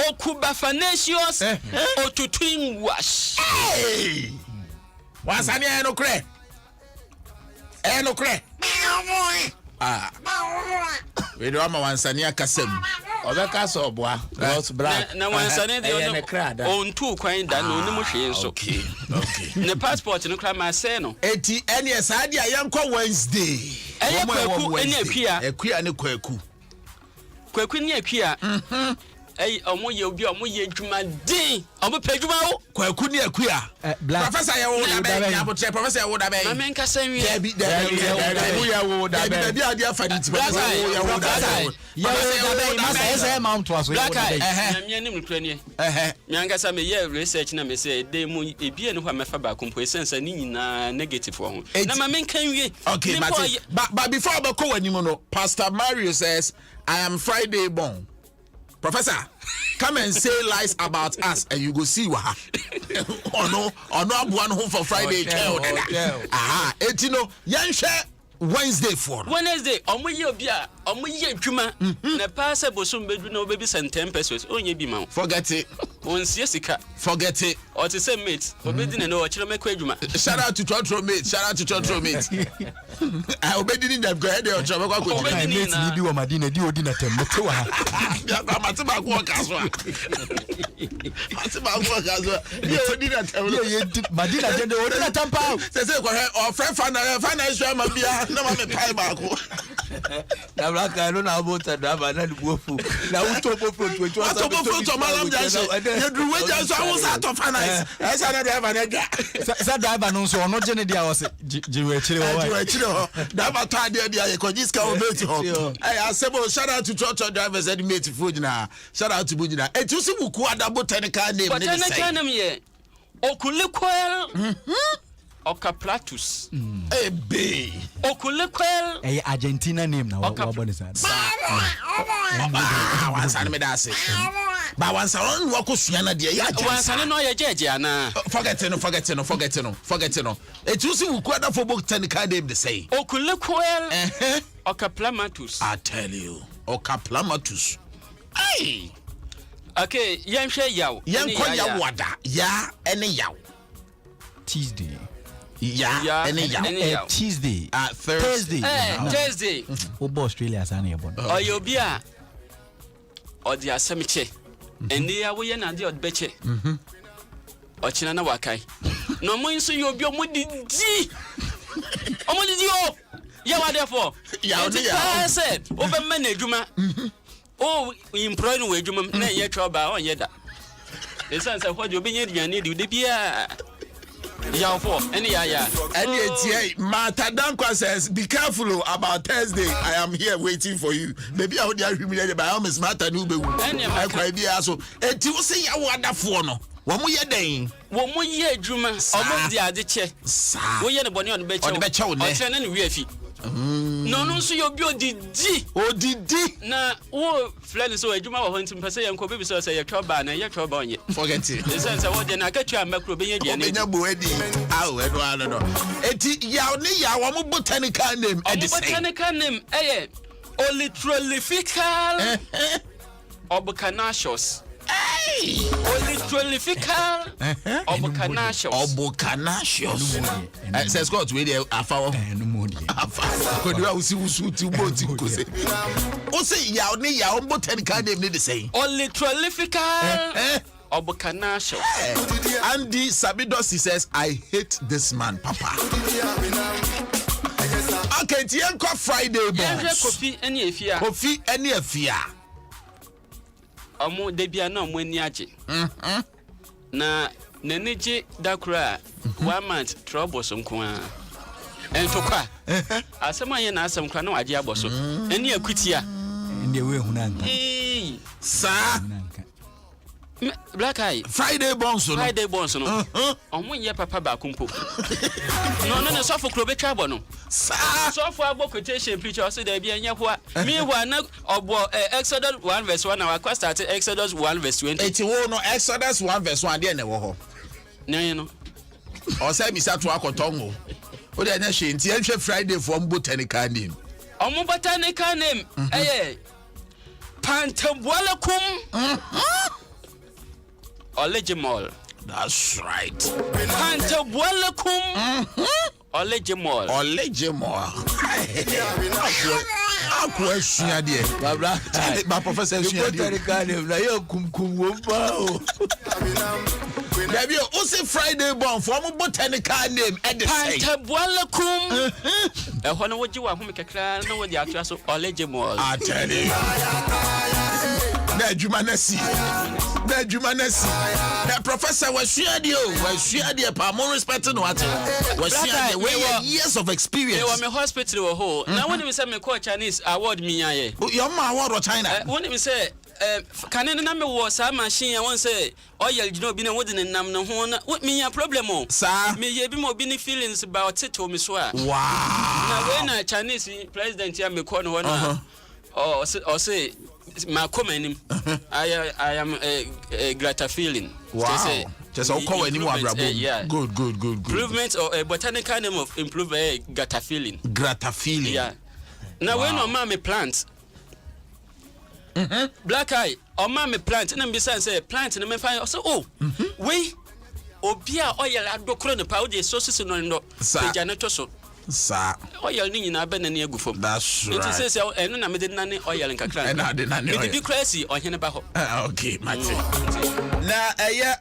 Okubafanesius Ototenguash wasani enokre we do ama wansani akasem obeka so oboa because black na wansani de on two kwan da no ni mo hwe nso okay ne passport no kra ma say no eti ene saade ayenkọ Wednesday kwaku ene akua ne kwaku ne akua omo ye obi omo ye dwuma din omo pe dwuma wo kwaku ne akua professor ye wo da be ya botre professor ye wo da be ma men ka san wi Dabi ye wo da be Dabi ade afadi ti professor ye wo da be say mount was na me anim kura ne me anga sa me ye research na me say dey mu ebie ne ho mefa ba kompo sense ni nyina negative ho na ma men kan wi okay but before I go anim no Pastor Mario says I am Friday born. Professor, come and say lies about us and you go see what no abuan home for Friday. Etino, yanshe Wednesday for omo ye obi a omo ye adwuma na pass bosom bedu na obebi send 10 pesos onye bi ma forget it onsie sika forget it or to say mate obedi na no chiro mekwa adwuma shout out to Trotro mate I obedi ni dem go head dey chiro mekwa ko mate ni bi wo madina di odi na tem mate wa ya ba mate ba ko kaso mate ba ko kaso ye odi na tem ye madina je odi na tem pa say ko o friend final show ma bia na ma me pai ba ko na braka no na abota da ba na duofu na utopo to malam janse ye duru we janse awon sa to finance e sa na driver na ga sa driver no so ono je ne dia wo se jiwe chire ho da ba to ade dia ye ko jiska o mate ho asebo shout out to Trotro drivers and mate food na shout out to Bujina etusi buku adabo technical name ne say technical name ye okulikwel Ocaplatus. Ebe. Okulikwel. Argentina name na wa boni sa. Wansa me da se. Ba wansa on wo ko suana de ya. Wansa no ye jeje ana. Forget no. Etusi wuku ada for book technical name de say. Okulikwel. Ocaplamatus. I tell you. Ocaplamatus. Hey. Okay, yenhwe yaw. Yenko yaw wada. Ya ene yaw. Tuesday. Yeah, Tuesday. Thursday. Thursday. Obo Australia sana yebon. Oyobia. Odi asemiche. Eni ya wo ye na de odbeche. Ochina na wakai. No mo nso yobi omodidi. Omodidi o. Ya wa therefore. Ya odi ya. Said, obe man adwuma. Oh, employ no adwuma na ye twa on ye da. Esan say what obi nye aduane de bia. Yeah, for any yeah. And Martha Dankwa says, be careful about Thursday. I am here waiting for you. Maybe I would have humiliated by Miss Martha Nube. I cry be also. And you say, I want that for no. One more day. 1 more year, Juma. Almost the other chair. We are the bonnet on the bed. And we are no, so you'll be did na oh, fled so a Juma went to Passay and Kobe, so say a trouble and a trouble on you. Forget it. The sense of what then I got you a macro being a buedi. I don't know. Yaw botanical name. Botanical name, Olitrolifical Obucanachos. Olitrolifical Obucanachos. Says God, we there. Afa. Could you see who's to boat? O say yaw botanical name need to say. Olitrolifical Obucanachos. Andy Sabidosi says, I hate this man, Papa. Okay, Tienko Friday, boss. Coffee any affair. Coffee any affair. Omo debia na omo ani age na neneje dakura 1 month troubles nko a entokwa asema ye na asem kwa na waje aboso eni akutia ndi we hunanka sa Black Eye Friday bonds no omo ye papa ba kumpo no so for krobe twabo no so for abo quotation preacher so there be anya ho me ho na obo Exodus 1 verse 1 na wa start Exodus 1 verse 20 eti wo no Exodus 1 verse 1 de na wo ho no o say bisa to akotongo o de anya hwe nti enhwe Friday for botanical name Pantabwalakum Olegimol. That's right. Pantabwalakum Olegimol. Question there. Baba. My professor botanical name na yo kumkum wo Baby, who say Friday born for botanical name at the same. Pantabwalakum. Ehona woji wa hu mekakra na wodi atua so Olegimol. I tell you. Na Jumanesi. The professor was shared pa more respecting what was shared years of experience. They were my hospital ho. Now when we say me call Chinese award me aye. Your ma award or China. When we say can na me wo sa machine won say oil you bi na wodi nam na ho na what me problem o. Sir. Me ye bi mo bi ni feelings about it to me so a. Wow. Na when na Chinese president ya me call no na. Oh say my comment I am a greater feeling. Wow. Say Just all call anyone yeah. Good. Improvement or a botanical name of improve gratafilin. Gratafilin. Yeah. Now when on mommy plant. Black eye on mommy plant and besides say plant and me find so we obia oil adokro ne pa we sources no ndo janitor so. Sa oil ni nyina be na ne agufo. That's right. It says eno na me de na ne oil nkakra. Na de na ne oil. Me be crazy ohene ba ho. Okay, Mate. Na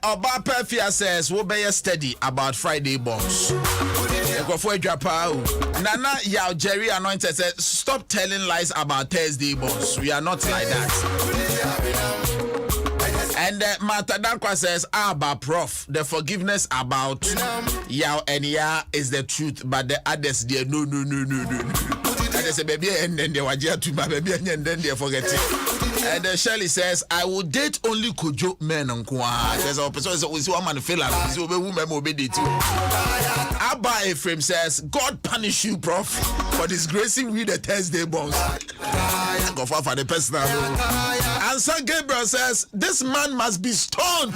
Oba Perfia says we be steady about Friday bombs. Ekofo adwapa o. Nana Yao Jerry Anointed said stop telling lies about Thursday bombs. We are not like that. And Martha Dankwa says, about Prof, the forgiveness about Yao and Ya is the truth, but the others, dear, no. And they say, baby, and then they were to my baby, and then they forget it. And Shirley says, I will date only Kojo men on Kwa. There's a person who is one man feel like a woman obey too. Abba Ephraim says, God punish you, Prof, for disgracing with the Thursday bombs. Go for the personal. And Sir Gabriel says, this man must be stoned.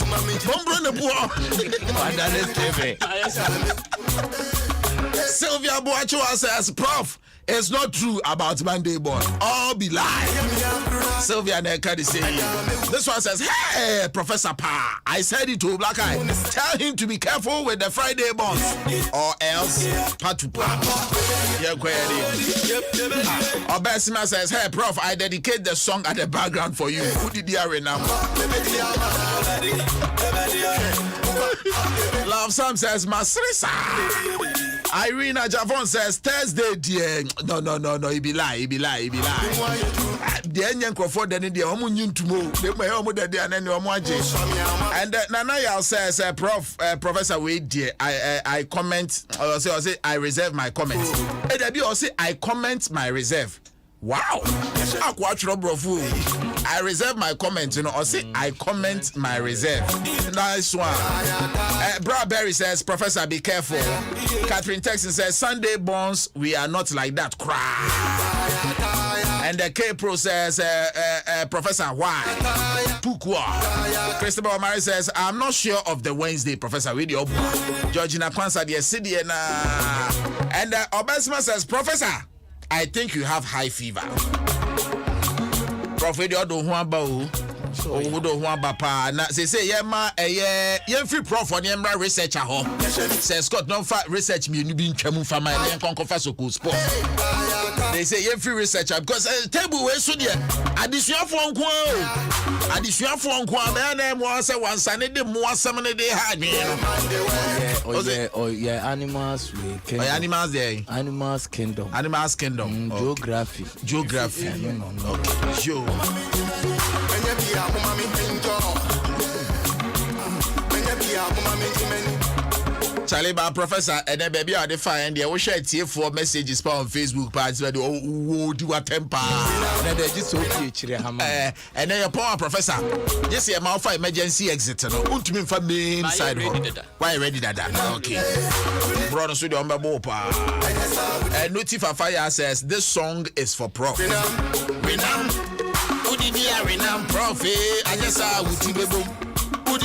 Sylvia Boachua says, Prof, it's not true about Monday born. All be lies. Sylvia Nekadi saying, this one says, hey, Professor Pa, I said it to Black Eye. Tell him to be careful with the Friday bonds, or else Patupa. Obesima says, hey, Prof, I dedicate the song at the background for you. Who did you remember? Love Sam says, Masrisa. Irina Javon says Thursday, dear. No. It be lie. The Indian Crawford then the Omun tomorrow. They may almost there and then and Nana Yao says, Professor Wade, dear. I comment. Or say I reserve my comment. And there be also I comment my reserve. Wow. I reserve my comment, or say I comment my reserve. Nice one. Bra Berry says, Professor, be careful. Catherine Texan says, Sunday bonds, we are not like that. Cry. And the K Pro says, Professor, why? Pukwa. Christopher Omari says, I'm not sure of the Wednesday, Professor. Georgina Kwanza, the city. And Obesma says, Professor, I think you have high fever. Prophet Adom 106.3. Na say yema free prof on yema researcher ho. Say Scott no fa research me nu bi ntwamu fa man yen konkofa Sokoo sport. They say free researcher because table we so there adisuafo nko be na mo say wansane de mo asem ne de ha dwen no. Animals we kingdom. Animals there. Animals kingdom. Geography. Okay. Charlie, Professor, and then baby, I define the share for messages on Facebook page where do a temper. And then just okay, and then your poor Professor, just a mouth for emergency exit. No, to me from the inside. Why ready that? Okay, brother, so the umber bopa. And Notify Fire says this song is for Prof. Renam, Prof. I just saw with I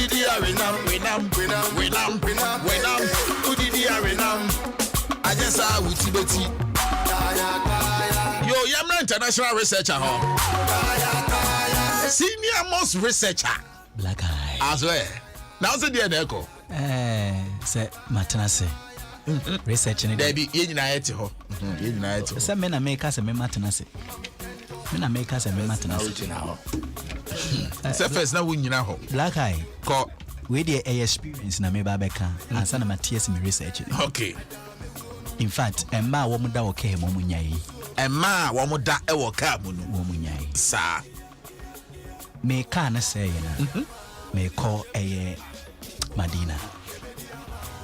just saw with Tibeti. Yo, Yamna International Researcher, senior most researcher. Black Eye. As well. Now, the dear Echo. Say, Matanase. Research in it. Debbie, United. United. Some men are makers and Matanase. Men are makers and Matanase now. Surface now win now. Black Eye. We did a experience na me babeka and sana Matthias me research. Okay. In fact, Emma womuda okay momunyai. Emma womuda e woka munu momunyai. Sa. Me kana say na. Me call a Madina.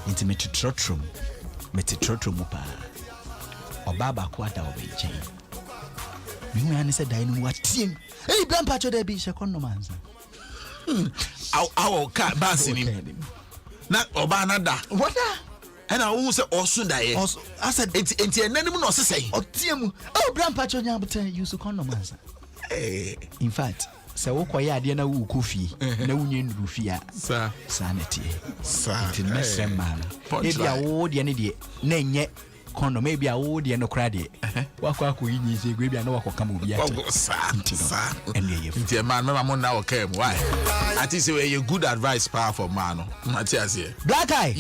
Inti me trotrum. Me trotrum pa. Obaba kwata obeche. Me ani say dai nu watiem. Hey, Blampa cho debi she kono manza. Our cat bassing na Obana da. What? And I won't say Osunda. I said it's an enemy say. Oh, Blampa cho nyabute use kono manza. In fact, sɛ wokɔyɛ adeɛ na wokɔ fie na wonyɛ nnuru fie a saa na tie nti mɛsrɛ mmaa no ebia wo deɛ ne deɛ na ɛnyɛ condom ebia wo deɛ no kora deɛ wakɔ akɔyi nyinsi egu ebia na wakɔka ma obi ate saa nti man mema mo na wɔka mu why ati sɛ ɛyɛ good advice power for man no mate aseɛ black eye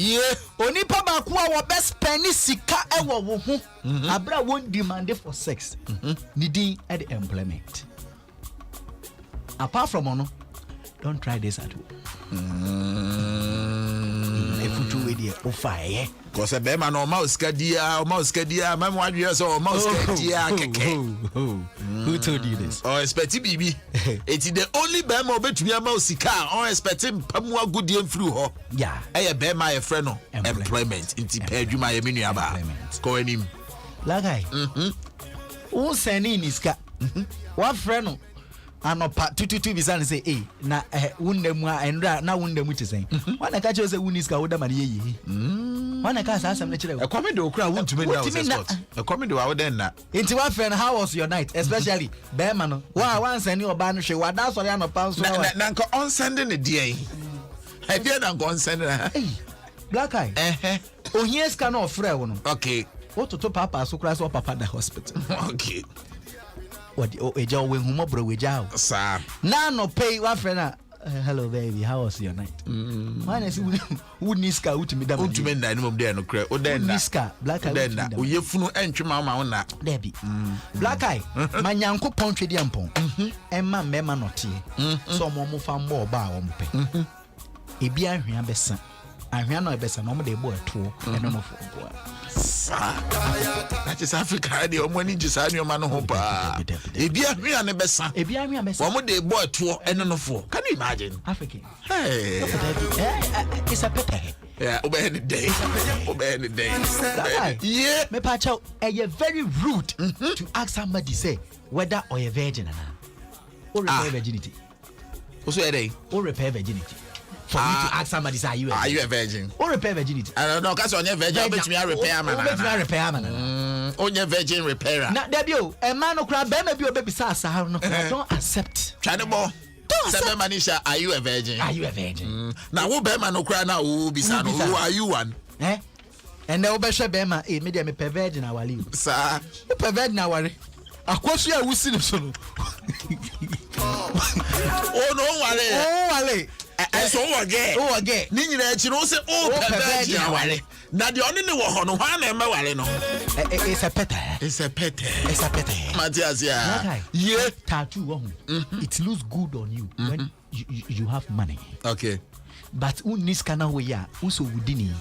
onipa baako a wɔbɛ spend sika ɛwɔ wo ho abra won demand for sex ne din at the employment. Apart from ono, don't try this at home. Because a bema no mouse cadia, Mamma, or mouse cadia. Who told you this? Oh, expect BB. It's the only bema between a mouse car or expecting Pamua good deal through her. Yeah, I bema a friend of employment. It's paid you my miniaba. Going him. Lagai. Who send in his car? What friend? Anopa 222 bizan say na wundemu endra na wundemu chesen wana ka che say wuniska woda mari yi wana ka sa asem na kire e kwame de okura wuntumi na sport e kwame de wa woda na inti wa friend how was your night especially bema no wa send you oba no hwe wada sori anopa nso na nko on send ne de e dia na nko on send na black eye ohie ska na ofre wo no okay ototo papa so kura so papa da hospital okay what eja we humo bro we ja sir na no pay wa friend hello baby how was your night man say would niska utimi da utimi na no dey no kra o den na niska black eye na o yefunu entwema ma na debi black eye manyanko pontwe ampon emma mema no tie so mo fa mbo ba wo mpe ebi ahwea besa ahwea no besa no mo dey bo eto eno no fo bo that is Africa the omani jisani o manu ho pa ebi ahwea ne besa wo mo dey boy to eno no fo can you imagine African hey it's a pepper yeah obey the day yeah me pa chow very rude to ask somebody say whether or a virgin or repair virginity also a or repair virginity for me to ask somebody say are you a virgin or repair virginity I don't know cause on your virgin bet me repair man on your virgin repairer na debio e man no kra be ma bi obebisa asa no don't accept try the ball Seven Manisha, are you a virgin? Now, who Bema no cry now? Who are you one? And now, Besha Bema, a medium pervert in our life. Sir, pervert in our Aquasia, we see the son. Oh, no, Wale. And so again. Nina, you know, say, oh, pervert in our life. Now, the only one who it's a pet. Matthias, yeah. Tattoo. It looks good on you when you have money. Okay. But unis kana we ya uso wudini.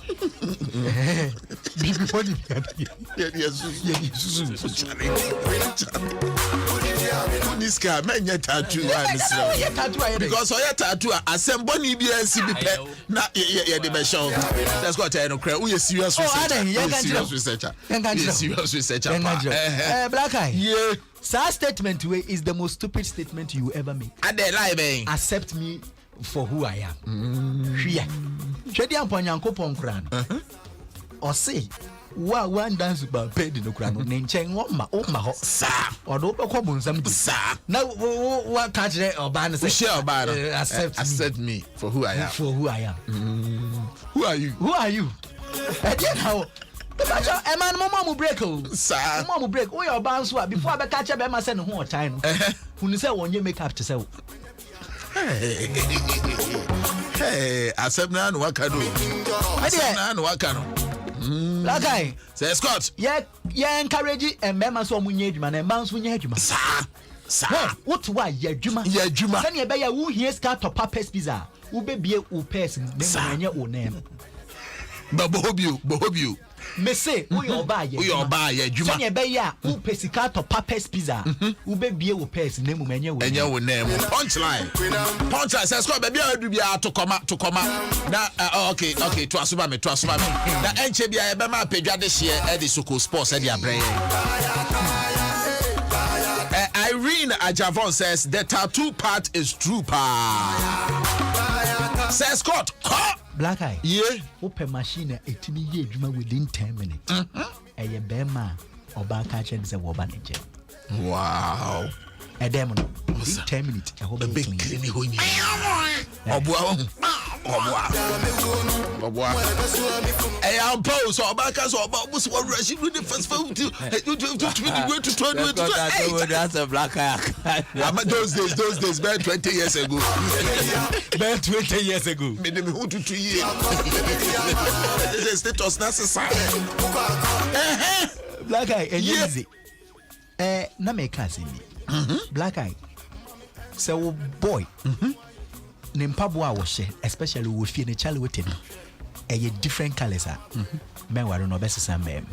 Niska menya tattoo because oya tattoo asembo ni bi ansi bi pe na ye de be show let's go tell no cry we serious researcher black eye yeah sa statement way is the most stupid statement you ever make ade lie ben accept me for who I am hwia hwedi amponyankopon kra no o say one dance ba paid no kra no ne nchen wo ma ho sa odo bekọ bonsam di sa na wa catch oba no say share oba no accept me for who I am who are you again how Bacha e man mo break o sa mo break o your ban so before I be catch be ma say no ho o chai no hunu say wonye makeup to say hey accept na no waka no Black guy say Scott yeah encourage and member so munye adwuma na member so munye adwuma sa what why ya adwuma sani e be ya wo hie ska to papas pizza wo be bie wo pers ne munye wo name bohobio me say wo your ba ya adwuma sani e be ya wo pesika to papas pizza wo be bie wo pers ne munye wo name punchline say Scott baby adu bia to koma na okay to asuba me na enche bia e be ma pedwa de hye e de Sokoo Sports e de abrɛ Irene Ajavon says the tattoo part is true says Scott black eye yeah open machine etimi ye adwuma within 10 minutes eye be ma oba ka che say wo ba ne je wow edem no within 10 minutes a big clean honey. I am pose or back as or was what rushing with the first phone to That's a black eye. those days, about 20 years ago. About 20 years ago. Minimum 2 to 3 years. This is status necessary. Black eye, and easy. Na me cousin. Black eye. So boy. Ne mpaboa wo hye, especially wo fie ne chale wote no. Different colors are. Men were no best some men.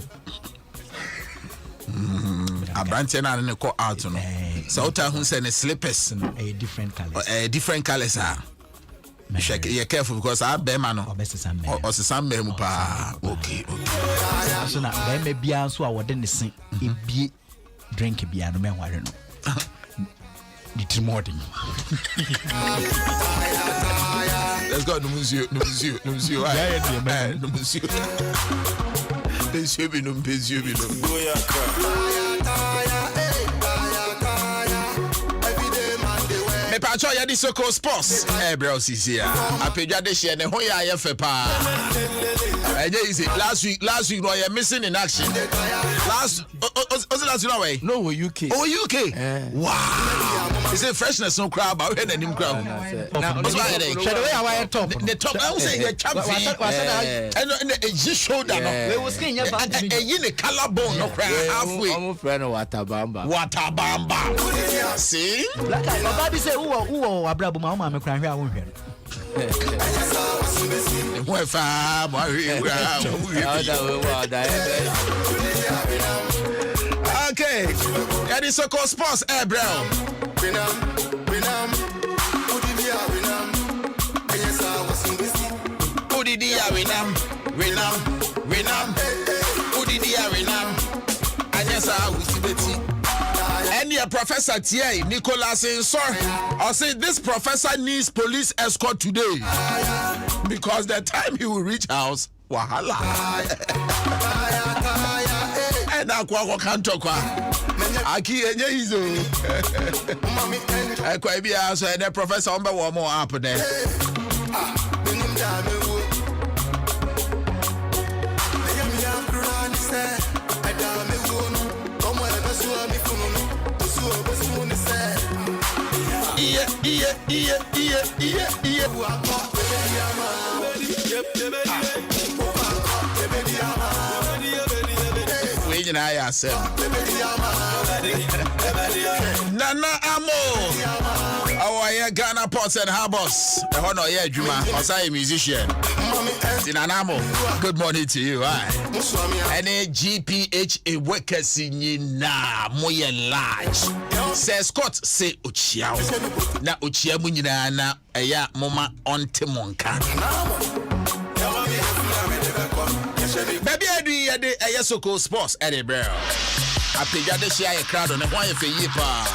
Abrante na ne call out no. So uta hun say ne slippers different colors. Different colors are. You're careful because I be man no. Best some men. O se some men pa. Okay. So na be bia so a wode ne sin ebie drink bia no men ware no. The morning. Let's go, monsieur. Monsieur. Me pacho ya di Sokoo Sports. Bro, sisi ya. Apejwa de share ne ho ya ye fe pa. Easy. Last week no you missing in action. Last week no way. No, UK. Oh, UK. Wow. Is it freshness no crowd but when any crowd. What's why they? Shall we our top. The top I say the champion. And the shoulder no. We was skin ya band. The color bone no crowd halfway. I'm friend Watabamba. See? Like Baba say who abrabo ma me kran hwe a wo hwe. Okay. That is Sokoo Sports, bro. And your professor T.A. Nicholas sorry. I say this professor needs police escort today because the time he will reach house, wahala. And I can't talk. Aki enye hizo. I quite be also and the professor on one more up there. We na yourself. Nana Amo. Our Ghana Ports and Harbors. The honor yeah, Juma. Also a musician. Nana Amo. Good morning to you. Any GPHA workers in na moye large. Say Scott say Uchiao. Na Uchia Munina na aya moma on Timonka. Baby, I do ya de Sokoo Sports Eddie bro. I pay ya de share a crowd on a wire for ye pa.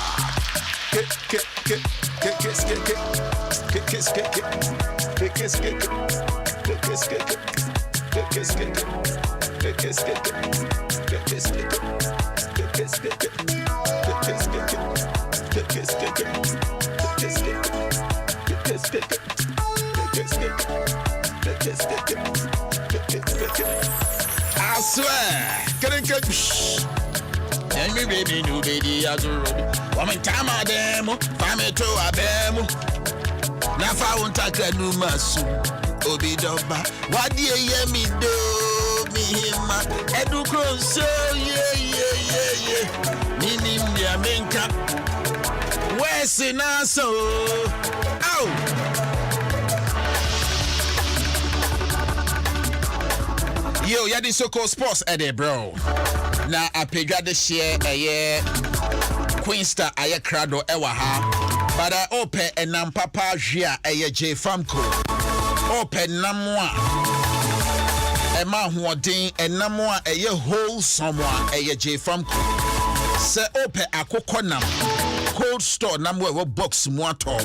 I swear, and me baby, new baby, as a road. Woman, time I demo, family to a demo. Now, if I won't take a new masu, Obi Doba, what do you me do? Me, him, Edu Cross, yeah. Nini, me, a main cap. Where's in us? Oh. Yo, yadi Sokoo Sports Eddie bro. Na apegwa de share Queen Star aye crado ewa ha. But I open enam papa hwea J Famco. Open namwa. Ema hoden enamwa wholesome J Famco. Se open akoko nam. Cold store namwe wo box mu ato.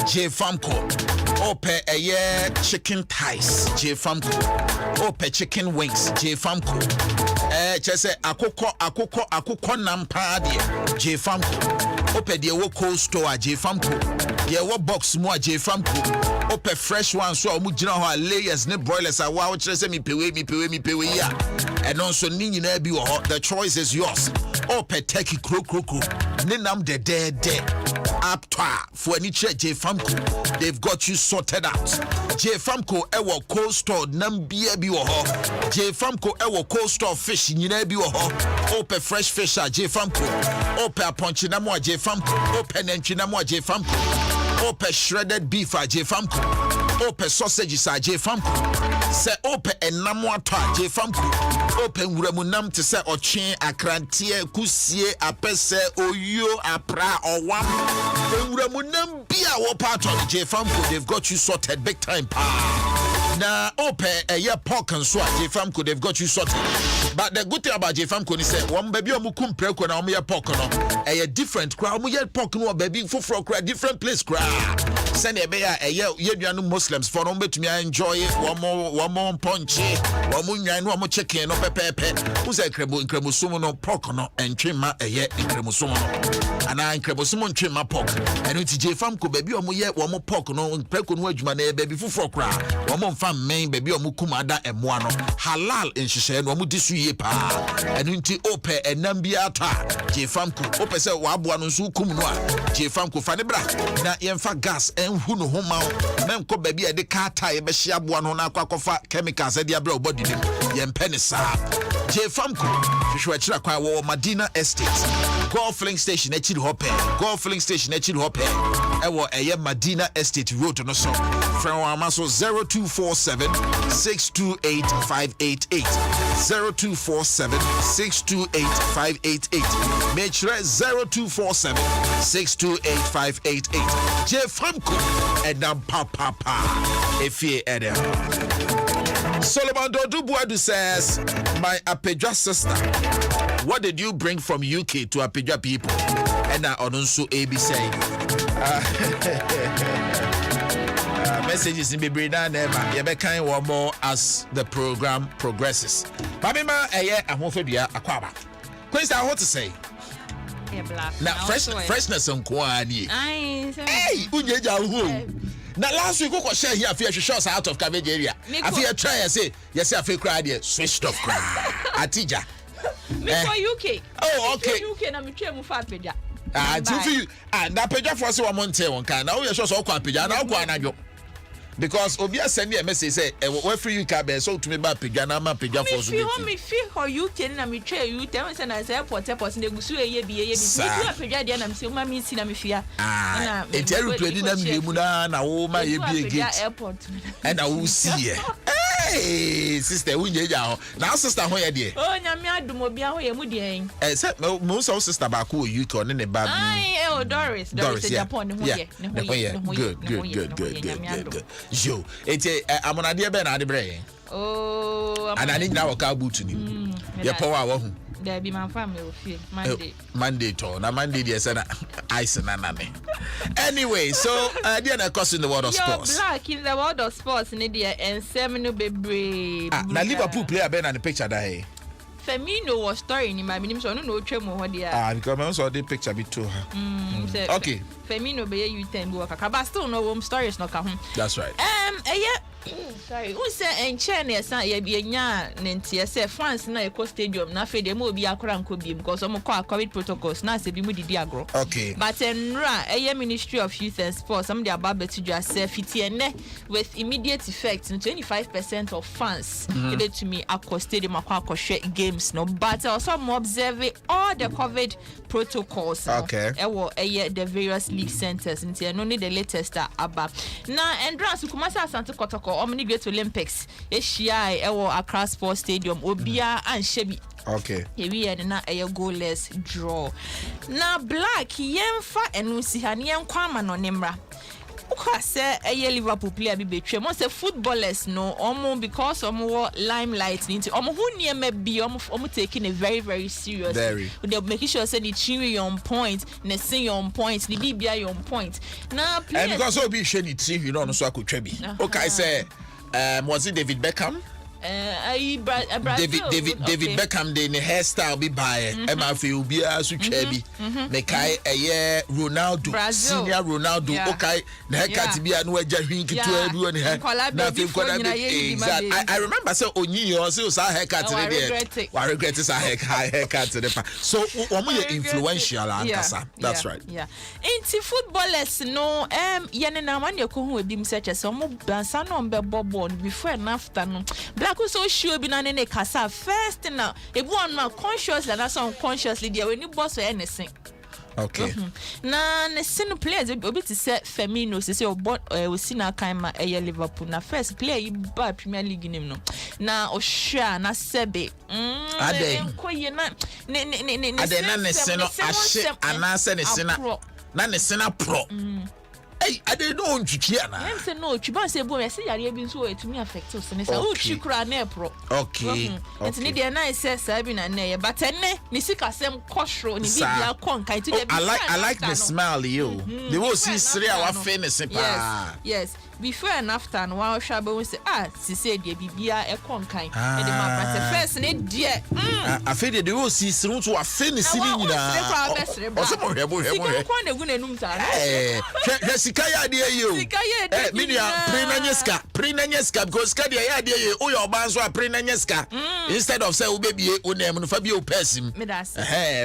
J Famco. Ope chicken thighs, J Famco. Ope chicken wings, J Famco. Chese akoko nampa de J Famco. Ope de wo cold store J Famco. Ye wo box mo J Famco. Ope fresh one so omu gina ho layers ne broilers a wa wo kire se mi pewe ya. And also ni nyina bi wo ho. The choice is yours. Ope turkey kro ne nam de up for any J Famco. They've got you sorted out. J Famco ewo cold store nambia bi wo ho. J Famco ewo cold store fish nyina bi wo ho. Ope fresh fish a J Famco. Ope aponchi na mo J Famco. Ope nantwi na mo J Famco. Ope shredded beef a J Famco. Ope sausages a J Famco. Se ope enamo ato a J Famco. Ope nwuramu nam te se ochwen akrantie kusie apese oyo apra owam. Nwuramu nam bia wo part of J Famco. They've got you sorted big time pa. Na ope pork and so J Famco, they've got you sorted. But the good thing about J Famco is that one baby omu kumpreko na omu ye pork no different crowd. Omu ye pork no baby fufro crowd different place crowd. Send a bear ye Muslims for no bet me enjoy it. One more punchy, one more nyan, one more chicken, no pepe. Who's a crebo sumo no pork no and trimma crebo sumo. And I crebo sumo trimma pork. And it's J Famco baby omu ye one more pork no preko no edjumane baby fufro crowd. One more fam main baby omu kumada e moano. Halal in shishe no mu disu ye pa. And unti ope and nambia ta J Famco ope se wabu anunsu kumnwa J Famco fanibra na yemfa gas hunu homa men ko baby e de kata ye be hia boa no na akwakofa chemicals e de abra body nim ye mpene sa J Famco hwehwe akira kwa wo Medina Estate Golf Filling Station e chiri hope Golf Filling Station e chiri hope e wo eye Medina Estate road no so friend wa maso 0247 628 588 0247 628 588 make sure 0247 628 588 J Famco Edam papa efie ede Solomon Dodubuadu says, my Apedja sister, what did you bring from UK to Apedja people? And I also ABC. Messages in Bibrina never. You be kind one more as the program progresses. Babima, I won't forget Aquaba. Quincy, I want to say. Now, freshness on Kwani. Hey, Unyeja. Now last week we share here few shots out of cabbage area. I feel try and say yes I feel cry there switched off cry. Atija. Me for UK. Oh okay. UK na me twa mu fa peja. Na peja for say one month one kan. Now we shots all kwa peja na kwa anadwo. Because Obia send me a message say we free UK be so to me ba peja na ma peja for so. Me feel for UK na me twa you tell me say na say airport na gusu eye bi. Me twa peja dia na me say ma me si na me fia. Na it aeroplane na me mu na wo ma ye bi gate. Airport. And I will see. Hey, sister, unyeja. Now sister ho ye de. Oh, nyame adom obi a ho ye mu de. Say mo so sister ba ko UK on ne ba. Doris Japan ne ho ye. Good. Yo, amonade be na ade bre. Oh, anani na waka butu ni. Ye power wa hu. There be my family will feel Monday to na Monday dey say na ice na name. Anyway, so there na course in the world of sports. Black in the world of sports ni there and seven bebre. Na Liverpool player be na the picture there. Firmino was story ni my name so no twem ho there. Because I saw the picture bit to her. Okay. Firmino be you 10 go kaka but still no home stories no ka ho. That's right. Sorry, who say China ye be nya nentie say France na e stadium na fe de mo obi akora nko bi because omo call COVID protocols na se bi mu didi agro. Okay. But enra Ministry of Youth and Sports some dey about betu just say fitiene with immediate effect 25% of fans able to me akwa stadium akwa share games no but also observe all the COVID protocols. Okay. The various league centers nti no need the latest aba. Na enra su kumasa asante kotoko omni Great Olympics ehia Accra Sports Stadium obia anshebi. Okay. Here we are na goalless draw. Na Black yemfa enusi ha ne yenkwa no nemra. Uka say Liverpool player bi betwe mo say footballers no omo because omo limelight nti omo hu niema bi omo taking it very very serious. Very. They making sure say the cheering on point, ne sing on point, the BBI on point. Now players and because obi hwe ni team you know no so akotwa bi. Okay say was it David Beckham? David Beckham de ne hairstyle bi bae Emma fe obi aso twa bi me kai eye Ronaldo senior Ronaldo okay na haircut bi anu agya hwinkitu abi woni ha na fe kwada bi exact I remember say onyi o say sa haircut ne dey wa regret sa haircut ne fa so omo ye influential ankasa that's right inti footballers no yene na man yekohu ebi mseche so omo bansa no mbe bobo before and after no black so sure bi na ne kasa first na ebu on na consciously na so unconsciously there when you boss or anything. Okay. Na ne sin players obi ti say Firmino say o si na kan ma Liverpool na first player yi ba Premier League nim no na o sha na sebe ade nkoye na ne ade na ne sin no ahye anase ne sin na ne sin pro hey I don't know ntwitwi ana em say no twiba say bo me say yare bi nso etumi affect us ne say o twikura na pro okay enti ne na say sabi na na ye but enne ni sika sem kosro ni bibia kon kan ti de bi I like the smile you they will see sre our famous pa yes before and after no wa hwa be we say si say de bibia e kon kan e de ma practice first ne de afede de will see sre to famous ni nyina o se mo hwebo sika kon de gu na num ta sika ya de ye minia prenanyeska because ka de ya de ye o yo ban so prenanyeska instead of say we be o na em no fa bi o person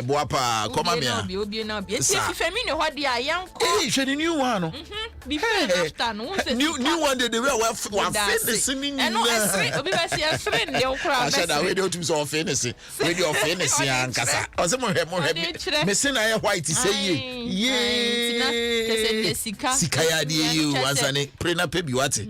boa pa come me obi na obi eti Firmino ho de ayanko hwe new one no before and after no new one they were fitness ni ni no esre obi ba si esre de o kra best I we dey to so fitness we dey fitness ya nkasa o se mo hwe me se na ye white say ye sika ya de you ansane prena pe bi wate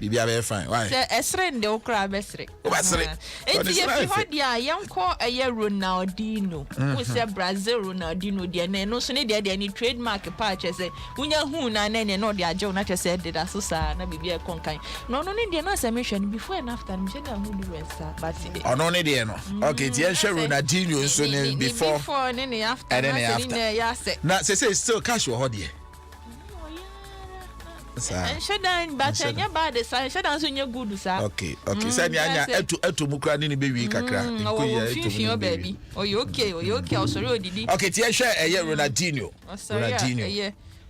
bibia be fine why se esre de o kra besre o basre enti ye fi ho dia yanko eye Ronaldinho wo se Brazil Ronaldinho de na no so ne de ni trademark pa che se unya hu na ne no de ajo na che se de da so sa na bibia konkan no ne de na se me hwe before and after me che na hu di resta but no ne de no okay ti hwe Ronaldinho so ne before ne after na ya se na say still cash wo ho de Shedan but anya bad sa shedan so nya good sa okay say ni anya eto mukra ni be wi kakra nkoya eto baby oyo okay osori odidi okay ti ehwe eye Ronaldinho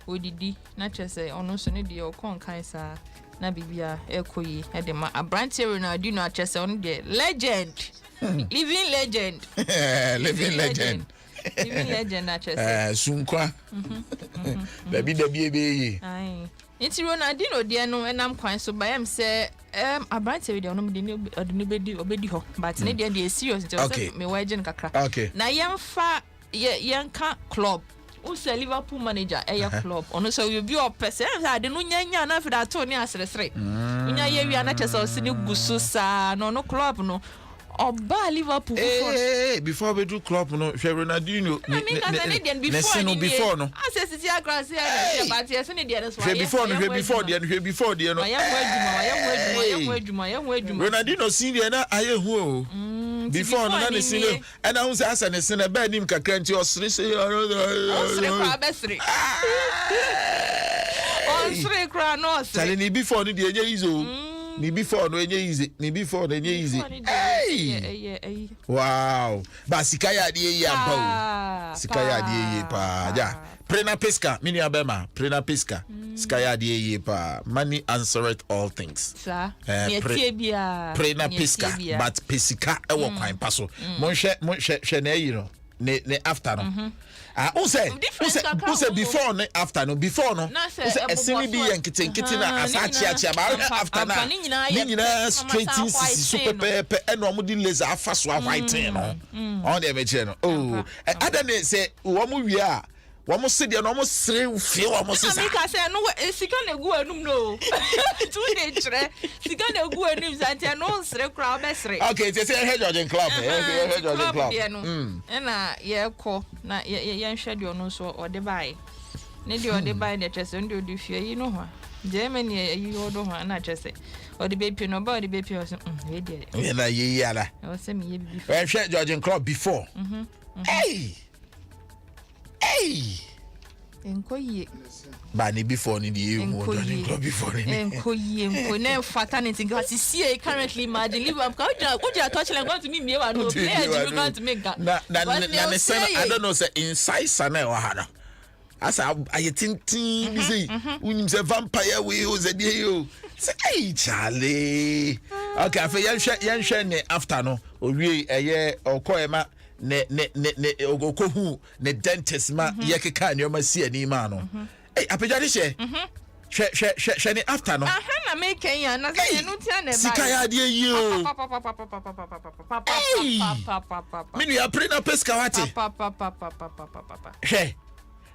odidi na chese ono so ne de okon kan sa na bibia ekoyi e de ma abrante Ronaldinho a chese on de legend living legend living legend na chese sunkwa baby da bi ai Inti Ronaldinho de no enam kwan so bayam say abrante we de no de ne obedi ho but ne de serious just me wajen kakra na yemfa yenka club o se Liverpool manager club ono so you be up person de no nyanya na fi da to ni asresre nya ye wi na chese o se ne gusu sa no club no Oba Liverpool before we do club no Ronaldinho before no access ti across here but yes ni dey so before no Ronaldinho senior na ayehu before no na ne senior and I was asa ne senior ba nim kakra nti osre say kwa besre osre kwa no osre tell ni before no dey easy ni before no enye easy hey wow ba sikaya de yi aba sikaya de yi pa ja prena pesca mini abema prena pesca sikaya de yi pa money answereth all things sir prena pesca but pesika e wo kwan pa so mo hwe na yi no ne after no who say before no after no before no who say esini bi yenkete na asachi ba after na ni nyina straight in so pepe e no mo di laser afa so white no on dey meche no adane say wo mo wi a wo mo se de no mo sere fie wo mo se sa ka say no sika na gu anum no tu dey kire sika na gu anum zantia no sere kra be sere okay say Georgian club Georgian club na ye ko na ye nhwe de ono so ode bai ne de ode bai de chese ndo de fie yi no ho Germany yi odo ho na chese ode be pie no ba ode be pie o so we de ye na ye ala o se mi ye bi nhwe Georgian club before hey Enkoye. But before ni the before ni. Enkoye. Ne fatality got to see currently imagine Liverpool go to touch and going to me no player going to make that. Na I don't know say inside sana wa hana. Asa ayetintin bi say unim say vampire we o ze die yo. Say hey Charlie. Okay, afa yan ne after no owie eye okoema ne ogokohu ne dentist ma yekeka ne o ma si ani ma no. Hey, apejade she. Hwɛ ne after no. Na make ya na say no tia ne ba. Sika ya de yi o. Minu ya pre na pesca wate. Hwɛ.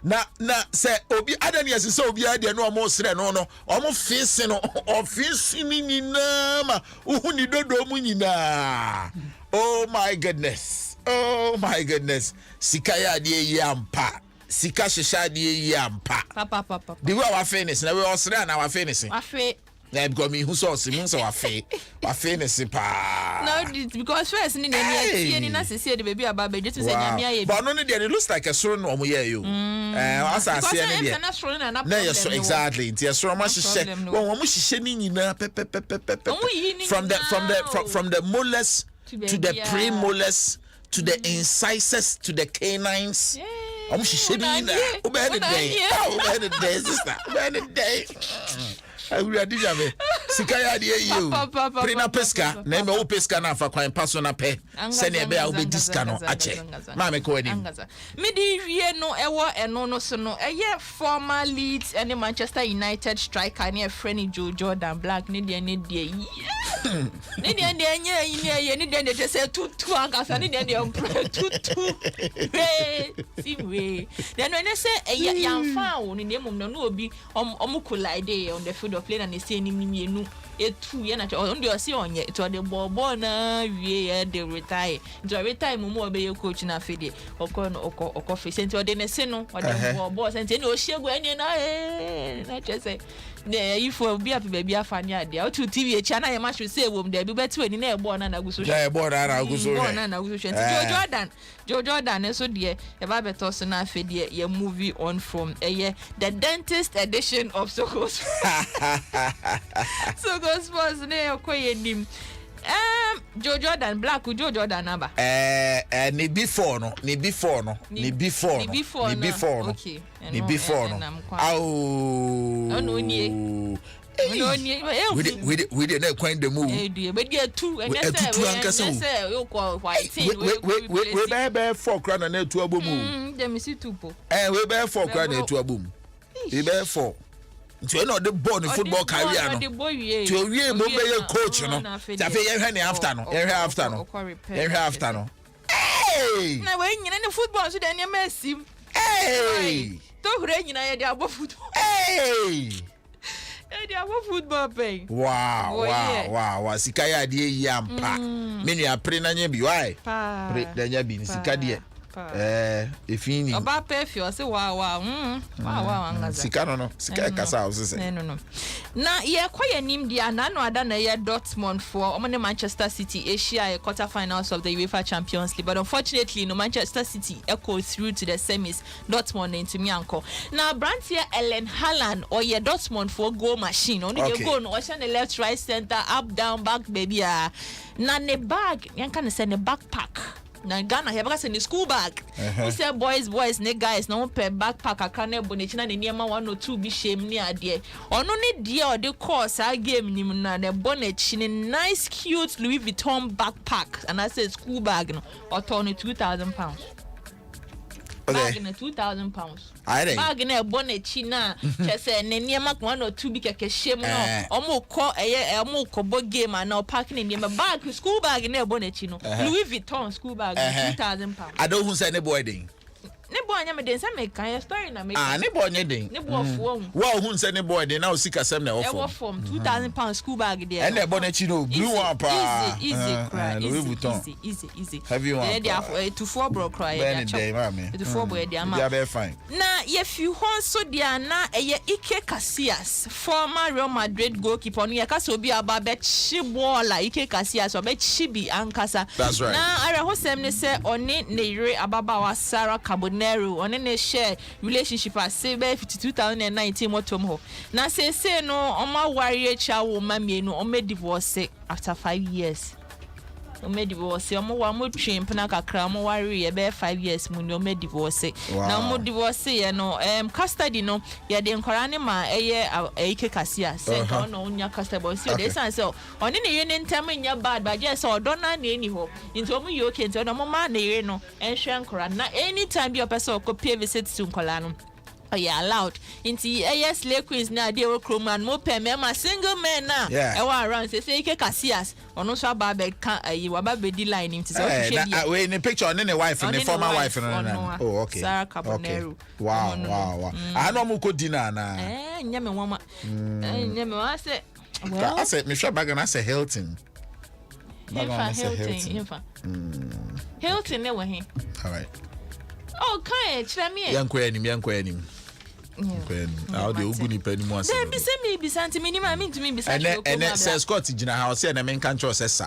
Na say obi adani asise obi ade no omo sre no omo fisi no ofisi ni nyina ma uhu ni dodo mu nyina. Oh my goodness. Sika ya de yi ampa. Sika shisha di yampa. Papa. The way our finish, na we osre na our finish. Afe. Na because me who so our fe. Our finish pa. No, because first ni na sese the baby aba beje to say nyame aye. But no it looks like a soro no mo ye yo. As I say na there. Na yes exactly. It is soro ma hihye. Won mo hihye ni nyina from the molars to the premolars to the incisors to the canines. I'm shishini na obey the day sister obey the day I will adija me sikaya de you prina pesca na me o pesca na fa kwan paso na pe se na be a obe diska no ache ma me ko ani me di wie no ewo eno no so no eye former Leeds and Manchester United striker near friendly Joe Jordan Black ne de ne de ne de ne de say tutu angasa ne de tutu we then when they say yan fa wo ne mum no obi collide on the field of play and they say ni mienu etu ye na on dey see onye to the ball na wie dey retire to retire mum obe coach na fede okọ face enti de ne se no o dey ball enti na o shegu eni na chese ne ifo bi afi baby afani ade o tu TV echa na ye ma should say wo dey bi betu eni na e ball na guso ja e ball na guso Joe Jordan so de e ba beto so na fede ye movie on from the dentist edition of Sokoo Sports ne okoye nim Joe Jordan Black Joe Jordan number ni before no okay no ni we dey na kwan the move we dey two and say you call white we be 4 crown na etu abomu dem see two po we be 4 crown na etu abomu we be 4 nti no the born football career no to wie mo be coach no ta fe ye hwe ni after no hey na we nyina ni football so dem Messi hey to hre nyina ye dey abo football hey they have football pay. Wow. Sika ya de yampa. Me nua pre na nya bi why? Pre da nya bi sika de. Efini. Oba pay fi o se wow. Angaza. Sika no. Sika kasa o se. No. Na ye kwaye nim dia na no ada na ye Dortmund for omo Manchester City Asia quarter finals of the UEFA Champions League, but unfortunately no Manchester City echo through to the semis. Dortmund into Mianko. Na brand here Ellen Haaland or ye Dortmund for goal machine. Only the goal no ocean the left, right, center, up, down, back, baby. Na ne bag, yan can say ne backpack. Na Ghana here because in the school bag. We say boys, ne guys, no per backpack akane bonechina ne niema 1 or 2 bi shame ni ade. Ono ne die or the course a game ni na ne bonnet ni nice cute Louis Vuitton backpack and I say school bag no or turn £2,000. Bag na £2,000. Bag na bonnet china chese ne niema 1 or 2 bi keke shame no. Omo ko bo game and no pack ne niema bag school bag na bonnet chino. Louis Vuitton school bag £2,000. I don't who say ne boy ding. Ne boy nya me den say make kan story na make. Ne boy nya den. Ne boy fo. Wa who say ne boy den na o sika sem na ofo. £2,000 school bag there. And the bonnet chino blue one pa. Easy. Have you one? There to 4 bro cry. To 4 boy there ma. Yeah, very fine. Na if you want so there na eye Ike Casillas, former Real Madrid goalkeeper no yakasa obi aba be chibola Ike Casillas obe chibi ankasa. That's right. Na ara hosem ne say oni ne yire ababa wa Sarah Kaboni Caponero on any share relationship as say 2019 motom ho. Na say no oma warrior cha woman me no ome divorce after 5 years. Ome divorce omo wa mo twin pena kakra mo warrior be 5 years mu no ome divorce. Na mo divorce ye no custody no ye de nkora ne ma eye eke kasia say no onya custody but see dey say oni ne ye ne ntam nya bad but just odo na na eni ho nti omo ye okay nti odo mo ma na ye no enhwe nkora na anytime bi opese okopie visit to nkola no yeah, allowed. Into yes, Lake Queens now, they were crewman, more pen, my single man now. Yeah, I want around say, you can see us or no, so bad, you were baby line him to we in the picture on any wife and the former wife. Oh, okay. Sarah Caponero. Wow. I know Muko dinner now. Nyame Mama. Nyame, I said, well, I said, Michelle Bagan, I said Hilton. Hilton, never him. All right. Oh, can you me? Young queen. How the Uguni penny was. Then be send me be sent me, I mean to me be sent. And it says Scott in a house and a main control says, sir.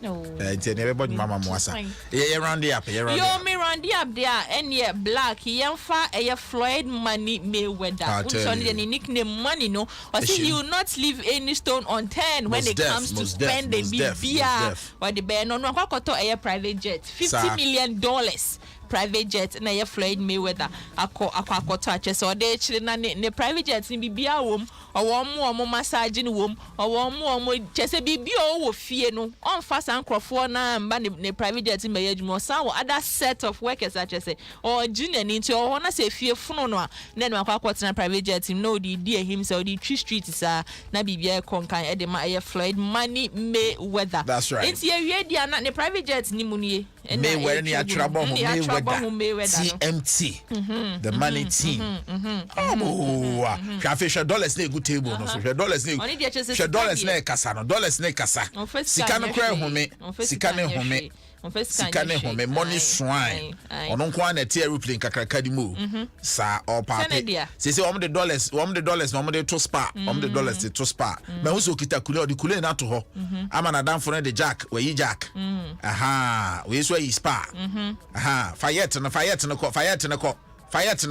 No, everybody, Mamma Mossa. Yeah, round the up. You're me round the up there, and yeah, black, young far, a Floyd money may weather. Which only any nickname money, no, or say he will not leave any stone unturned when it comes to spending beer or the bear no a private jet, $50 million. Private jet na ye Floyd Mayweather akọ touch so dey chire na ne private jet ni bibia wom owo massage ni wom owo chese bibia wo fie no on fast and crofo na mba ne private jet me yadwuma san wo other set of workers chese or junior ni nti o na se fie funu no a na no akọ na private jet no di himself di tree street sa na bibia konkan e de ma ye Floyd money Mayweather. That's right. Nti ye wie dia na ne private jet ni mu nie Mayweather ni atrabo TMT, the money team. Share dollars ne good table no so share dollars ne kasa no dollars ne kasa. Sika no kra home, sika ne home, money swine. Ono kwa na tie aeroplane kakraka di mu. Sa all party. Say om the dollars no de to spa, the dollars to spa. Me hu so kita kule odi kule na to ho. Ama na dan for the jack, we jack. Aha, we so yi spa. Aha, fire to the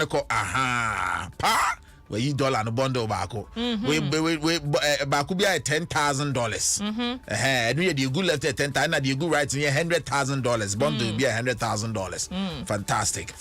co. Aha, pa. Where you dollar no bundle bako. We baku be $10,000. And we the good left at 10,000 and the good right in $100,000. Bundle be $100,000. Fantastic.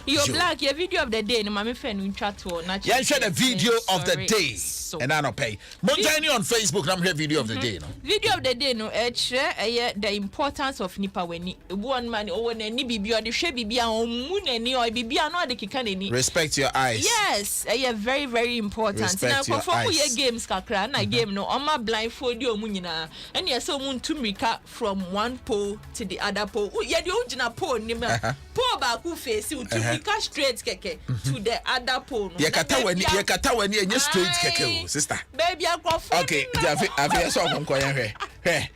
Your black your video of the day no mama friend we chat to na. Yeah, share the video of the day. And I don't pay. Montani on Facebook, I'm here video of the day no. Video of the day no the importance of nipa weni. One man over ni bibi or the she bibi an mu ni or bibi an no de kika ni. Respect your eyes. Yes, very very important. Now perform your games kakra na game no on my blindfold you mu nyina. And yes so mun to mika from one pole to the other pole. Yeah, the original pole ni ma. Pole ba ku face you to mika straight keke to the other pole. Yeah, kata weni enye straight keke. Sister. Baby, I go for okay, I saw one coin here. I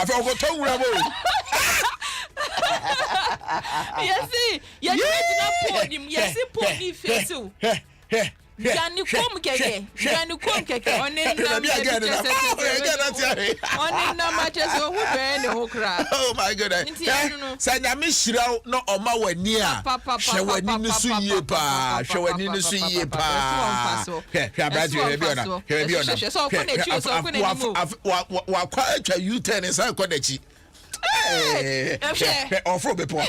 forgot to rabo. Yes, podium. Yes, podium face you. Jani kom keke on in oh my goodness. Sanya mi shirao no oma wani a shawani ni su yie pa shawani ni su yie pa hebi ona so ko na chi so ko na ni mo wa kwa atwa U10 nsa ko da chi ofro bepo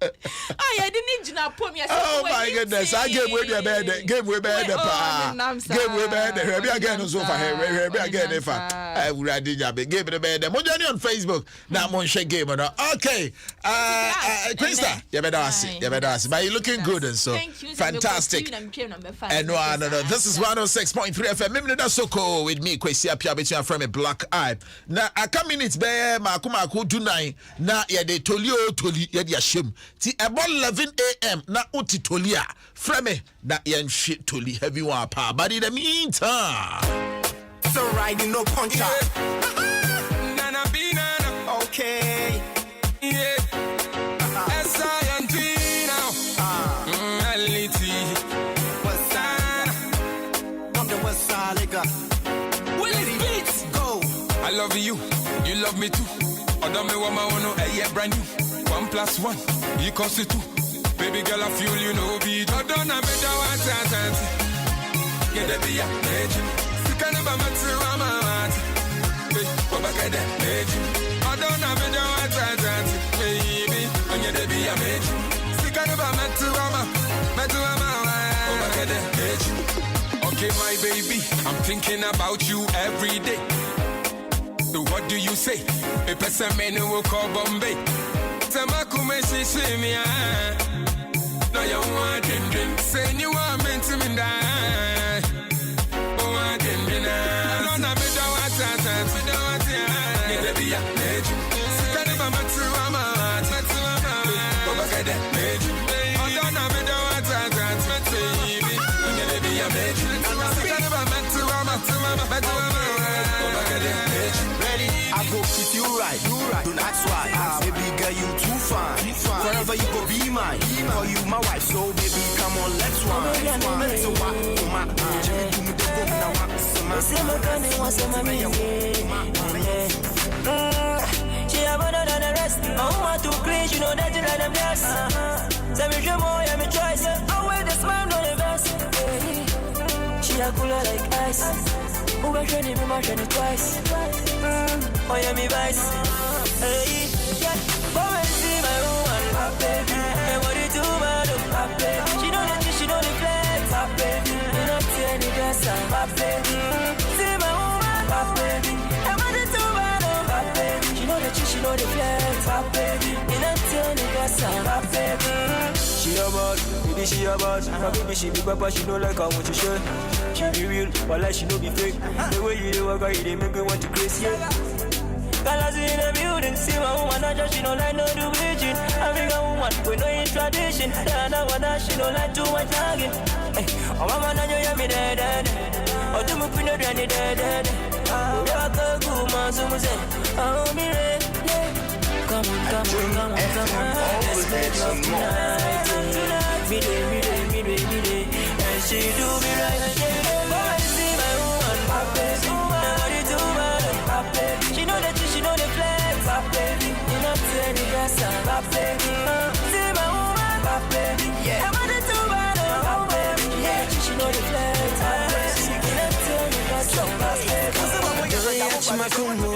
I didn't jina pom yes. Oh my goodness. I game we be bad. Game we bad pa. Game we bad. We again so far. We again if I would ready job. Game the bad. Mo join on Facebook. Now mo share game no. Okay. Krista, you better see. But you looking good and so fantastic. And no. This is 106.3 FM. Memeneda Sokoo with me Kwesi Apia between from a black eye. Now a couple minutes be makuma ko dunai na ye de toli ye de ashem. Ti about 11 a.m. na uti tolia frame na yen shit toli heavy one pa. But in the meantime, so riding no puncher. Nana be nana. Okay. Yeah. S-I-N-G now. Reality. What's that? I'm the West Side nigga. Willie Beats. Go. I love you. You love me too. Adom 106.3 brand new. 1+1 equals to 2. Baby girl, I feel you know be Jordan, I made you want to get the be a major. Sick of my two, I'm a mat. Hey, what back at that major? I don't have a want to baby, and get the be a major. Sick of my two, I'm a what back at that major. Okay, my baby, I'm thinking about you every day. So what do you say? A person may know call Bombay. Tamakume, she me. No, you want dream. Say you want meant to me die. Oh, I didn't be now. I don't have it. I want to need to be a major. Sick of my two, I'm a oh, look at that major. I don't have it. I want to need to be a major. Sick of my two, I'm a oh, look at that major. Ready? I go keep you right. Don't ask why. Baby girl, you too fine. Forever you go be mine. Call you my wife, so baby, come on, let's wine. So what? My Jimmy, do me the book now. She have better than the rest. I want to clean, you know that you like them best. Say me dream more, I'm a choice. I wear the smile, no the best. She a cooler like ice. Who was ready, me more than twice. Oh yeah, me vice. Hey, yeah. Come and see my woman, my baby. And what you do, madam, my baby. She know the she know the flex, my baby. You not see any dress, my baby. See my woman, my baby. And what you do, madam, my baby. She know the she know the flex, my baby. You not see any dress, my baby. She a bad, baby she a bad. My baby she be papa, she know like how much you share. She be real, but like she no be fake. The way you do work, you they make me want to crazy. Colors in the building, see my woman, not just she don't like no do bleaching. African woman, we know in tradition. Yeah, now that she don't like too much nagging. Oh, mama, now you hear me dead. Oh, do me pin up your dead. Oh, yeah, go man, so we say, oh, me red. Come on. Let's make love tonight. Midday. And she do me right. Go and see my woman, my baby. Now what you do, my baby. She know that she know the flex, my baby. You know say the dress, my baby. See my woman, my baby. Yeah. Now what you do, my baby. Yeah, she know the flex, my baby. You know say the dress, my baby. Don't my kumbo.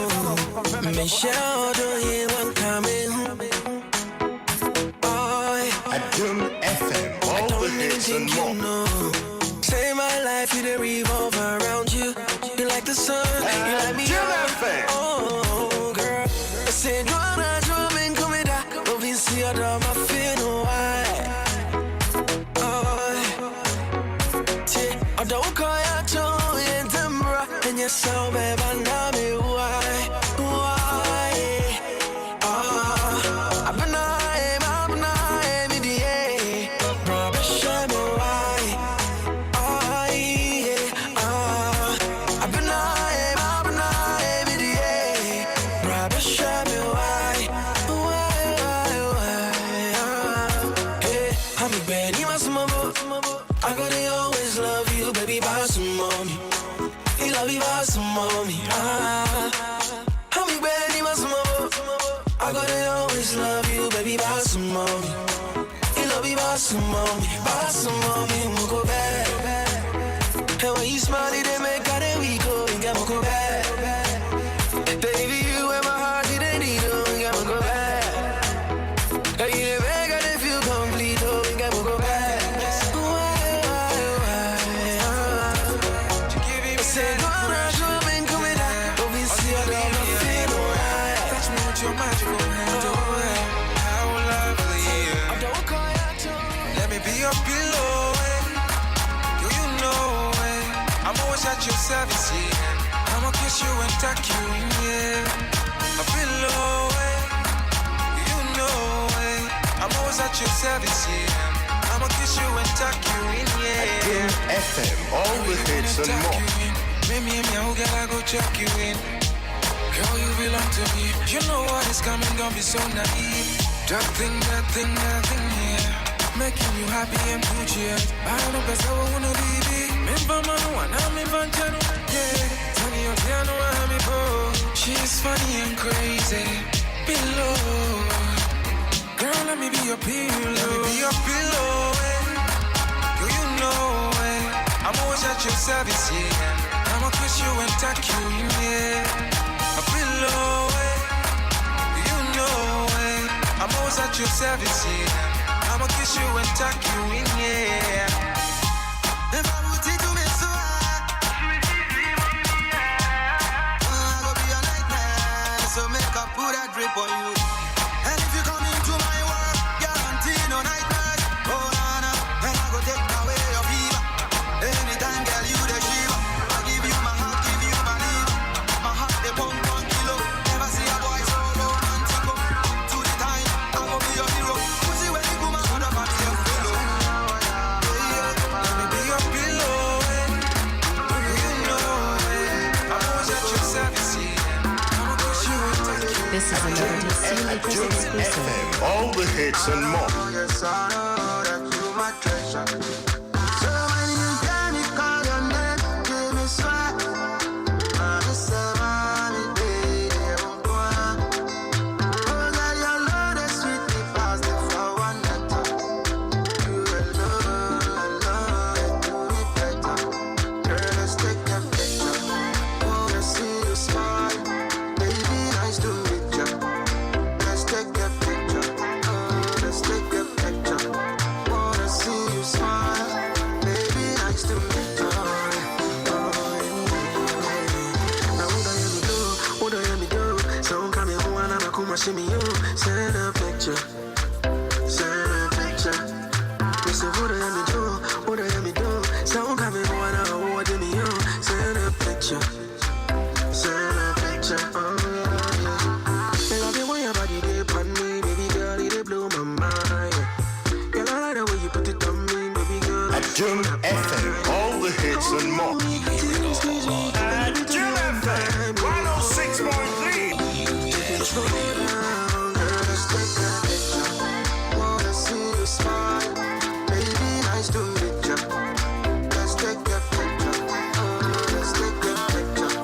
Me shout to him when coming. Adom FM, all the hits and more. Say my life, you revolve around you. You like the sun, you like me. Oh, girl. I said, you wanna drove in, come in that. Don't be see out of my feet, no why. I don't call you to in Timbra. And you're so bad, but now me why. Some mommy, we'll go back. And when you smile, they make out that we go and get go back. Baby, you and my heart didn't need to get go back. And you never got to feel complete, oh, and get go back. I said, go on, I've been coming out. Don't be see how they don't feel alright. Touch me with your magical hand, oh, how lovely. I don't call you. Let me be your pillow, do you know it? I'm always at your service, yeah. I'ma kiss you and tuck you in, yeah. A pillow, do you know it? I'm always at your service, yeah. I'ma kiss you and tuck you in, yeah. Adom FM, all the hits and more. Me, oh girl, I go check you in. Girl, you belong to me. You know what is coming, don't be so naive. That thing, yeah. Making you happy and good, yeah. I don't know, I wanna be. Remember, I'm in yeah. Tony, your piano, I'm in. She's funny and crazy. Below. Girl, let me be your pillow. Let me be your pillow. Girl, you know it. I'm always at your service, yeah. I'ma kiss you and tuck you in, yeah. A pillow. You know it. I'm always at your service, yeah. I'ma kiss you and tuck you in, yeah. If I would take you so I go be your nightmare. So make a put a drip on you. And if you come into my world, guarantee no nightmares. Oh, Nana, and I go take away your fever. Anytime, girl, you the shiva. I give you my heart, give you my liver. My heart, they pump 1 kilo. Never see a boy so romantic. To the time, I go be your hero. Pussy when you come out of my pillow. Let me be your pillow. You know it. I'm always at your service. I'ma push you and take you. This is another DC exclusive. All the hits and more. Yes, I know that you my treasure. So when you hear me call your name, give me sweat. I'm a savannah, baby, oh, girl, your love is sweet, me fast, if I want that. You will love it, do me better. Girl, let's take a picture. Wanna see you smile, baby, nice to meet you. Let's take a picture. Let's take a picture. Wanna see you smile, baby, nice to meet you. Now what do you do? So come here, one and I come and see me you. Send a picture. Send a picture. Listen, what do you do? What do you do? So come here, one and I want me you. Send a picture. Send a picture. Oh yeah. Hey, love you when your body dip on me, baby girl, it blow my mind. Girl, I like the way you put it on me, baby girl. Adom FM, all the hits and more. Adom FM 106.3. Slow down, girl, let's take a picture. Wanna see you smile, baby, nice to meet you. Let's take a picture. Let's take a picture.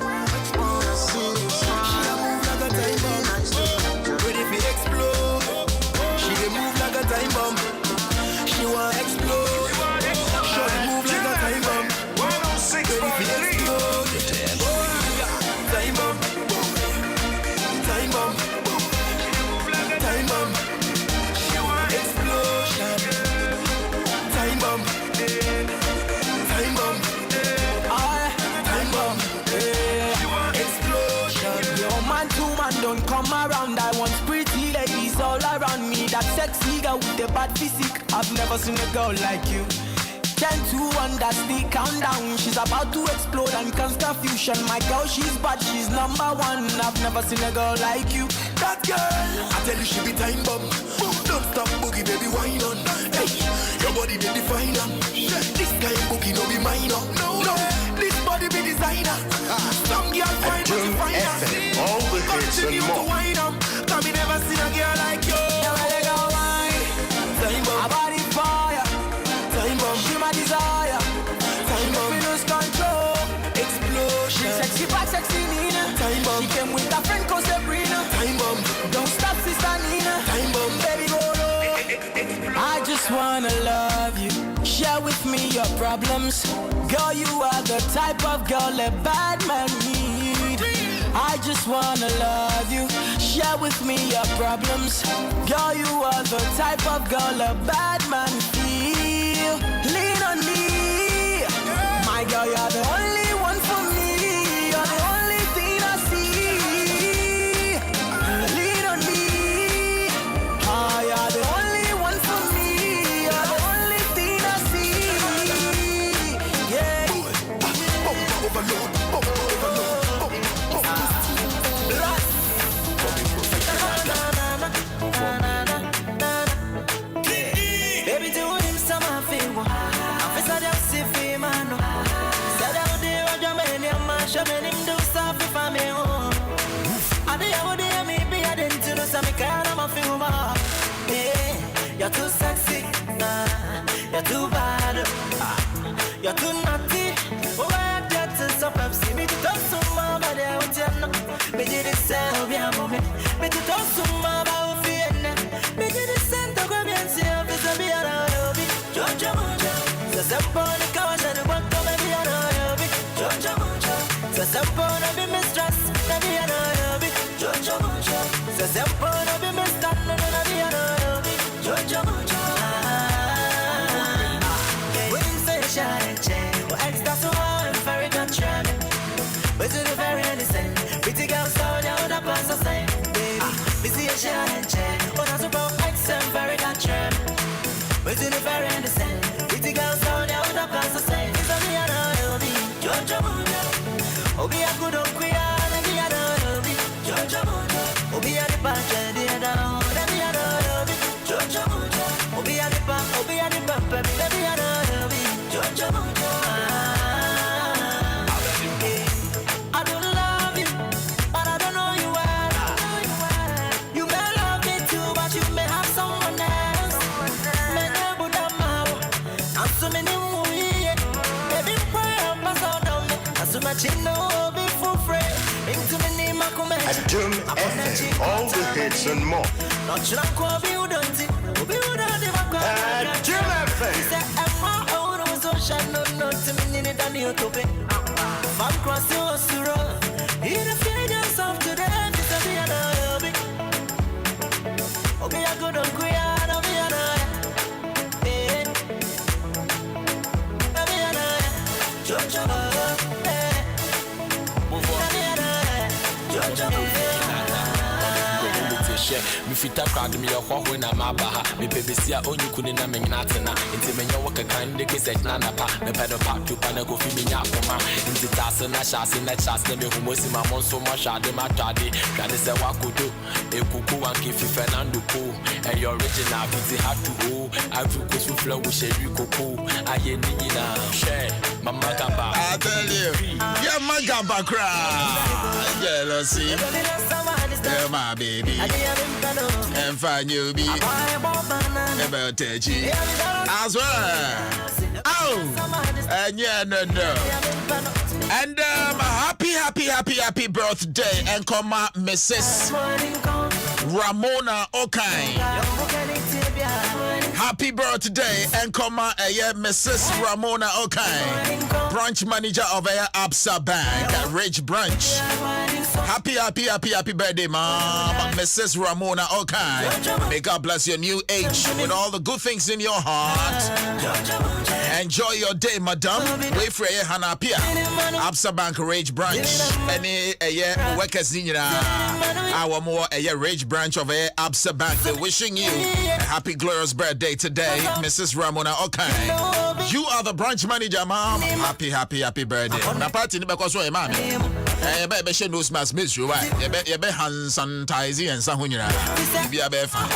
Wanna see you smile, baby, nice to meet you. Ready for explode. She dey move like a time bomb. She want explode. Shorty move like a time bomb. Ready for explode. Time bomb. Time bomb. Time bomb. Explosion. Time bomb. Time bomb. Time bomb. Explosion. Yo, man, 2 man don't come around. I want pretty ladies all around me. That sexy girl with the bad physique. I've never seen a girl like you. 10 to 1, that's the countdown. She's about to explode and cause confusion. My girl, she's bad, she's number 1. I've never seen a girl like you. That girl, I tell you she be time bomb. Don't stop boogie, baby, wine on. Hey, your body be definer. This guy boogie no be minor. No, this body be designer. Some girl find what you find her. All the hits and more. Cause me never seen a girl like you. Never let go wine. Time bomb. A body fire. Time bomb. She my desire. Time bomb. Me lose control. Explosion. She sexy back, sexy Nina. Time bomb. She came with a friend called Sabrina. Time bomb. Don't stop, sister Nina. Time bomb. Baby, go low. I just wanna love you. Share with me your problems. Girl, you are the type of girl a bad man need. I just wanna love you. Share with me your problems. Girl, you are the type of girl a bad man feel. Lean on me. My girl, you're the only one for me. You're the only thing I see. Lean on me. Oh, you're the only one for me. You're the only thing I see. Yeah. Overload. Baby, do him some favor. I'm facing down see fame, man. Said I would do your man, your man, show me him do stuff if I'm home. I do you would do maybe I didn't do some kind of a film. Yeah, you're too sexy, you're too bad, you're too naughty. Oh, I get to stop and see me. Don't so much, but I want you. Me did it say, oh, yeah, mommy. Me did it so much, but I feel it. Me did it say. Just up on the couch and the one come and be an hobby. Jojo Mucho. Just up on a bit mistress, and be an hobby. Jojo Mucho. Just up on a bit mistress, and be an hobby. Jojo Mucho. When you say shine, well, extra so I'm very contrary. But to the very innocent, pretty girls down the pass of same. Baby, we see a shine, but that's about X and very contrary. But to the very innocent, pretty girls down the pass of same. It's a me and I'll be Jojo Mundo. Oh, be a good old queer, and me and I'll be Jojo Mundo. Oh, be a the punch and the other, and me and I'll be Jojo Mundo. Oh, be a the pump, oh, be a the pump, and me and I'll be Jojo Mundo. I don't love you, but I don't know you well. You may love me too, but you may have someone else. I'm so many movies, baby, I'm so down. I'm so much in no before free. Into the name of Adom FM, all the hits and more. Not sure I'm be udonti, be udonti, Adom FM. I'm out of social, not to me, need a new topic. From cross your suro, in the figures of today, it's a be an hobby. Oh, be a good on queer, I'll be an me fita crowd me your ho na mabaha me pebesia onyu kuni na menyina tena nti menyo wo kakan de keset na napa me pedo part to pana go fi menya akoma nti tase na shase na chase me humosi ma monso mo shade ma tade tade se wakodo ekuku wanke fi Fernando ko e original biti have to o avu ko su flow wo sheri koko aye ni na share mama gamba I tell you yeah magamba cry jealousy yeah my baby and find you be never touch you as well. Oh, and yeah, no. And happy birthday and come Mrs. Ramona Okai. Happy birthday and come Mrs. Ramona Okai, branch manager of Absa Bank, Ridge Branch. Happy birthday, Mom, Mrs. Ramona Okai. May God bless your new age with all the good things in your heart. Enjoy your day, Madam. Wait for a Hanapia, Absa Bank, Ridge Branch. Any workers in our more Ridge Branch of Absa Bank. They're wishing you a happy, glorious birthday today, Mrs. Ramona Okai. You are the branch manager, Mom. Happy birthday. Na party ni because we mama. Be she no smash miss you why. You be hand sanitize and san hunyira. Be a be fine.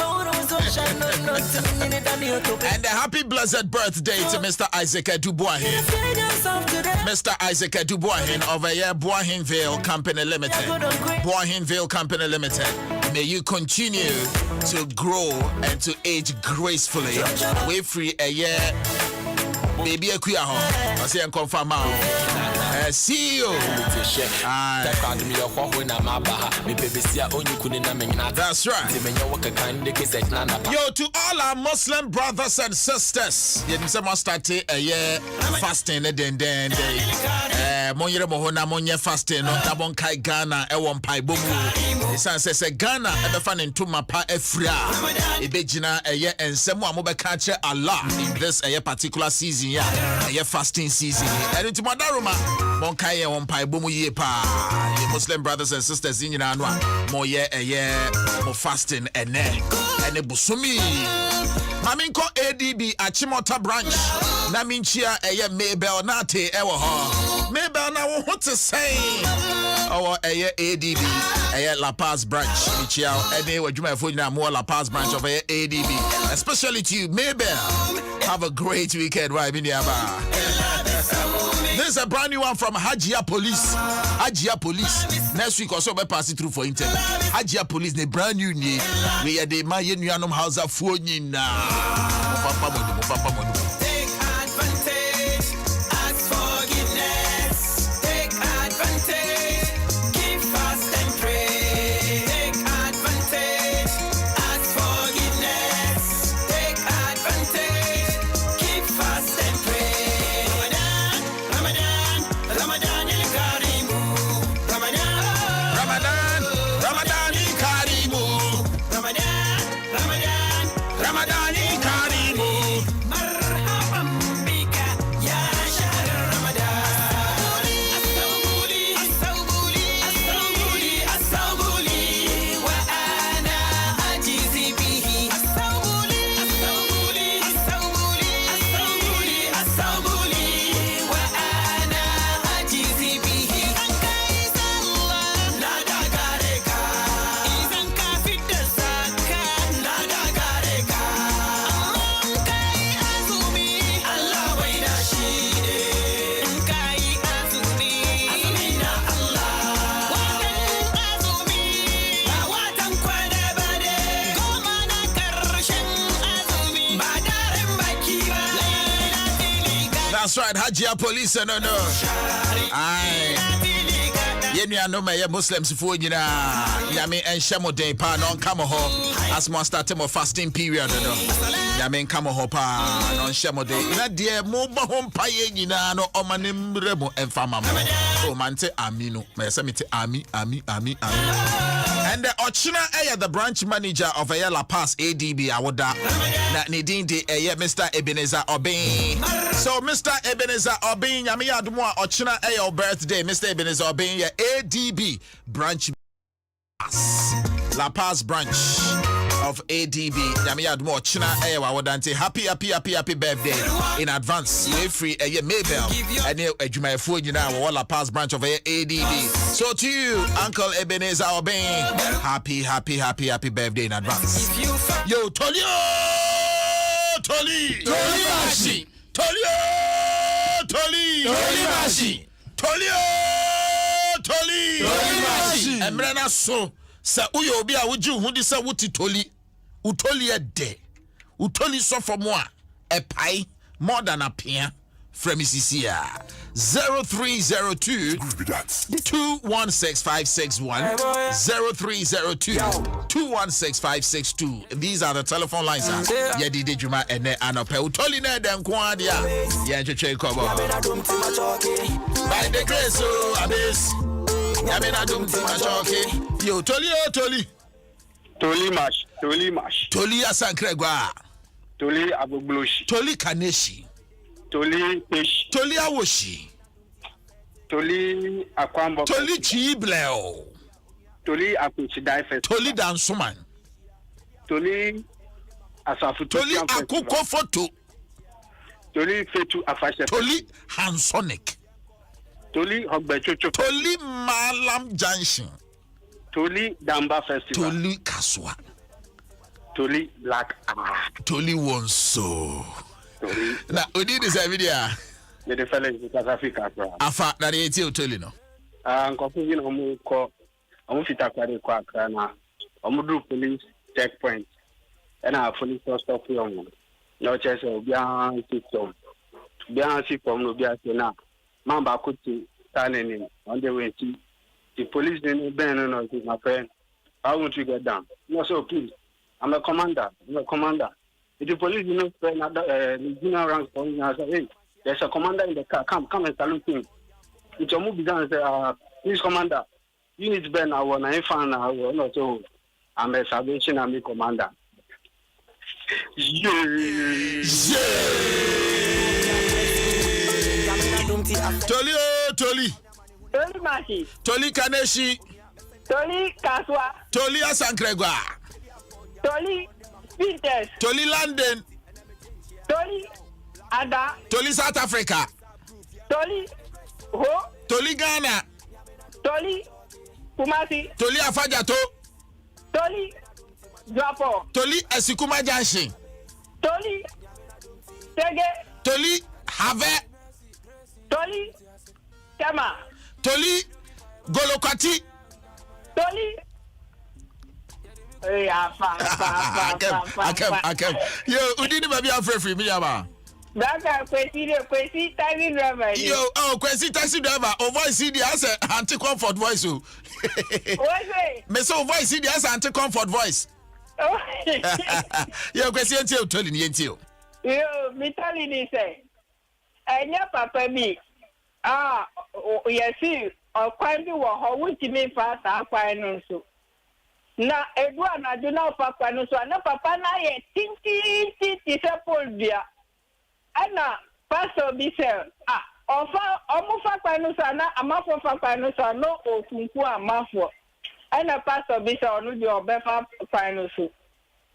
And a happy blessed birthday to Mr. Isaac Dubois. Mr. Isaac Dubois of Boahinville Company Limited. Boahinville Company Limited. May you continue to grow and to age gracefully. We free a year. Baby, a queer home. I say, and confirm out. See you. That's right. Yo, to all our Muslim brothers and sisters, you must start a year fasting. Monye mohona monye fasting. No tabon kai Ghana. Ewon pai bomu. Isan says Ghana. Ebefan into mapa efria. Ibejina a year and semu amobe catch Allah in this a particular season. Yeah, a year fasting season. And into Madaruma. Monkai on pai bomu ye pa. Muslim brothers and sisters in Yanwa. More year a year more fasting and then and a busumi. Maminko ADB Achimota branch. Naminchia a year Maybell Nate Ewa. Maybell now what to say? Our a year ADB a year La Paz branch. Michia anyway, you may find more La Paz branch of a ADB. Especially to you, Maybell. Have a great weekend, right in This is a brand new one from Hajia Police. Hajia Police. Next week also we pass it through for internet. Hajia Police, the brand new name. We are the Mayan Yanum House of Funyina. Take advantage, ask forgiveness. Take advantage, give fast and pray. Take advantage, ask forgiveness. Take advantage, give fast and pray. That's right, Hajia police no. Aye. Yenya no me Muslims for you na. Yami en shemo day pa non come ho. As mo start mo fasting period no. Yami come ho pa non shemo day. Na de mo ba ho pa ye nyina no o manem remo enfama mo. O mante amino. Me say me te ami. And the Ochina the branch manager of La Paz ADB awoda na nidin de Mr. Ebenezer Obin. So Mr. Ebenezer Obin yami Adom Ochina your birthday. Mr. Ebenezer Obin ADB branch La Paz branch of ADB yami Adom Ochina awoda happy birthday in advance. We free Mabel and adwumayefo nyina La Paz branch of ADB. So to you, Uncle Ebenezer Obin, happy birthday in advance. Yo, Toli Mashi. Emrena so, sa uyo obi a wuju hu di sa wuti Toli. Utoli de. Utoli so for moi. A pie more than a pia. From Mississippi 0302 216561 0302 216562. These are the telephone lines. Yeah, did Juma and Anope Utoli na dem kwadia. Yeah, cheche kobo. By the grace of Abyss. Yamena dum timachoke. Yo, Toli. Toli mash. Toli asankregwa. Toli abogloshi. Toli kaneshi. Toli fish. Toli awoshi. Toli akwambo. Toli chibleo. Toli akuchidai festival. Toli dansuman. Toli asafu. Toli akuko photo. Toli fetu afashe. Toli hansonic. Toli hogbechocho. Toli malam junction. Toli damba festival. Toli kaswa. Toli black. Toli wonso. Na odi this video. Me the fellow in South Africa. Afa na dey tell Toli no. Nkofu yi na omu ko omu fita kware kwa akra na omu do police checkpoint. Na police stop you. No chese obi an system. Obi an system no obi ase na man ba kuti standing on the way to the police didn't bend on my friend. I want to get down. No, so please. I'm a commander. If the police didn't spend the general rank for me, I said, hey, there's a commander in the car. Come and salute him. It's a movie down and say, please, commander, you need to bend our one. I found out. No, so I'm a Salvation Army commander. Toli Mashi. Toli Kaneshi. Toli Kaswa. Toli Asankregwa. Toli Pintes. Toli London. Toli Ada. Toli South Africa. Toli Ho. Toli Ghana. Toli Kumasi. Toli Afajato. Toli Japo. Toli Esikuma Junction. Toli Tege. Toli Have. Toli Kema. Toli Golokati. Toli. Akem. Yo, udini baby afrefri mi yama. Daka Kwesi taxi driver. Yo, Kwesi taxi driver. O voice CD as a anti-comfort voice. What's it? Me so voice CD as anti-comfort voice. Yo, Kwesi enti Toli ni enti o. Yo, me Toli ni say. Enya papa bi. Yesi, okwan bi wo ho wuti me fa sa kwan no so. Na edu anadu na fa kwan no so na papa na ye tinti se pol bia. Ana pastor bi se omu fa kwan no so na amafo fa kwan no so no okunku amafo. Ana pastor bi se onu di obefa kwan no so.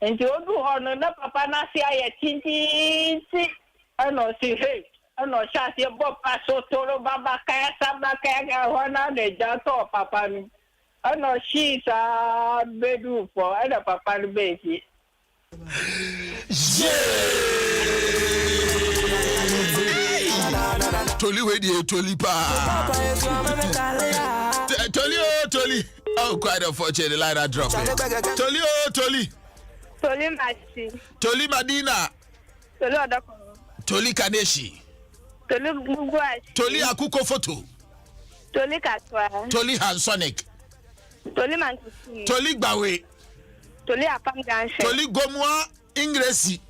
Enti odu ho no na papa na se ye tinti ana si hey. No chance Bob Asotoro Baba Kaya Sabaka Wana de Jato Papa. No she's a bedu for other Papa baby. Toli wedi Toli pa. Toli. Oh, quite unfortunate. The line I dropped it. Toli. Toli Machi. Toli Madina. Toli Adako. Toli Kaneshi. Toli Bugwa. Toli Akuko Photo. Toli Katwa. Toli Hansonic. Toli Mankusi. Toli Bawe. Toli Apam Ganshe. Toli Gomwa Ingresi.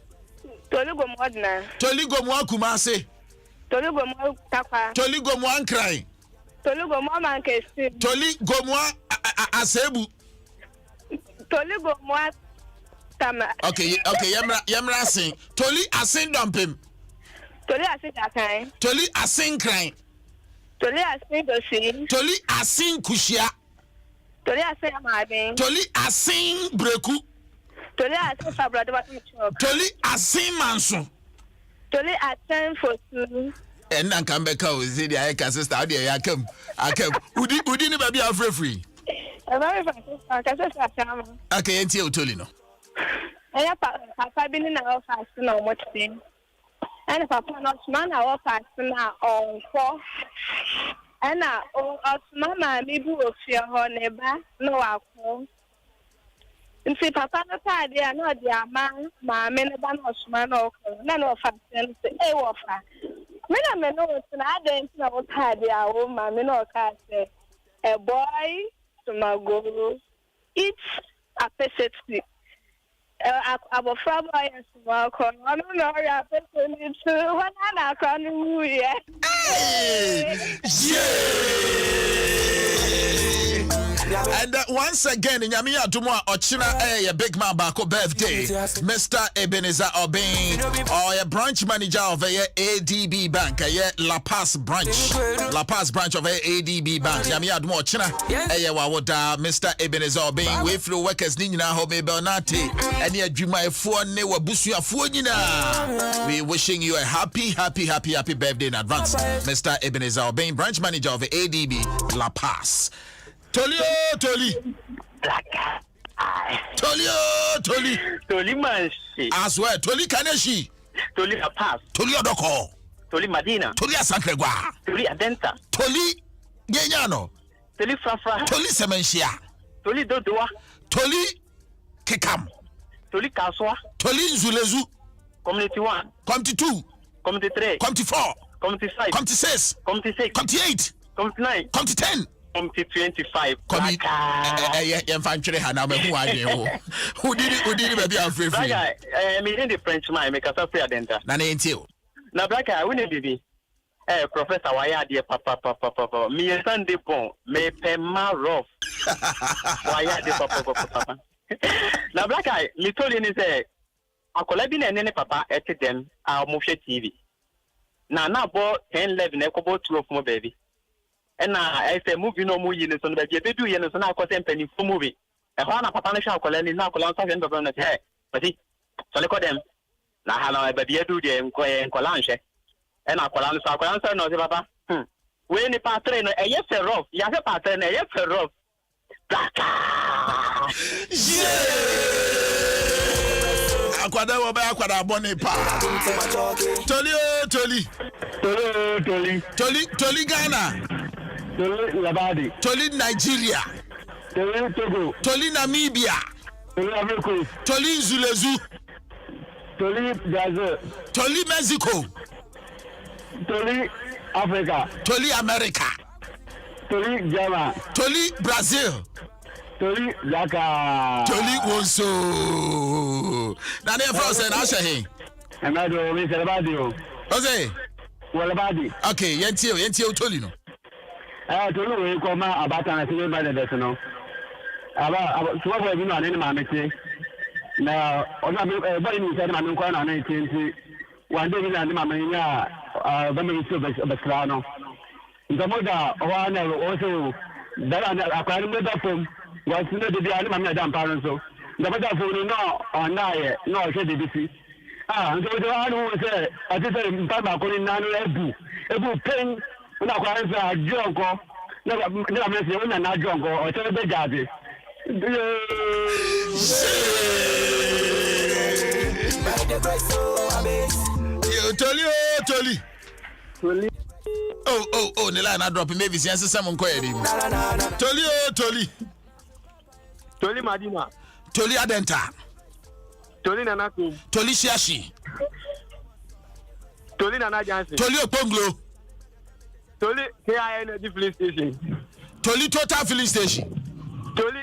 Toli Gomodna. Toli Gomwa Kumase. Toli Gomwa Takwa. Toli Gomwa Ankrai. Toli Gomwa Mankesi. Toli Gomwa Asebu. Toli Gomwa Tama. Okay, yamra sing. Toli Asin Dumpim. Toli Asin Kakai. Toli Asin Krain. Toli Asin Dosi. Toli Asin Kushia. Toli Asin Amabin. Toli Asin Breku. Toli Asin Fabradova Chok. Toli Asin Manson. Toli Asin Fosu. And then come back out. Say the I sister. How dare I come? Udi ni baby afraid free. Okay, until Toli no. Aya papa bi ni na office na o mote. Ana papa no man na office na onfo. Ana osman ma mi bu ofie ho ne ba na wako. Nti papa no ta dia na odi ama ma me ne ba na osman na okọ. Na no office no say e wo fa. Me na me no na aden na o ta dia o ma me no ka say a boy to my go eat a peseti. Abofra boy and small corn. I don't know how to when I can move yet. And once again, in Yamiya Dumwa Ochina, a big man Bako birthday, Mr. Ebenezer Obin, or a branch manager of a ADB Bank, a La Paz branch of a ADB Bank. Yamiya Dumwa Ochina, a Wawoda, Mr. Ebenezer Obin, we flew workers Nina Hobe Bernati, and yet Juma for Newa Busia Fuanina. We wishing you a happy birthday in advance, Mr. Ebenezer Obin, branch manager of ADB La Paz. Toli. Toli Mansi. As well, Toli Kaneshi. Toli Apas. Toli Odoko. Toli Madina. Toli Asankregwa. Toli Adenta. Toli Genyano. Toli Frafra. Toli Semenshia. Toli Dodoa. Toli Kekam. Toli Kaswa. Toli Nzulezu. Community 1. Community 2. Community 3. Community 4. Community 5. Community 6. Community 6. Community 8. Community 9. Community 10. Community 25. Community Hana who did it, baby? I'm free. Me in the French mind, make us a free adenta. Nana ain't you. Na Black, I wouldn't be. Professor, why are dear papa? Me a Sunday bon, me pema rough. Why are dear papa? Na Black, me told you, say, I could have been any papa at them, I'll move TV. Now, bought 10, 11, I could bought 2 of my baby. And I say, movie no movie in the son, but you do yen so now cause penny for movie. And one of Papa shall call any now call on the government hair. But see, so look at them. Now, how baby do them and Colanche. And I call on the answer, no, Papa. When the pattern, a yes, a rough, yes, a pattern, a yes, a rough. Aquada bonnet pa. Toli Ghana. Toli Labadi. Toli Nigeria. Toli Togo. Toli Namibia. Toli Africa. Toli Zulezu. Toli Brazil. Toli Mexico. Toli Africa. Toli America. Toli Jama. Toli Brazil. Toli Zaka. Toli Wonso. Nane Frozen Ashahi. Amado mi Labadi. Jose. Labadi. Okay, yentio Toli no. Tolu we come about an accident by the vessel. About what we know in my meeting. Now, on a body inside my corner on 19. One day in my mania, Bambi Bastrano. The mother, one also that I can't remember from was not the animal damn parents. The mother for no or nigh, no, I said BBC. And so the one who said, I just said, Papa calling Nano Ebu Pen. Una kwanza jongo na mesi una na jongo o tele bejazi Toli oh the line I drop maybe sense some query Toli Madina Toli Adenta Toli Nanako Toli Shiashi Toli Nana Johnson. Toli Oponglo. Toli KIN filling station. Toli Total filling station. Toli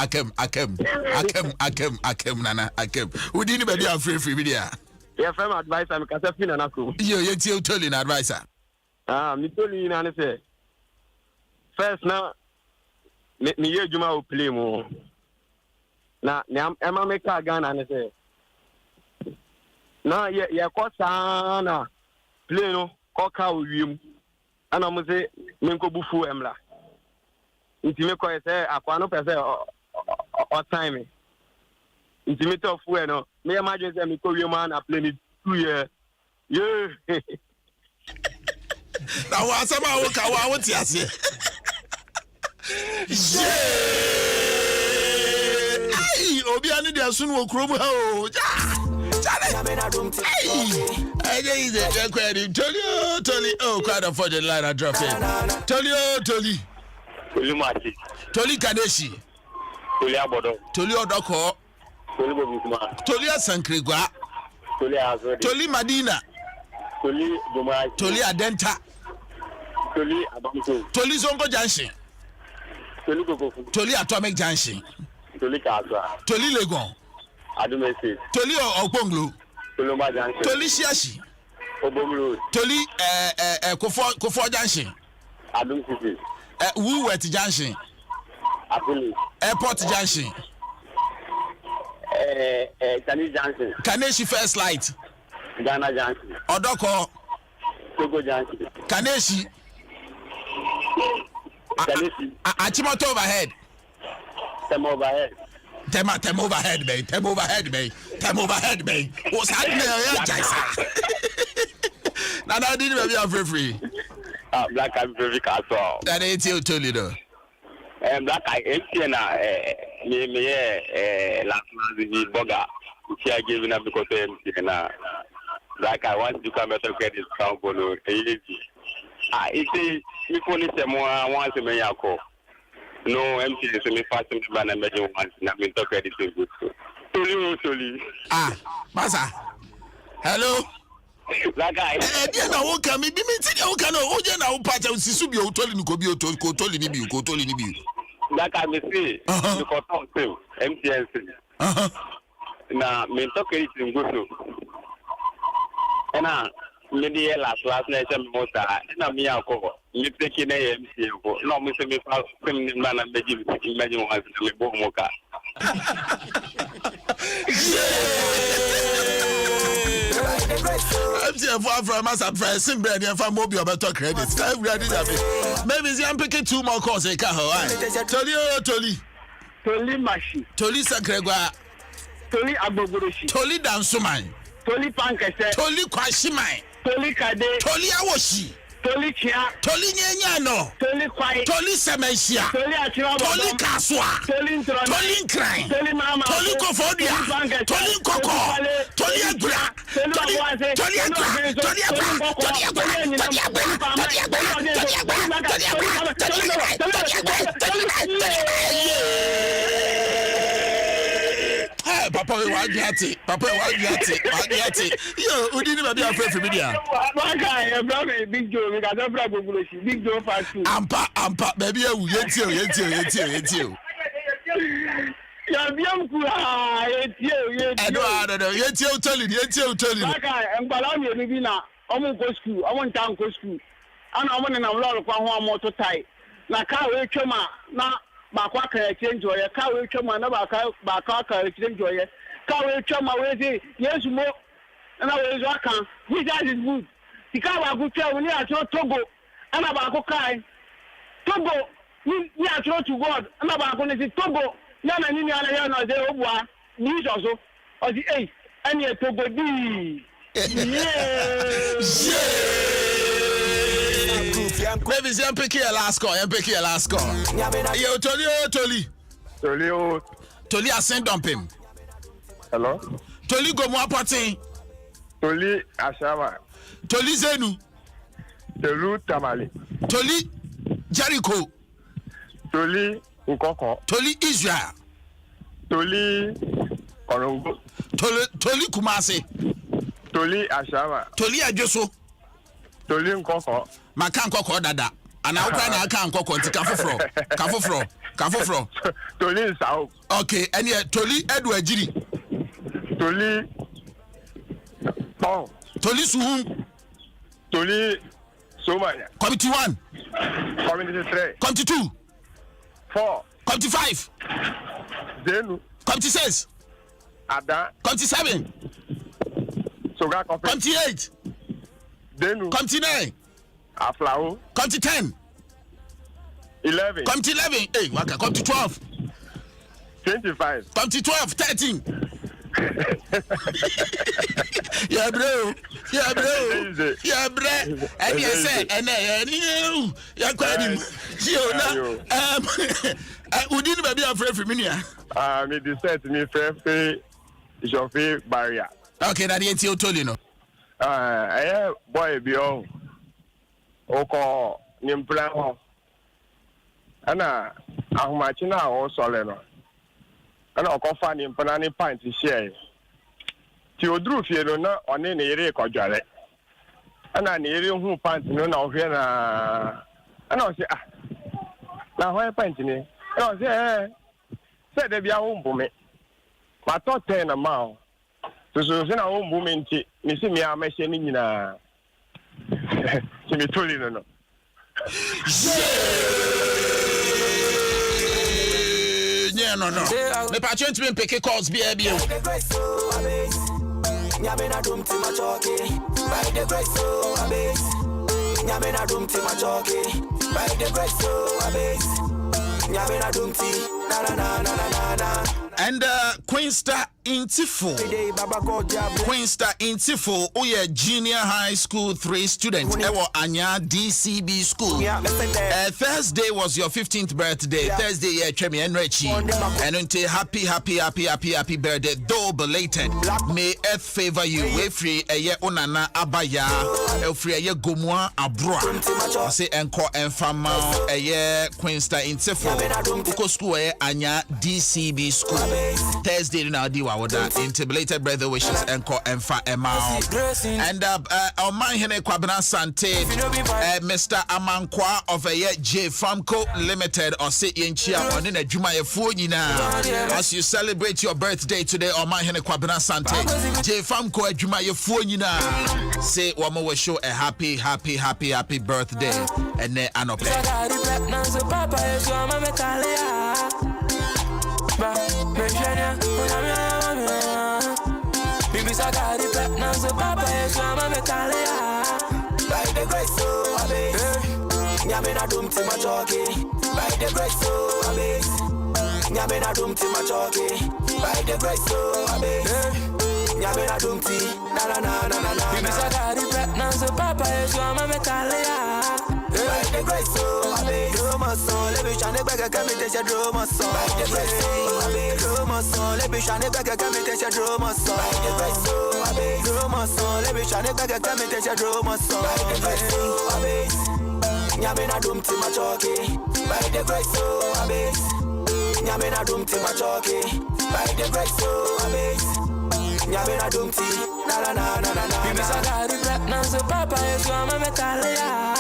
Akem Nana Akem. Who didn't be a free video? Yeah, from advisor, because I've been an uncle. You Toli an advisor. Me Toli Nana say. First now, me hear Juma will play more. Now, Emma make a gun and say. Now, yeah, caught Sana. Play no, coca with him. And I'm say, Minko Bufu Emla. Intimate call say, I can't say or time. Intimate of no. Me imagine say me call you man I play me 2 years. Yeah. Now what's about what you say? Hey, Obiani de soon will chrome ho. Toli. Oh, quite for the line I dropped in. Toli. Toli Kadeshi. Toli Abodo. Toli Odoko. Toli Bobusma. Toli Sankregwa. Toli Azori. Toli Madina. Toli Dumai. Toli Adenta. Toli Abamto. Toli Zongo Junction. Toli Gogofu. Toli Atomic Junction. Toli Kaza. Toli Legon. Adom 106. Toli Oponglo. Toli Junction. Toli Shiashi. Obomro. Toli Kofo Junction. Adom 106. Woolworth Junction. Apoli. Airport Junction. Kani Junction. Kaneshi First Light. Ghana Junction. Odoko. Togo Junction. Kaneshi. Achimoto overhead. Tem overhead. Tem overhead, babe. Tem overhead, babe. What's happening here, Jaisa? Now, didn't be a free. Black and very castle. That ain't you, Toli, though. Black I empty na me last month the burger. She are giving up because empty na. Black I want to come out of credit count for no easy. It's me phone is more once me yako. No empty so me fast me ban and imagine once na me talk credit good. Toli. Masa. Hello. Black guy. Dia na wo kan me bi me ti dia wo kan no o je na wo pa cha sisu bi o Toli ni ko bi o Toli ni bi. Black guy me see. You got talk to MTNC. Na me talk credit good. Na me dey last night me motor. Na me akọ. Me take na MC ko. No me say me fa me man na beji imagine once me bo mo ka. I'm saying from us at first, and from mobile better credit. Maybe I'm picking 2 more calls. Toli Mashi. Toli Sankregwa. Toli Abogoroshi. Toli Dansuman. Toli Pankese. Toli Kwashimai. Toli Kade. Toli Awoshi. Toli Chia. Toli Nyanyano. Toli Kwai. Toli Semensia. Toli Achira. Toli Kaswa. Toli Ntron. Toli Nkran. Toli Mama. Toli Kofodia. Toli Koko. Toli Agra. Toli Agra. Toli Agra. Toli Agra. Toli Agra. Toli Agra. Toli Agra. Hey, Papa, why you at it? Yo, who didn't even be afraid for media? One guy, Big Joe, we got a Big Joe fast food. Ampa, baby, you. Toli. I'm baako aka exchange oye ka we twema na baako aka exchange oye ka we twema we say yes mo na we zo aka which is good tika baako twa we ni atro Togo na baako kai Togo ni atro to God na baako ni Togo ya na ni ala ya na ze obua ni so o di any Togo di Maybe I'm picking a last call. Yo, Toli. Toli, I sent dump him. Hello? Toli go mo apotin. Toli Ashama. Toli Zenu. Tolu Tamale. Toli Jericho. Toli Nkoko. Toli Israel. Toli Orongo. Toli Kumasi. Toli Ashama. Toli Ajoso. Toli Nkoko. Maka Nkoko dada. And I can aka Nkoko nti kafofro. Toli Sao. Okay, and yeah, Toli Edward Jiri. Toli Bon. Toli Suhum. Toli Somaya. Committee 1. Committee 3. Committee 2. 4. Committee 5. Zenu. Committee 6. Ada. Committee 7. Soga Coffee. Committee 8. Zenu. Committee 9. Aflao. Committee 10. 11. Committee 11. Hey, waka. Committee 12. 25. Committee 12. 13. Yeah, bro. And you say, and you're quite him. We didn't be afraid for me. Me decide me friend Joffrey barrier. Okay, that ain't you told you no. Boy beyond. Oko nimpla ho. Ana ahumachina o soleno. Ana okofa nimpla ni pint share. Ti odru fie no na one ne yere kodware. Ana ne yere hu pint no na ohwe na. Ana o se na ho pint ni. Ana o se say de bia wo mbume. Ma to 10 na ma o. So na wo mbume nti mi si mi amehye ni nyina. Si mi toli no. Yeah, no. Me pa change me pick calls be a bio. Nyamena dum ti machoke by the grace so abase. Nyamena dum ti machoke by the grace so abase. Nyamena dum ti na. And Queensta Intifo. Queensta Intifo, uye junior high school 3 student. Ewo Anya DCB school. Thursday was your 15th birthday. Thursday, yeah, Chemi Enrechi. And until happy birthday. Though belated, may earth favor you. We free a ye unana abaya. Free a ye gomwa abroa. I say enko enfama a ye Queensta Intifo. Uko school Anya DCB school. Thursday now diwa wada intimidated brother wishes enko emfa emao and on my hene kwabena sante Mr. Amankwa of a J Famco Limited or say yenchia on in a juma nyina as you celebrate your birthday today on my hene kwabena sante J Famco a juma nyina say wamo we show a happy birthday and ne anope Baby, I got it back now, so Papa is my Metalia. By the grace, so I base. Yamina dum to my jockey. By the grace, so I base. Yamina dum to my jockey. By the grace, so I base. Yamina dum to na. Baby, I got it back now, so Papa is my Metalia. By the grace, so I base. Drama song, let me shine it back. I can't take your drama song. By the grace, so I base. Drama song, let me shine it back. I can't take your drama song. By the grace, so I base. Drama song, let me shine it back. I can't take your drama song. By the grace, so I base. Nyamina dum ti machoke. By the grace, so I base. Nyamina dum ti machoke. By the grace, so I base. Nyamina dum ti na. Baby, I got it black now, so Papa is my Metalia.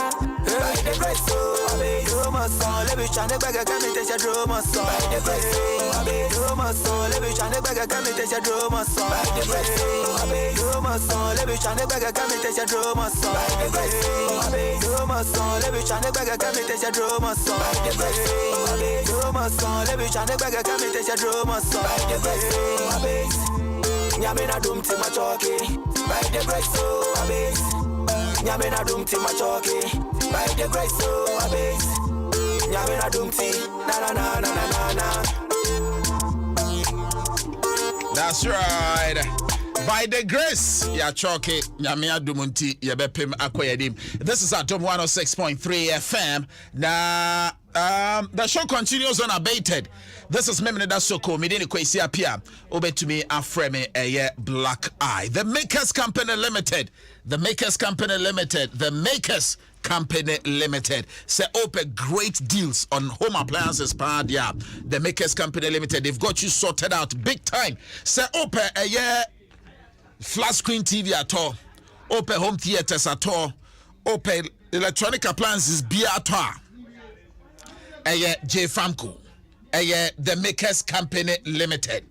By the grace, so I base. Drama song, let me shine it back. I can't take your drama song. By the grace, so I base. Drama song, let me shine it back. I can't take your drama song. By the grace, so I base. Drama song, let me shine it back. I can't take your drama song. By the grace, so I base. Drama song, let me shine it back. I can't take your drama song. By the grace, so I base. Drama song, let me shine it back. I can't take your drama song. By the grace, so I base. Nyamina dum ti machoke. By the grace, so I base. Nyamina dum ti machoke. By the grace, so I base. Nyamina dum ti na. That's right. By the grace, ya choke, nyamia dumunti, ya bepim akoyedim. This is Adom 106.3 FM. Now, the show continues unabated. This is Memeneda Sokoo. Midini kwesi apia. Obe to me afreme a black eye. The Makers Company Limited. The Makers Company Limited. The Makers Company Limited. Say open great deals on home appliances per year. The Makers Company Limited. They've got you sorted out big time. Say open a year. flat screen TV at all, open home theaters at all, open electronic appliances be at all. J Famco, the Makers Company Limited.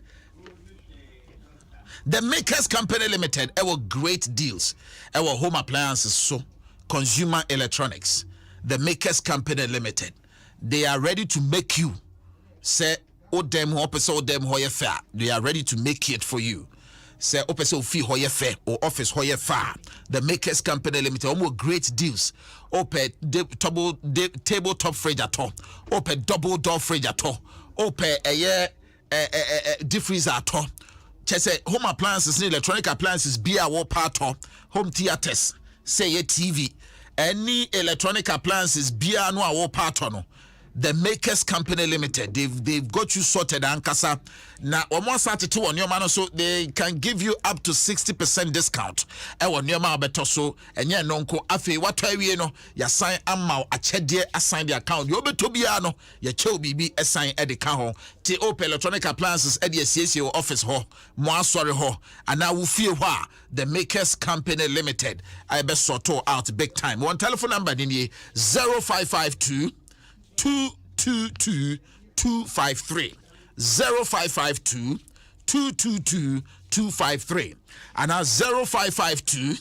The Makers Company Limited, our great deals, our home appliances, so consumer electronics. The Makers Company Limited, they are ready to make you say, oh them opese, oh them hoye fair. They are ready to make it for you. Say opese ofi hoye fair or office hoye far. The Makers Company Limited, almost great deals. Open tabletop fridge at all. Open double door fridge at all. Open deep freezer at all. Say home appliances, electronic appliances, be our part of home theaters, say a TV, any electronic appliances, be our part on. The Makers Company Limited, they've got you sorted and kasa. Now, almost 32 on your man, so they can give you up to 60% discount. On your man better so, and yeah, nonko afe what you know, ya sign amount a chedie assign the account. You be tobiano, ya cho bibi assign at the account. Te open electronic appliances at the CSO office ho, more sorry ho, and now we feel why the Makers Company Limited. I best sort out big time. One telephone number in here 0552 222 253 0552 222 253 and now 0552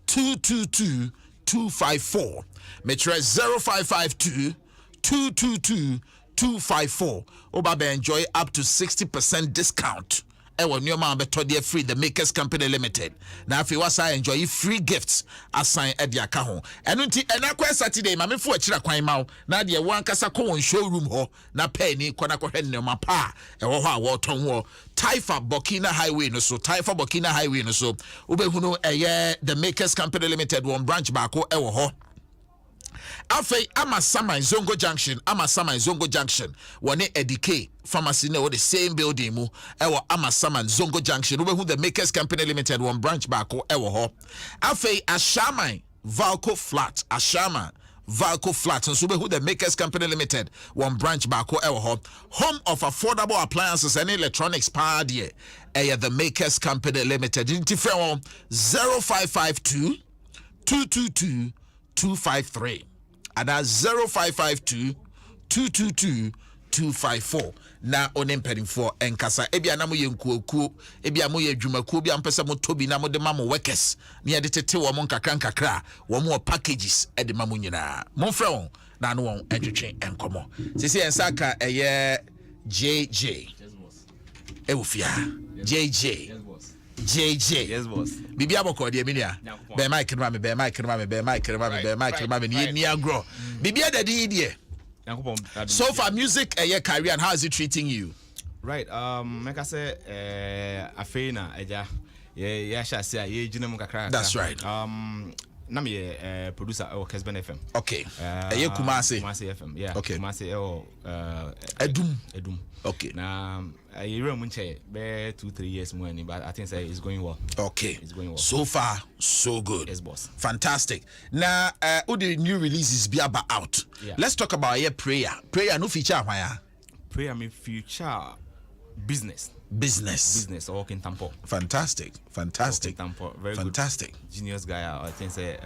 222 254. Make sure 0552 222 254. Oba enjoy up to 60% discount. When your man better dear free the Makers Company Limited. Now if you was I enjoy free gifts assign at the account. And until and I Saturday, my for chira kwai mau. Now the one kasa ko showroom ho na penny kona ko hen ma pa. E wo ha wo ton wo. Taifa Burkina Highway no so. Taifa Burkina Highway no so. Ube hunu the Makers Company Limited one branch back ho e wo ho. Afei Amasama Zongo Junction one edike pharmacy no the same building mu ewo Amasama Zongo Junction who the Makers Company Limited one branch back ewo ho. Afei Ashama Valco Flat and so who the Makers Company Limited one branch back ewo ho. Home of affordable appliances and electronics power there the Makers Company Limited. 0552 222 253 and that's 0552 222 254. Na onem pending for enkasa ebia na mo ye nkuokuo ebia mo ye adwumakuo bia mpesa mo tobi na mo de mamo workers ne de tete wo mo nkakra wo mo packages e de mamo nyina mo frɛ won na no won entwetwe enkomo sisi ensaka eye JJ ewufia JJ yes boss bibi aboko de minia be mic no me ni agro bibi adadi die so far music career and how is it treating you? Right, make I say afena eja yeah sha say ye jinam kakra. That's right. Na me producer o Kesben FM. Okay. Kumasi FM. Yeah. Okay. Kumasi Edum. Okay. Na you munche be 2-3 years more but I think say it's going well. Okay. It's going well. So far so good. Yes boss. Fantastic. Now all the new releases be about out. Yeah. Let's talk about your prayer no feature why prayer me future business or Tampo. Fantastic. Tampo, very fantastic good. Genius guy. I think say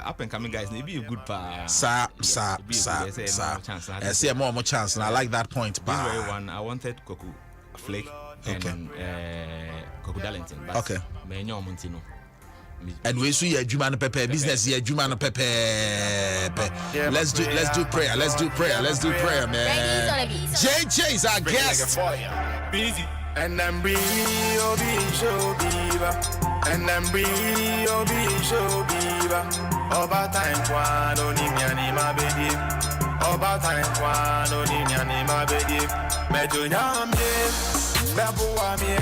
up and coming guys maybe a good pa sir I see more chance and I like that point. This very one I wanted Koku Flake and Koku Darlington but okay me nyo Montino and we see a Jumano Pepe business here Jumano Pepe. Let's do prayer man. JJ is our guest. Busy and I'm real show beaver and I'm real show beaver over time one only me my baby over time one only me my baby mejo nyamye babu wa me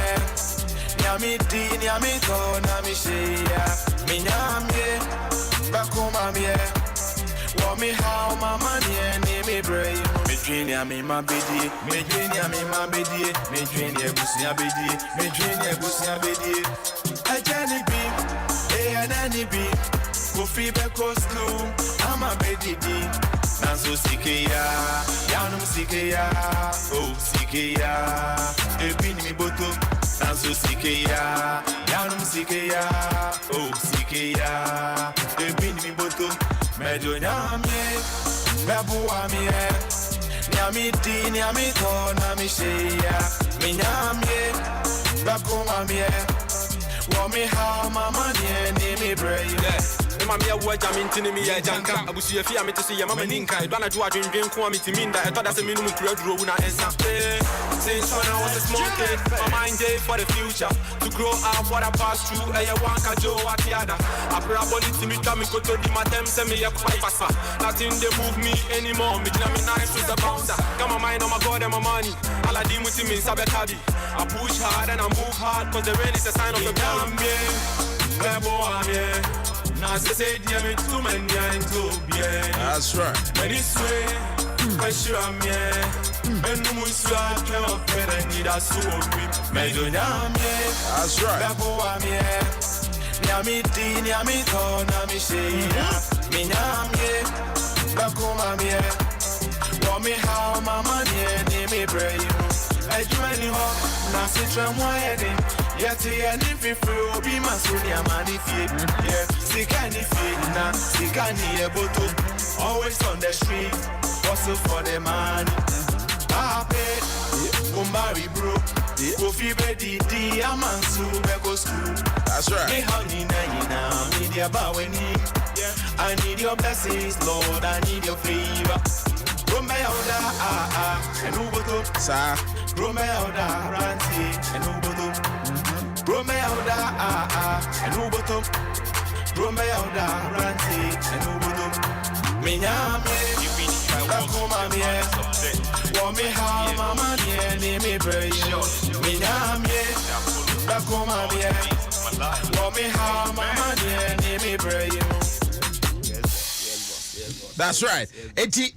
nyami di nyami to na mi shea mi nyamye bakuma me want me how my money and me brain me dream ya me my baby me dream ya me my baby me dream ya busi ya baby me dream ya busi ya baby I can't be and any be go free back school I'm a baby na so sikia ya no sikia oh sikia e bin mi boto Sansu Sikeya, Yanum Sikeya, oh Sikeya, Ebin mi boto, Mejo Nyamye, Babu Amie, Nyamiti, Nyamito, Namisheya, Minyamye, Babu Amie, Wami how mama ni me brave. Mamma watch I'm into me a janka. I wish you fear me to see your mama ninka. I don't know dream come to me that I thought that's a minimum create road when I answer. Since when I was a small kid, my mind day for the future. To grow up what I passed through, I want to do what the other. I probably to me coming to the matem send me a quite fast. Nothing they move me anymore. Me tell me nice with the bouncer. Got my mind on my God and my money. All I deal with me is Sabekabi. I push hard and I move hard cause the rain is a sign of the power. That's right. When it's way, I sure I'm here. And no one's right, come up and need a soul. That's right. Nyamiti, Nyamito, Namisheya, Minyamye, Bakumamye, Wami how mama near me brave. I do any hawk, Nasitra Moyede. Yet, and if you will be my Sunia Manifi, yeah, Sikani Fina, Sikani Eboto, always on the street, also for the money. I paid, Umbari bro, Kofi Bedi, Diamansu, Bego School. That's right. Me honey, Nina, media Baweni. I need your blessings, Lord, I need your favor. Romeoda, and Uboto, Sir, Romeoda, Ranti, and Uboto. Romeoda, and Uboto. Romeoda, Ranti, and Uboto. Minyame, Bakumamie, Wami how mama near me brave. Minyame, Bakumamie, Wami how mama near me brave. That's right. Eti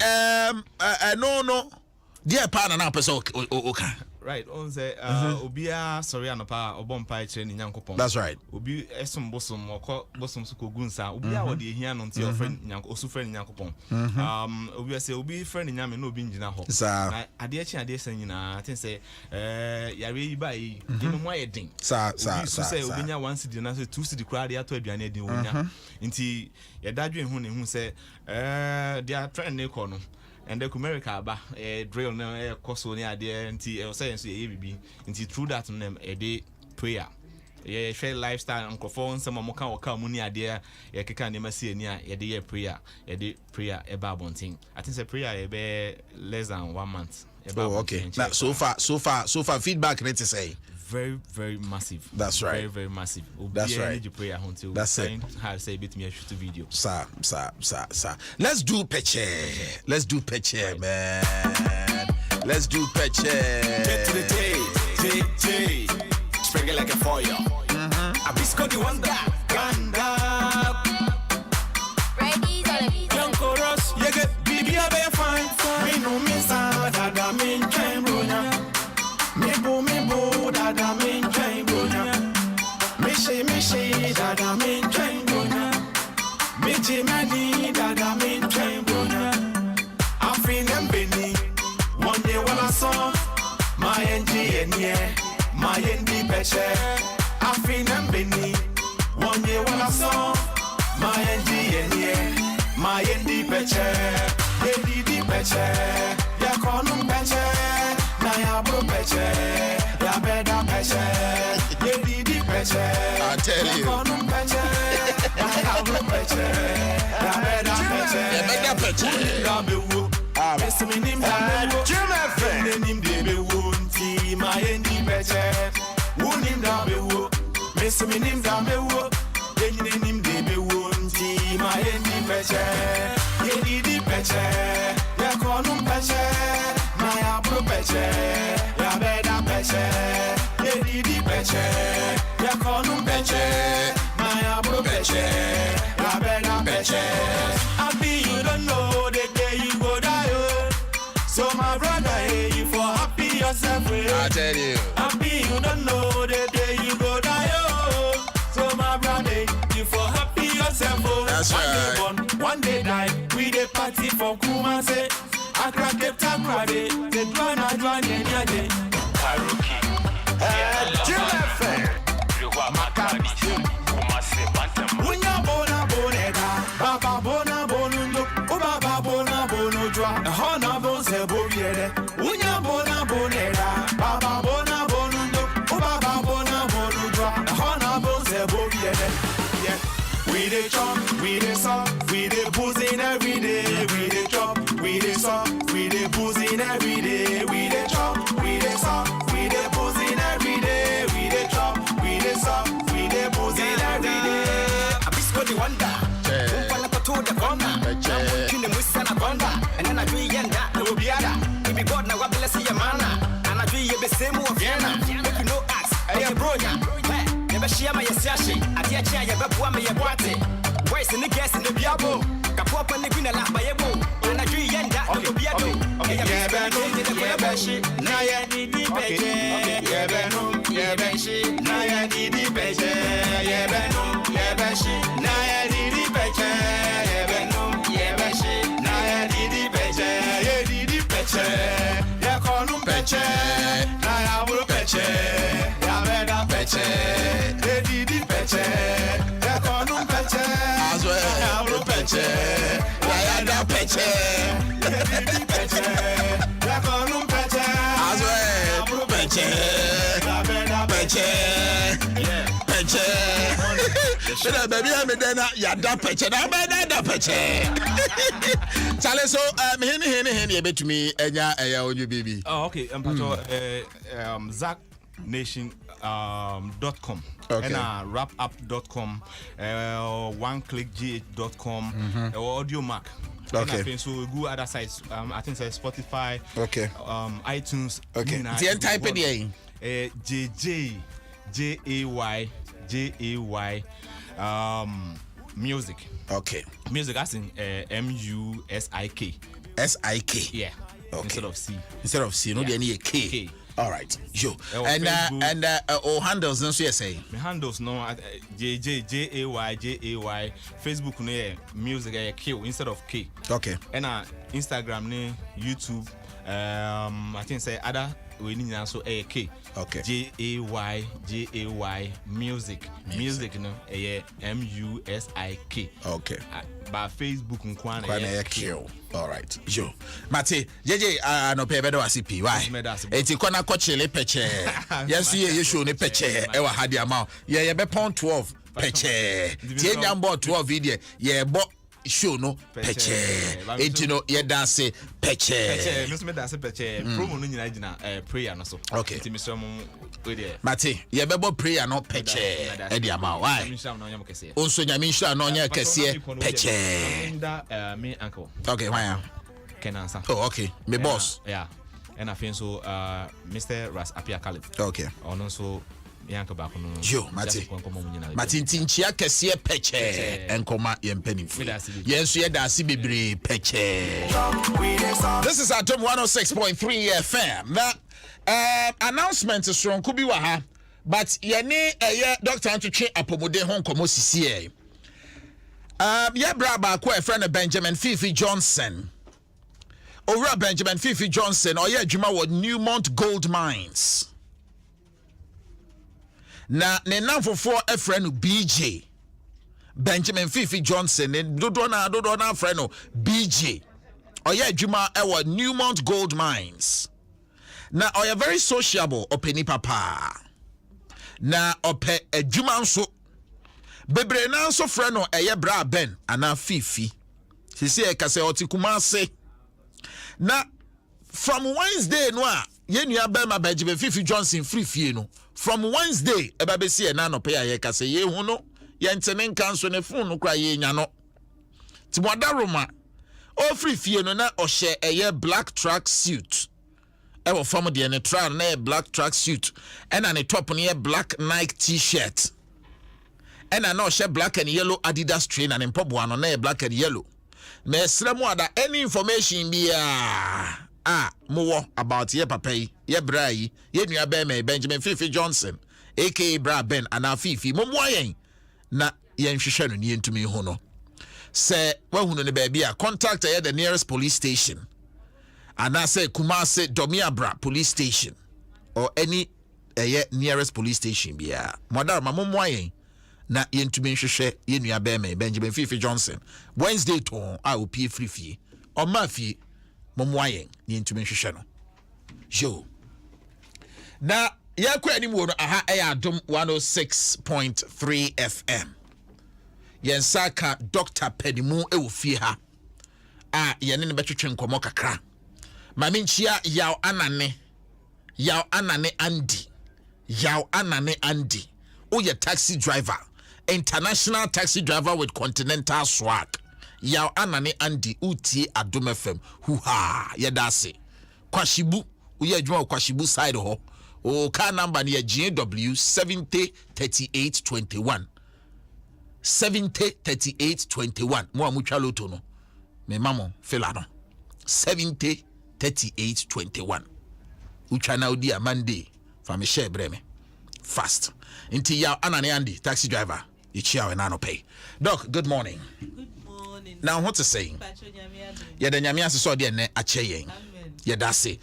no. Dear partner now person okay. Right, on say obia sorry anopa obompa kire ni nyankopon. That's right. Obi esom bosom okọ bosom suko gunsa obia wode ehia no nti ofren nyanko osu friend nyankopon. Obi say obi friend nyame no obi ngina ho. Na ade echi ade san nyina tin say yare yi bai dinu mo ayedin. Sa say obi nya 1 cedi na say 2 cedi kura de ato aduane adin onya. Nti ye dadwe hu ne hu say dia trend ne ko no. And the America ba drill no course on idea until science ABB until through that name a day prayer. Yeah, share lifestyle and conform some moka or come money idea. Yeah, can never see near a day prayer, a babon thing. I think the prayer a be less than 1 month. Oh, okay. Now, so far, feedback. Let's say very, very massive. That's right. Very, very massive. That's right. Prayer until that's it. How say bit me a shoot video. Sir. Let's do peche. Right. Man. Let's do peche. Get to the day. Spring it like a fire. I bisco the one guy. Ganda. Young chorus. You get BB a bear fine. Me no miss out. Dada mean Cambronia. Me bo dada mean Cambronia. Me she dada mean Cambronia. Me Jimmy dada mean Cambronia. I feel them Benny. One day when I saw my NG my ND peche. I feel them Benny. One day when I saw my NG my ND peche. ND peche. Ya konum peche. Na ya bro peche. Ya beda peche. ND peche. I tell you. Ya konum peche. Na ya bro peche. Ya beda peche. Ya beda peche. Ya bewo. Yes, me nim da bewo. Me nim de bewo. Nti ma yendi peche. Wo nim da bewo. Me nim da bewo. Yenyi nim de bewo. Nti ma yendi peche. Yendi di peche. Ya konum peche. Na ya bro peche. Ya beda peche. Yendi di peche. Ya konum peche. Na ya bro peche. Ya beda peche. Happy you don't know the day you go die. So my brother, hey, you for happy yourself. I tell you. Happy you don't know the day you go die. So my brother, you for happy yourself. That's right. One day die. We the party for Kumase. I crack the time, the dwana, any day. Karuki. we dey suck, we dey boozing every day, we dey chop, we dey suck, we dey boozing every day, we dey chop, we dey suck, we dey boozing every day, we dey chop, we dey suck, we dey boozing every day. Abisco the wonder, Umpana to the corner, Namun Musana Bonda, and then I do yenda, no biada. If you got now, what bless your mana, and I do you the same of Vienna. If you know us, I am bronya. Never share my sashi, I dear chair, you better want me a party. Where's in the gas in the Biabo? Capop and the Queen of Layabo, and I do yenda, no biado. Yeah, Beshi, Naya Didi Beje, yeah, Benum, yeah, Beshi, Naya Didi Beje, yeah, Benum, yeah, Beshi, Naya Didi Beje, yeah, Benum, yeah, Beshi, Naya Didi Beje, yeah, Didi Beje, yeah, Colum Beje, Naya Buru Beje, yeah, Veda Beje, yeah, Didi Beje, yeah, Colum Beje, Naya Buru Beje, Naya Da Beje, yeah, Didi Beje, yeah, Colum Beje, Buru Beje, yeah, Veda Beje, Beje. Baby, I'm a dana, ya da peche, na beda da peche. Chale, so, henny, bet me, and ya, you baby. Oh, okay, ZachNation.com. Okay. And rapup.com, oneclickgh.com, Audio Mac. Okay. And so go other sites. I think it's Spotify. Okay. iTunes. Okay. The type it in. JAY music. Okay. Music as in MUSIK. SIK. Yeah. Okay. Instead of C. Instead of C, no, Yeah. they need a K. All right. Yo. And handles, no, so you say. My handles no JAY. Facebook no music Q instead of K. Okay. And Instagram no YouTube. I think say other we need also K. Okay. JAY music. Music no MUSIK. Okay. By Facebook nkwana Q. All right. Yo. Mate, JJ no pay bedo asipi. Why? Eti kona kochele peche. Yes you show ne peche. Ewa hadi amount. Yeah, be pound 12 peche. Tie nyambo 12 video. Yeah, bo show no peche. Eti no ye dance peche. Peche. No me dance peche. Promo no nyina gina prayer no so. Okay. Eti me so mo we there. Mate, ye be bo prayer no peche. Edi amount. Why? Onso nyame nhira no nya kese peche. Me uncle. Okay, why? Kenansa. Oh, okay. Me boss. Yeah. And I feel so Mr. Ras Apia Kalib. Okay. Ono so yanko back no. Yo, Mate. Mate ntinchia kese peche. Enkoma yempenifu. Yenso ye da si bebre peche. This is Adom 106.3 FM. Now, announcement is from Kubi Waha, but yene Dr. Antwiche apomode hon komo sisi ye bra ba ko e friend Benjamin Fifi Johnson. Owura Benjamin Fifi Johnson oye adwuma wo Newmont Gold Mines. Na ne namfofo e friend BJ. Benjamin Fifi Johnson dodo na friend no BJ. Oye adwuma e wo Newmont Gold Mines. Na oye very sociable openi papa. Na ope adwuma nso bebre na nso frɛ no ɛyɛ bra ben ana Fifi sisi e kase otikumase na from Wednesday no a yenua be ma Benjamin Fifi Johnson free fie no from Wednesday eba be sie na no pe aye kase ye hu no ye ntene nka nso ne fun no kra ye nya no timodaroma o free fie no na ohye ɛyɛ black track suit ewo from de ne tra na black track suit and an top ne black Nike t-shirt. And I know she black and yellow Adidas train and in Pobuano na black and yellow. Me sremu ada any information be more about ye papa ye brai ye nua be me Benjamin Fifi Johnson aka Bra Ben ana Fifi momwa yen na yen hwehwe no ne ntumi ho no. Se wahunu ne ba bia contact ye the nearest police station. And I say Kumase Domiabra police station or any nearest police station bia. Modar momwa yen na yentumi nhwehwe yenua bema Benjamin Fifi Johnson Wednesday to a opie free fie o ma fie momwayen yentumi nhwehwe no yo na yakwa anim wo no aha Adom 106.3 FM yensa ka Dr. Pedimu ewo fie ha a yene ne betwetwe nkomo kakra mame nchia yaw anane Andy oye taxi driver, international taxi driver with continental swag. Yaw anane Andy utie Adom FM huha yedase kwashibu uye adwuma kwashibu side ho o car number near GW 703821 703821 mo amutwa loto no me mamo fela no 703821 utwa na odi Monday fa me share breme fast inti ya anane Andy taxi driver ichia we na no pay doc good morning. Now what to say? Yeah, the nyamia so de ne ache yeah, that's it.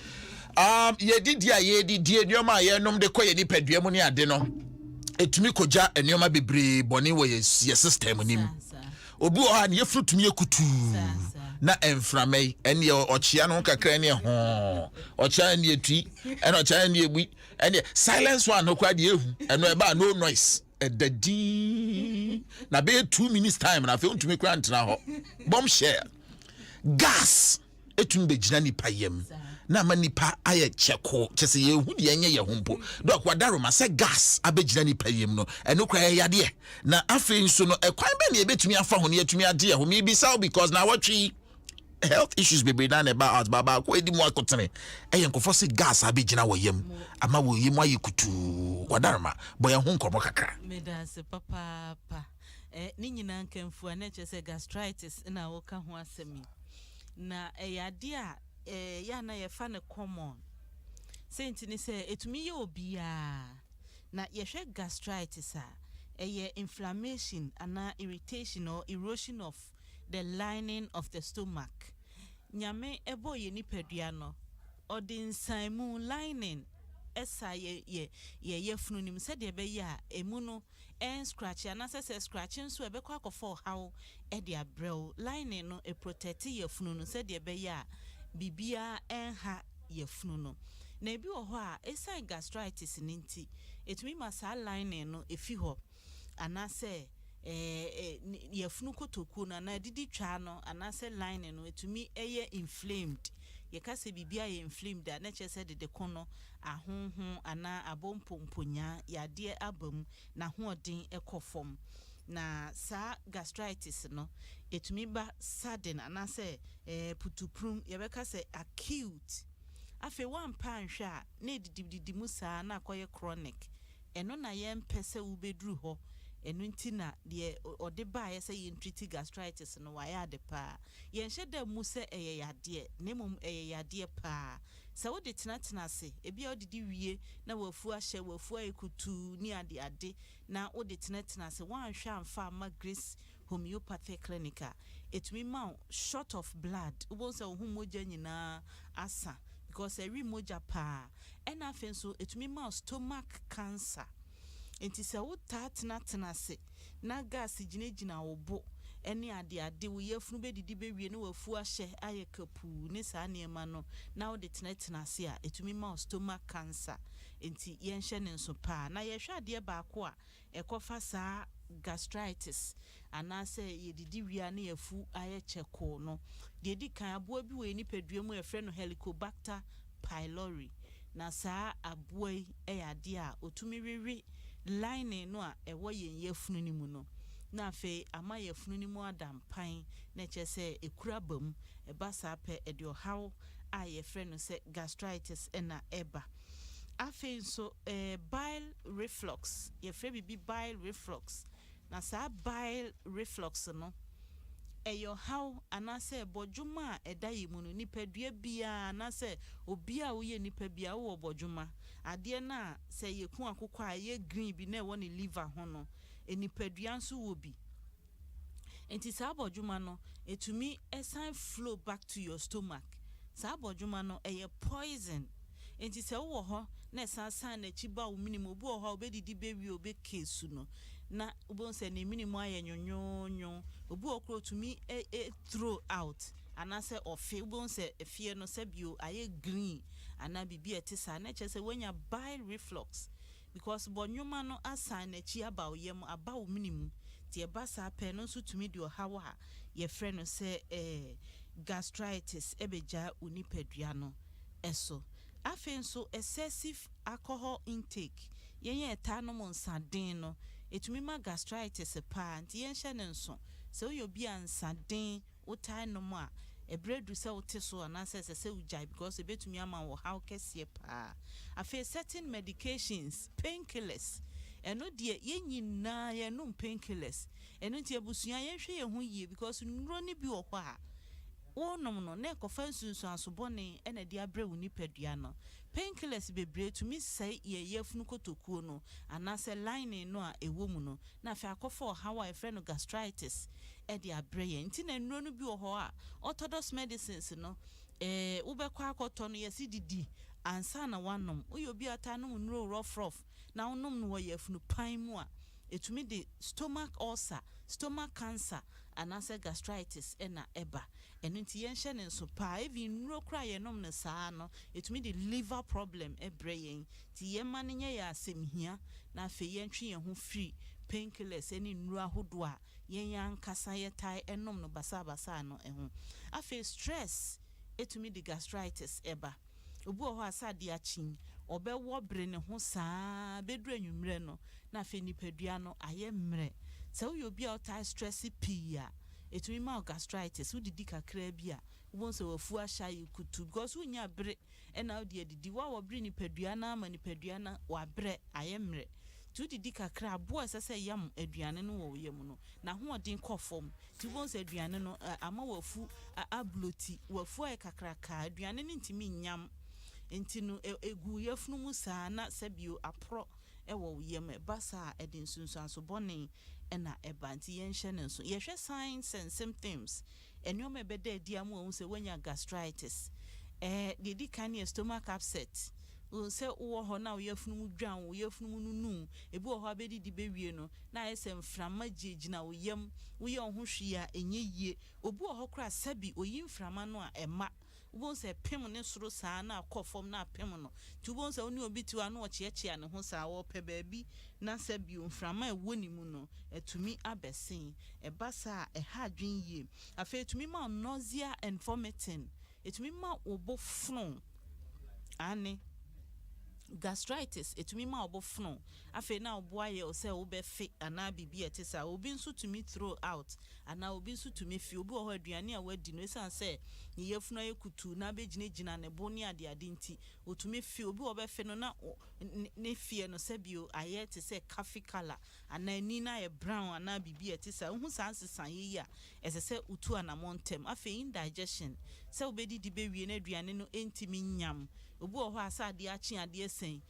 Ye did nyoma ye nom de koye ni padua mu ne ade no. Etumi koja nyoma bebre boni wo ye system nim. Obi o ha ne ye frutumi ekutu. Na enframei ene ochia no kakra ne ho. Ochia ne etui, ene ochia ne egbi, ene silence one no kwa de ehu. Eno e ba no noise. Daddy na be 2 minutes time na fe untumi kra ntena ho bombshell gas etun be gina nipa yem na ma nipa aye cheko chese ye hu de enye ye hompo dok wadaro ma se gas abegina nipa yem no eno kra yade na afi nso no ekwan be na ebetumi afa ho ne etumi ade ho me bi saw because na watwi health issues be done about baba ko edi mo akotene eyenkofo se gas abegina wo yem ama wo yem ayi kutu wadarma boya hu nkomo kakra medase papa ni nyina nkamfu na chese gastritis na wo ka ho asemi na eyade a ya na ye fa ne common senti ni se etumi ye obia na ye hwe gastritis a inflammation ana irritation or erosion of the lining of the stomach. Nyame ebo ye nipadua no odin saimu lining esa ye fununim se de be ya emu no en scratch ana se scratching so ebe kwa akofo how e de abrel lining no e protect ye fununu se de be ya bibia en ha ye fununu na ebi wo ho a esa gastritis ninti etumi masa lining no efi ho ana se yefunu kotoku na didi twa no anase line no etumi eye inflamed ye kase bibia ye inflamed da na chese de kono ahonhon ana abompomponya yade abam na hoodin ekofom na sa gastritis no etumi ba sudden anase putuprum ye be kase acute afi wan pan hwa na dididi musa na akoye chronic eno na ye mpese ubedru ho enu ntina de ode ba ye say treat gastritis no wa ya de pa ye nhede mu se yade nemum yade pa sa wo de tena se ebi odidi wie na wafu ahye wafu ayekutu ni ade na wo de tena se wan hwa amfa ma Grace homeopathic clinic etumi ma short of blood ubon se ohun moja nyina asa because every moja pa ena afenso etumi ma stomach cancer. Enti se wo tena se na gas ginegina obo ene ade wo yefunu bedidi bewie ne wafu ahye ayekapu ne sa niema no na wo de tena se a etumi ma stomach cancer. Enti yenhye ne nso pa na yehwe ade ba ko a ekofa sa gastritis anase yedidi wia ne yafu ayecheko no de di kan aboa bi we ni padua mu efre no Helicobacter pylori na sa aboa ade a otumi wiwi line no a ewo yefunu ni mu no na fe ama yefunu ni mu adampan na chese ekura bam eba sa pe ede ohaw a yefre no se gastritis na eba afe nso bile reflux yefre bibi bile reflux na sa bile reflux no eyo how anase bojuma eda yimu no nipadua bia anase obia wo ye nipa bia wo bojuma ade na se yeku akokwa ye green bi na wo ne liver ho no enipadua nso wo bi enti sa bojuma no etumi esan flow back to your stomach sa bojuma no poison enti se wo ho na esan na chiba wo minimum obu ho obedidi bewi obekesu no na ubon se ne minimum aye nyonyonyo obu okro tumi throw out anase ofe ubon se efie no se bio aye green ana bibi etisa na chese wenya bile reflux because bonyuma no asan na chi aba oyem aba wo minimum tie basa pe no so tumi de ohawa ye frɛ no sɛ gastritis ebeja unipadua no eso afen nso excessive alcohol intake yenye eta no monsaden no etumi ma gastritis pa nti yenhye ne nso sɛ uyo bia nsaden utai no mo a ebredu sɛ wote so anase sɛ ujai because ebetumi ama wo how kɛseɛ pa afen certain medications painkillers eno de yenyina yenum painkillers eno nti abusua yenhwe ye ho yie because nnuro ni bi wo hɔ a wonom no na ekofa nsunsu asobɔne ena de abrɛ wo nipadua no painkillers bebre tumi sɛ ye yefunu kotokuo no anase lining no a ewo mu no na fa akɔfa hawa e frɛ no gastritis e de abrɛ ye nti na nnuro no bi wo hɔ a orthodox medicines no wobɛkɔ akɔtɔ no yɛsi didi ansa na wanom uyo bi ata no nnuro rough na wonom no wɔ yefunu pan mu a etumi de stomach ulcer, stomach cancer, anase gastritis ena eba. Eno nti yenhye ne nso pa even nuro kra yenom ne saa no etumi de liver problem ebre yen. Ti yema ne nye ya asemhia na afe yentwe yen ho free painkillers eni nuro ahodo a yen yan kasa yetai enom no basa no eho. Afe stress etumi de gastritis eba. Obu ho asade achin obewo bre ne ho saa bedru anwumre no na fe nipadua no aye mre se wo obi a otai stress pia etumi ma gastritis udidi kakra bi a won se wafu ahya yikutu because unya bre e na odi adidi wa bre nipadua na ama nipadua na wa bre aye mre tu didi kakra abo sese yam aduane no wo yam no na ho odin kofom ti won se aduane no ama wafu abloti wafu e kakra ka aduane no ntimi nyam enti no egu yefunu mu saa na sabio apro ewo yem basa edin sunsu asobone ena ebanti yenhye ne nso yehwe signs and symptoms eniom ebeda diamu o se wanya gastritis dedi kan stomach upset o se wo ho na yefunu mu dwan wo yefunu mu nunu ebi wo ho abedi di bewie no na yesem frama jejina wo yem wo ye ho hwia enye yie obi wo ho kra sabi oyin frama no a ema won se pem ne soro saa na akofom na pem no tu won se oni obi tu anu ochiechia ne ho saa wo pe baabi na sabi onframa ewoni mu no etumi abesen ebasa ha adwen yie afa etumi ma nausea and vomiting etumi ma obofun ane gastritis etumi ma obofun afa na oboaye o se obefe ana bibi etisa obi nso tumi throw out ana obi nso tumi fi obi ho aduane a wadi no esan se ne yefunu ayekutu na begina ne boni ade nti otumi fi obi obefe no na ne fie no se bio aye te se coffee color ana ni na ye brown ana bibi etisa hu sansesan ye ya esese utu ana montem afa indigestion se obedi di bewie na aduane no entimi nyam obi ho asade achi ade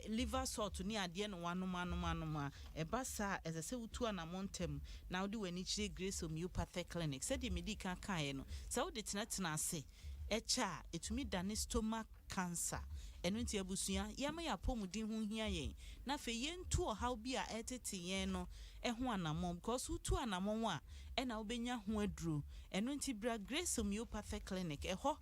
liver salt ni ade no wanomanomanoma ebasa esese utu ana montem na odi wani chire Grace Homeopathic Clinic said the medical kan no se odi tenatena ase echa etumi dane stomach cancer enu nti abusua yama ya pomudin ho hia yen na fe yentu ohaw bi a etete yen no eho anamom because utu anamom a ena obenya ho aduro enu nti bra Grace Homeopathic Clinic eho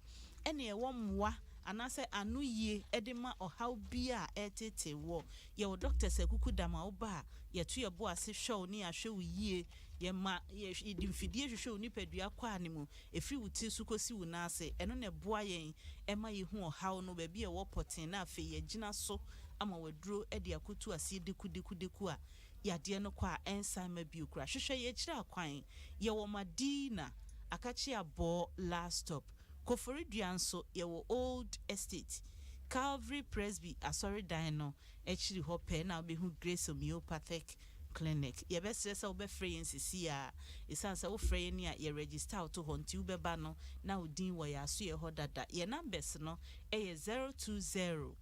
ene ewo mwa anase anu yie edema ohaw bi a etete wo ye wo doctor Sekuku dama oba ye to ye bo ase hwew ni ahwe wo yie ye ma ye dimfidie hwew wo ni padua kwa animu efri wuti su kosi wo na ase eno ne boa yen ema ye hu ohaw no ba bi e wo poten na afi ye gina so ama waduro e de akotu ase deku a yade no kwa enzyme bi okura hwehwe ye kira kwan ye wo madina akachi abo last stop Koforiduanso yewo Old Estate Calvary Presby asori dino echiri hope na obehu Grace Homeopathic Clinic ye be stressa obe free nsisi a isansa wo free ni a ye register auto honti ubeba no na odin wo ya so ye hodada ye numbers no e 020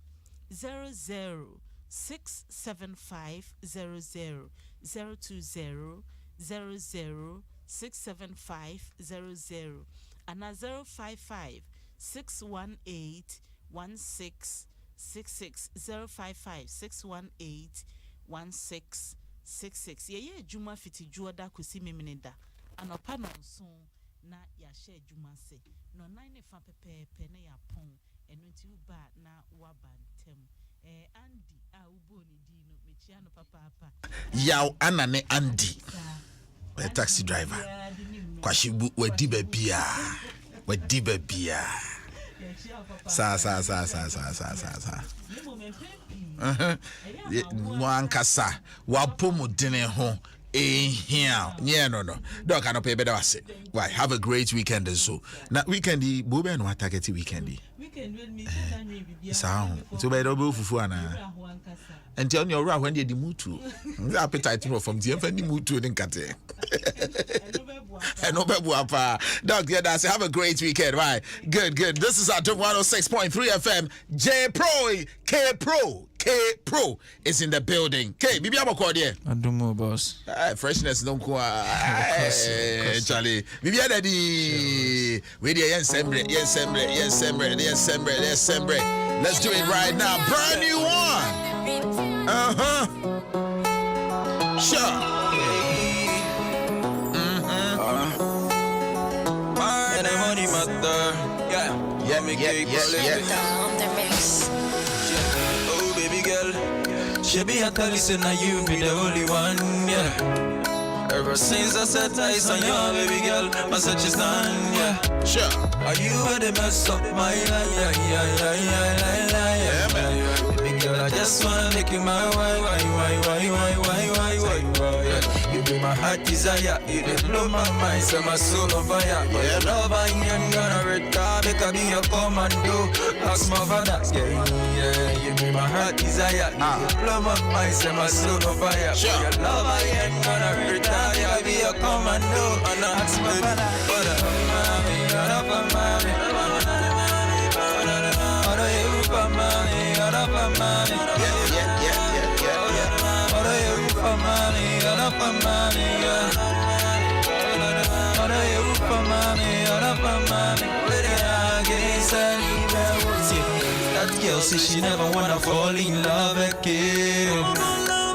00 67500 020 00 67500 and 055 618 1666 055 618 1666 ye juma fiti juoda kusi Memeneda anopa no nso na ya share juma se no 9 fa pepe na ya pon enu nti uba na wabantem Andy uboni dino mechiano papa Yaw anane Andy a taxi driver kwashibu wadi babia sa mwankasa wapomu dine ho here no don't cannot pay better was why have a great weekend and so now weekendi bobe no attack weekendi so be do fufu ana and tell you when they the mood to the appetite from the any mood to nkate and no dog yeah that's have a great weekend right good this is Adom 106.3 FM J Pro is in the building K bibi abako there Adom boss freshness don't go Charlie bibi adadi we there yes sembre let's do it right now brand new one sure money matter. Yeah. Oh baby girl, she be a tell listen now you be the only one. Yeah. Ever since I set eyes on you, baby girl, my search is done. Yeah. Sure. Are you the mess up my life? Yeah, man. Baby girl, I just wanna make you my why. You be my heart desire, you dey blow my mind, set my soul on fire. Yeah, love I ain't gonna retire, make I be your commando. Ask my father, yeah. You be my heart desire, you dey blow my mind, set my soul on fire. Sure. Your love I ain't gonna retire, I be your commando. And I ask my father, that girl says she never wanna fall in love again.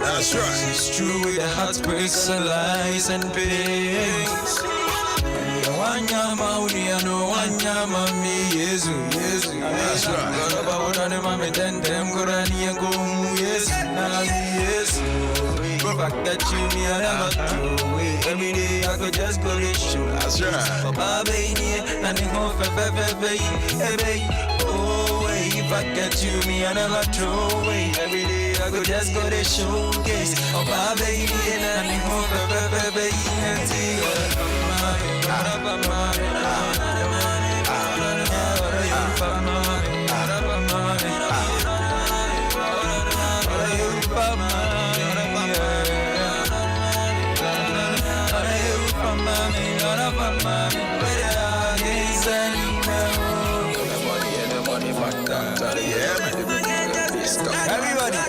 That's right. It's true with the heartbreaks and lies and pains. Wanyama uniano wanyama mi Yesu. That's right. Gaba wadane mame tendem gorani yengo Yesu. Go back that you me I never throw away. Every day I could just go to show. That's right. Papa baby, nani ho fe. Oh way, if I get you me I never throw away. Every day I could just go to showcase. Papa baby, nani ho fe. Everybody,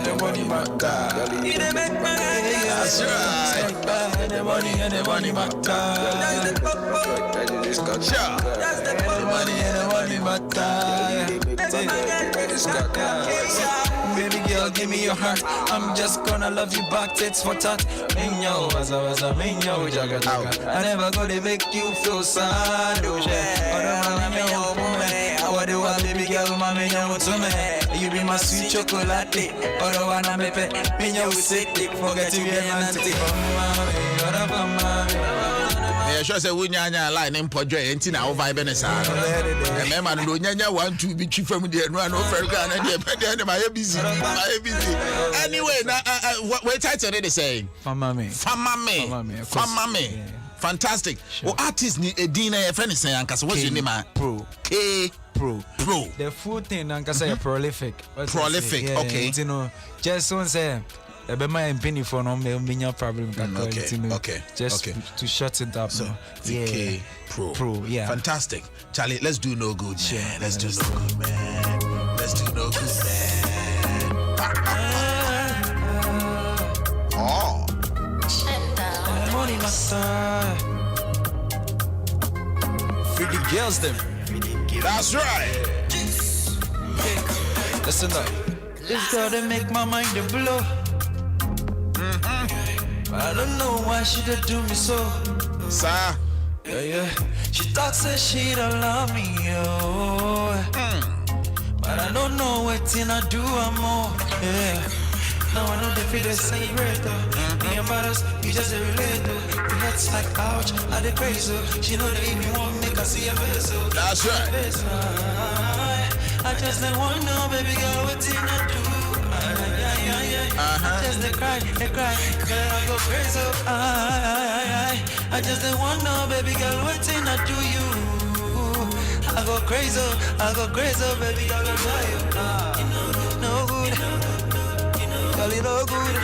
the money matter. That's right. The money matter. Sure. The money matter. Baby girl, give me your heart. I'm just gonna love you back, tits for tat. Minyo, waza, minyo, jaga. I never gonna make you feel sad, oh yeah. I want to baby girl, mommy, to me. You be my sweet chocolate. Wanna me sick, forget to be yeah, sure say we nyanya line in podre enti na over be nesa no man do nyanya 1 2 bi twi fam de no no fer ga na de my busy anyway na what title they saying famame fantastic o artist ni edina e friend say ankasa what's your name Pro the full thing ankasa prolific yeah, okay you know just one say be my penny for no me problem okay just to shut it up so yeah pro yeah fantastic Charlie let's do no good man let's do no good man oh money master for the girls them that's right listen up this girl they make my mind to blow. I don't know why she did do me so. Sir. Yeah. She talks that she don't love me, yo. but I don't know what I do more. Yeah. Now I know the feel they celebrate me and brothers, we just a relate the heads like ouch, I the crazy. She know they even want make her see a face. That's right. I just don't want no baby girl, what I do? I just they cry, girl I go crazy. I just don't want no baby girl, what I do you? I go crazy, baby girl, I do you. No good. Girl, you no good.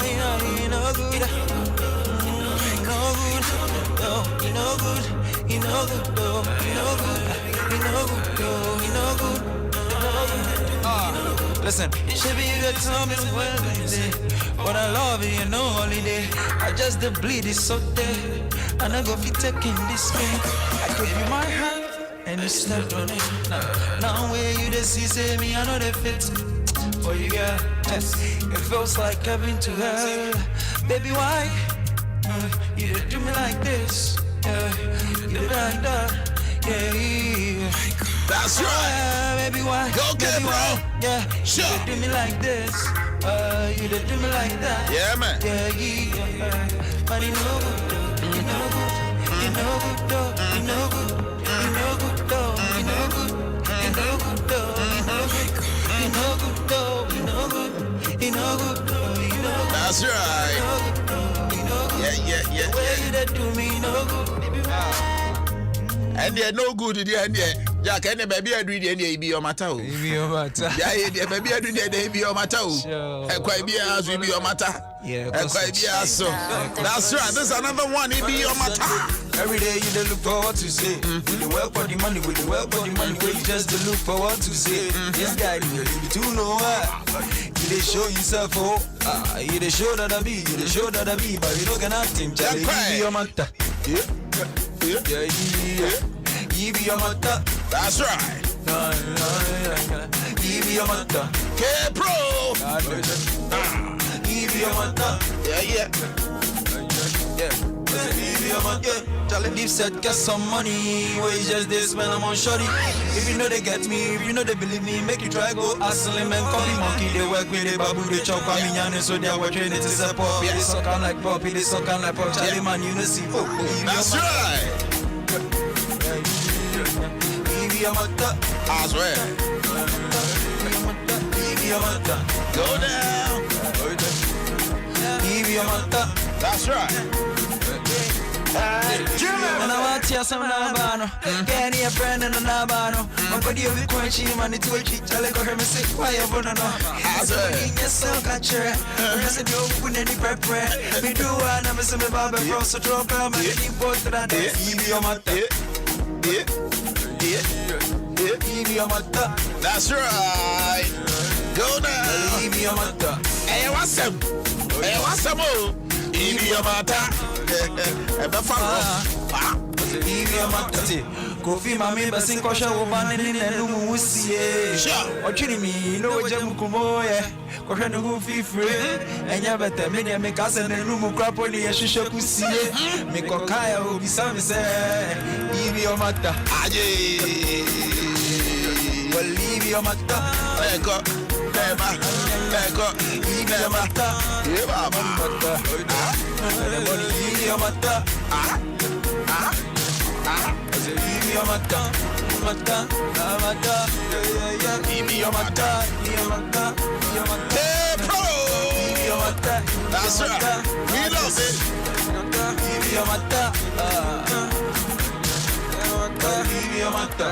You no good. No good. No, you no good. You no good. No, you no good. You no good. No, you no good. Listen, should be you that tell me well, but I love you, you know, holiday. I just the bleed is so dead, and I go be taking this man. I give you my hand, and you stepped on it. Now where you just see, say me, I know they fit. For you, girl, yes, it feels like heaven to hell. Baby, why you did do me like this? Yeah, you did like that. Yeah, that's right. Baby, why? Go get bro. Yeah, sure. You did do me like this. You did do me like that. Yeah, man. Yeah. But you know good, you know good, you know good, though, you know good, you know good, though, you know good, you know good, though, you know good. You know good, though, you know good, you know good, though, you know good. That's right. Yeah. The way you that do me, no good. And they're no good, and Jack, and the baby I do the be your matter. Be your matter. Yeah, the baby I do the be your matter. Quite be as we be your matter. Yeah, quite be as so. That's right, there's another one, it be your matter. Every day you look for what to say. With the work for the money, with the work for the money, where you just to look for what to say. This guy, you do know what? You they show yourself, oh. You they show that I be, you they show that I be, but you don't get nothing. Charlie, you be your matter. Yeah. You be your matter. That's right. You be your matter. K-Pro. You be your matter. Yeah. Charlie Deep said, get some money. Where you just this when I'm on shorty. If you know they get me, if you know they believe me, make you try go hustle him and call me monkey. They work with the babu, they chop on me, so they are working it is a pop. They suck on like pop, they suck on like pop. Charlie man, you know see. That's right. Give your mother. I swear. Give your mother. Go down. Give your mother. That's right. And I want to some Nabano. Get a friend in the Nabano. I'm going to be quenching money to a cheat. I'll go here and say, why you want to know? I said, yes, so catcher. I said, you open any prepare. We do one, I'm a semi barber, bro. So drop them and then import that. Give your mother. Give your mother. That's right. Go down. Give your mother. Hey, what's up? Hey, what's up? Give your mother. Kofi mami basi kosha wobane ni nenu musie ochiri mi no je mukumo ye kosha no fifre enya bete me ne me kase nenu mukrapo ni yeshishe kusie me kokaya obisa me se leave your mata aje well leave your mata eko leave your mata ye baba leave your mata leave your mata leave your mata Hey, bro. Leave your mata. That's right. We love it. Leave your mata.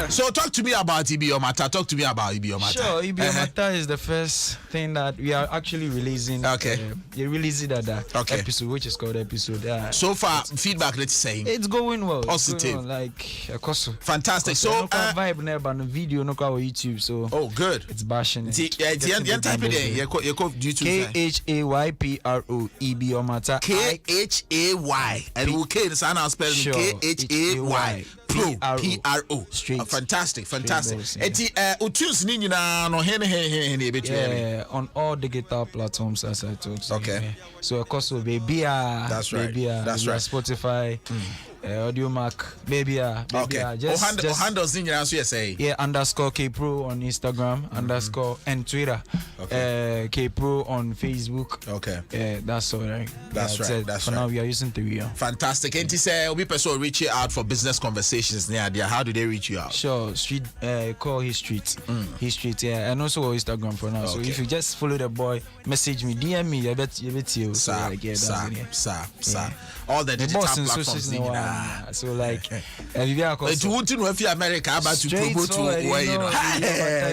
So talk to me about Ibiomata. Talk to me about Ibiomata. Sure, Ibiomata is the first thing that we are actually releasing. Okay. You release it at that episode, which is called episode. So far, feedback, let's say. It's going well. Positive. Going well, like a course. Fantastic. So vibe never on video, no on YouTube. So good. It's bashing. Type it in. You YouTube. KHAYPRO Ibiomata. KHAY. And we'll K the sign out spelling KHAY. PRO. Straight. Fantastic. Utunes ni nyina no hene yeah, on all digital platforms as I told you. Okay. So of course baby. That's right. Spotify. Audio Mark, baby. Okay. Just handles in your answer, you say. Yeah, underscore K-Pro on Instagram, underscore and Twitter. Okay. K-Pro on Facebook. Okay. Yeah, that's all right. That's right. For now, we are using 3. Fantastic. And say, we person reach you out for business conversations near there. How do they reach you out? Sure. Street, call his street. His street, yeah. And also Instagram for now. So if you just follow the boy, message me, DM me, I bet you. Sir. All the digital platforms. So like, if you are if you America about to promote to where you know.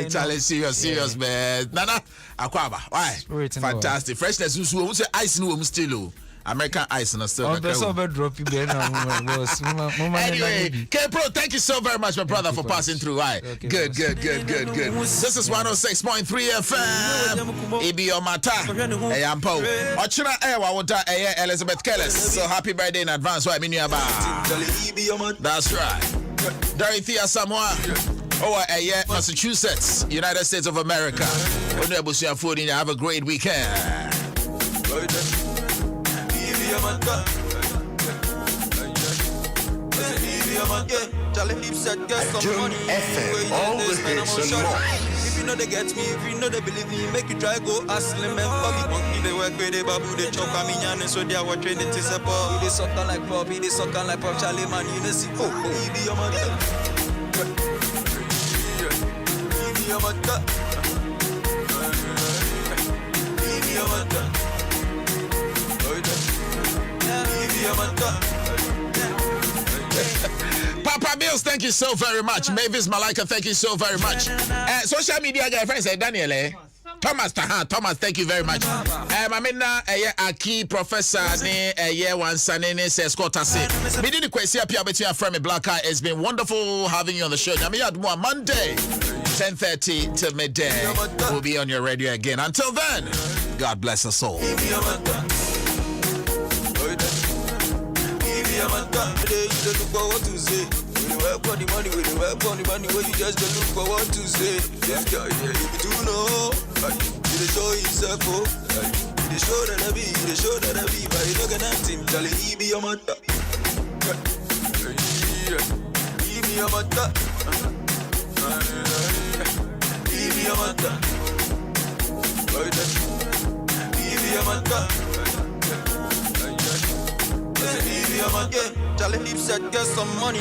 Charlie, serious man. Nana, Akwaba. Why? Fantastic. Freshness. Who say ice no still. American ice and still. Anyway, K-Pro, thank you so very much, my brother, for passing through. Right. Okay, good. This is 106.3 FM. Ibi Omata. Hey, I'm Po. Ochina Ewa Wota Elizabeth Kellis. So happy birthday in advance. Why that's right. Dorothea Samoa. Massachusetts, United States of America. Have a great weekend. Adom FM, all the hits and more. If you know they get me, if you know they believe me, make you try go ask them and buggy monkey. They work with the babu, they choke a minyan, so they are watching it to support. They suck like pop, they suck like pop, Charlie man, you know see. Oh, he be your mother. He be your mother. He be your mother. Papa Bills, thank you so very much. Mavis Malika, thank you so very much. Social media guy friends, Daniel, Thomas, thank you very much. Mamina, Aki, Professor, one son, says Scotase. We did the question up here between from a black eye. It's been wonderful having you on the show. I mean, one Monday, 10:30 to midday. We'll be on your radio again. Until then, God bless us all. You look for what to say. We work for the money, we work for the money. Where you just look for what to say. Yeah, you do know. You show yourself, oh. You show that I be, but you look at him, Charlie, he be your mother. He be your mother. He be your mother. He be your mother. Charlie Deep said, get some money.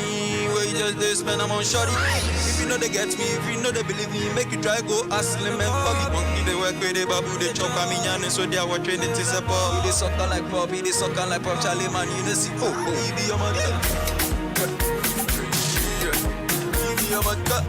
Where you just they spend, I'm on shorty. If you know they get me, if you know they believe me, make you try go ask them and buggy monkey. They work with the babu, they choke a minyan, so they are watching it to support. They suck like pop, they suck like pop, Charlie man, you know see. Oh, he be your mother. He be your mother.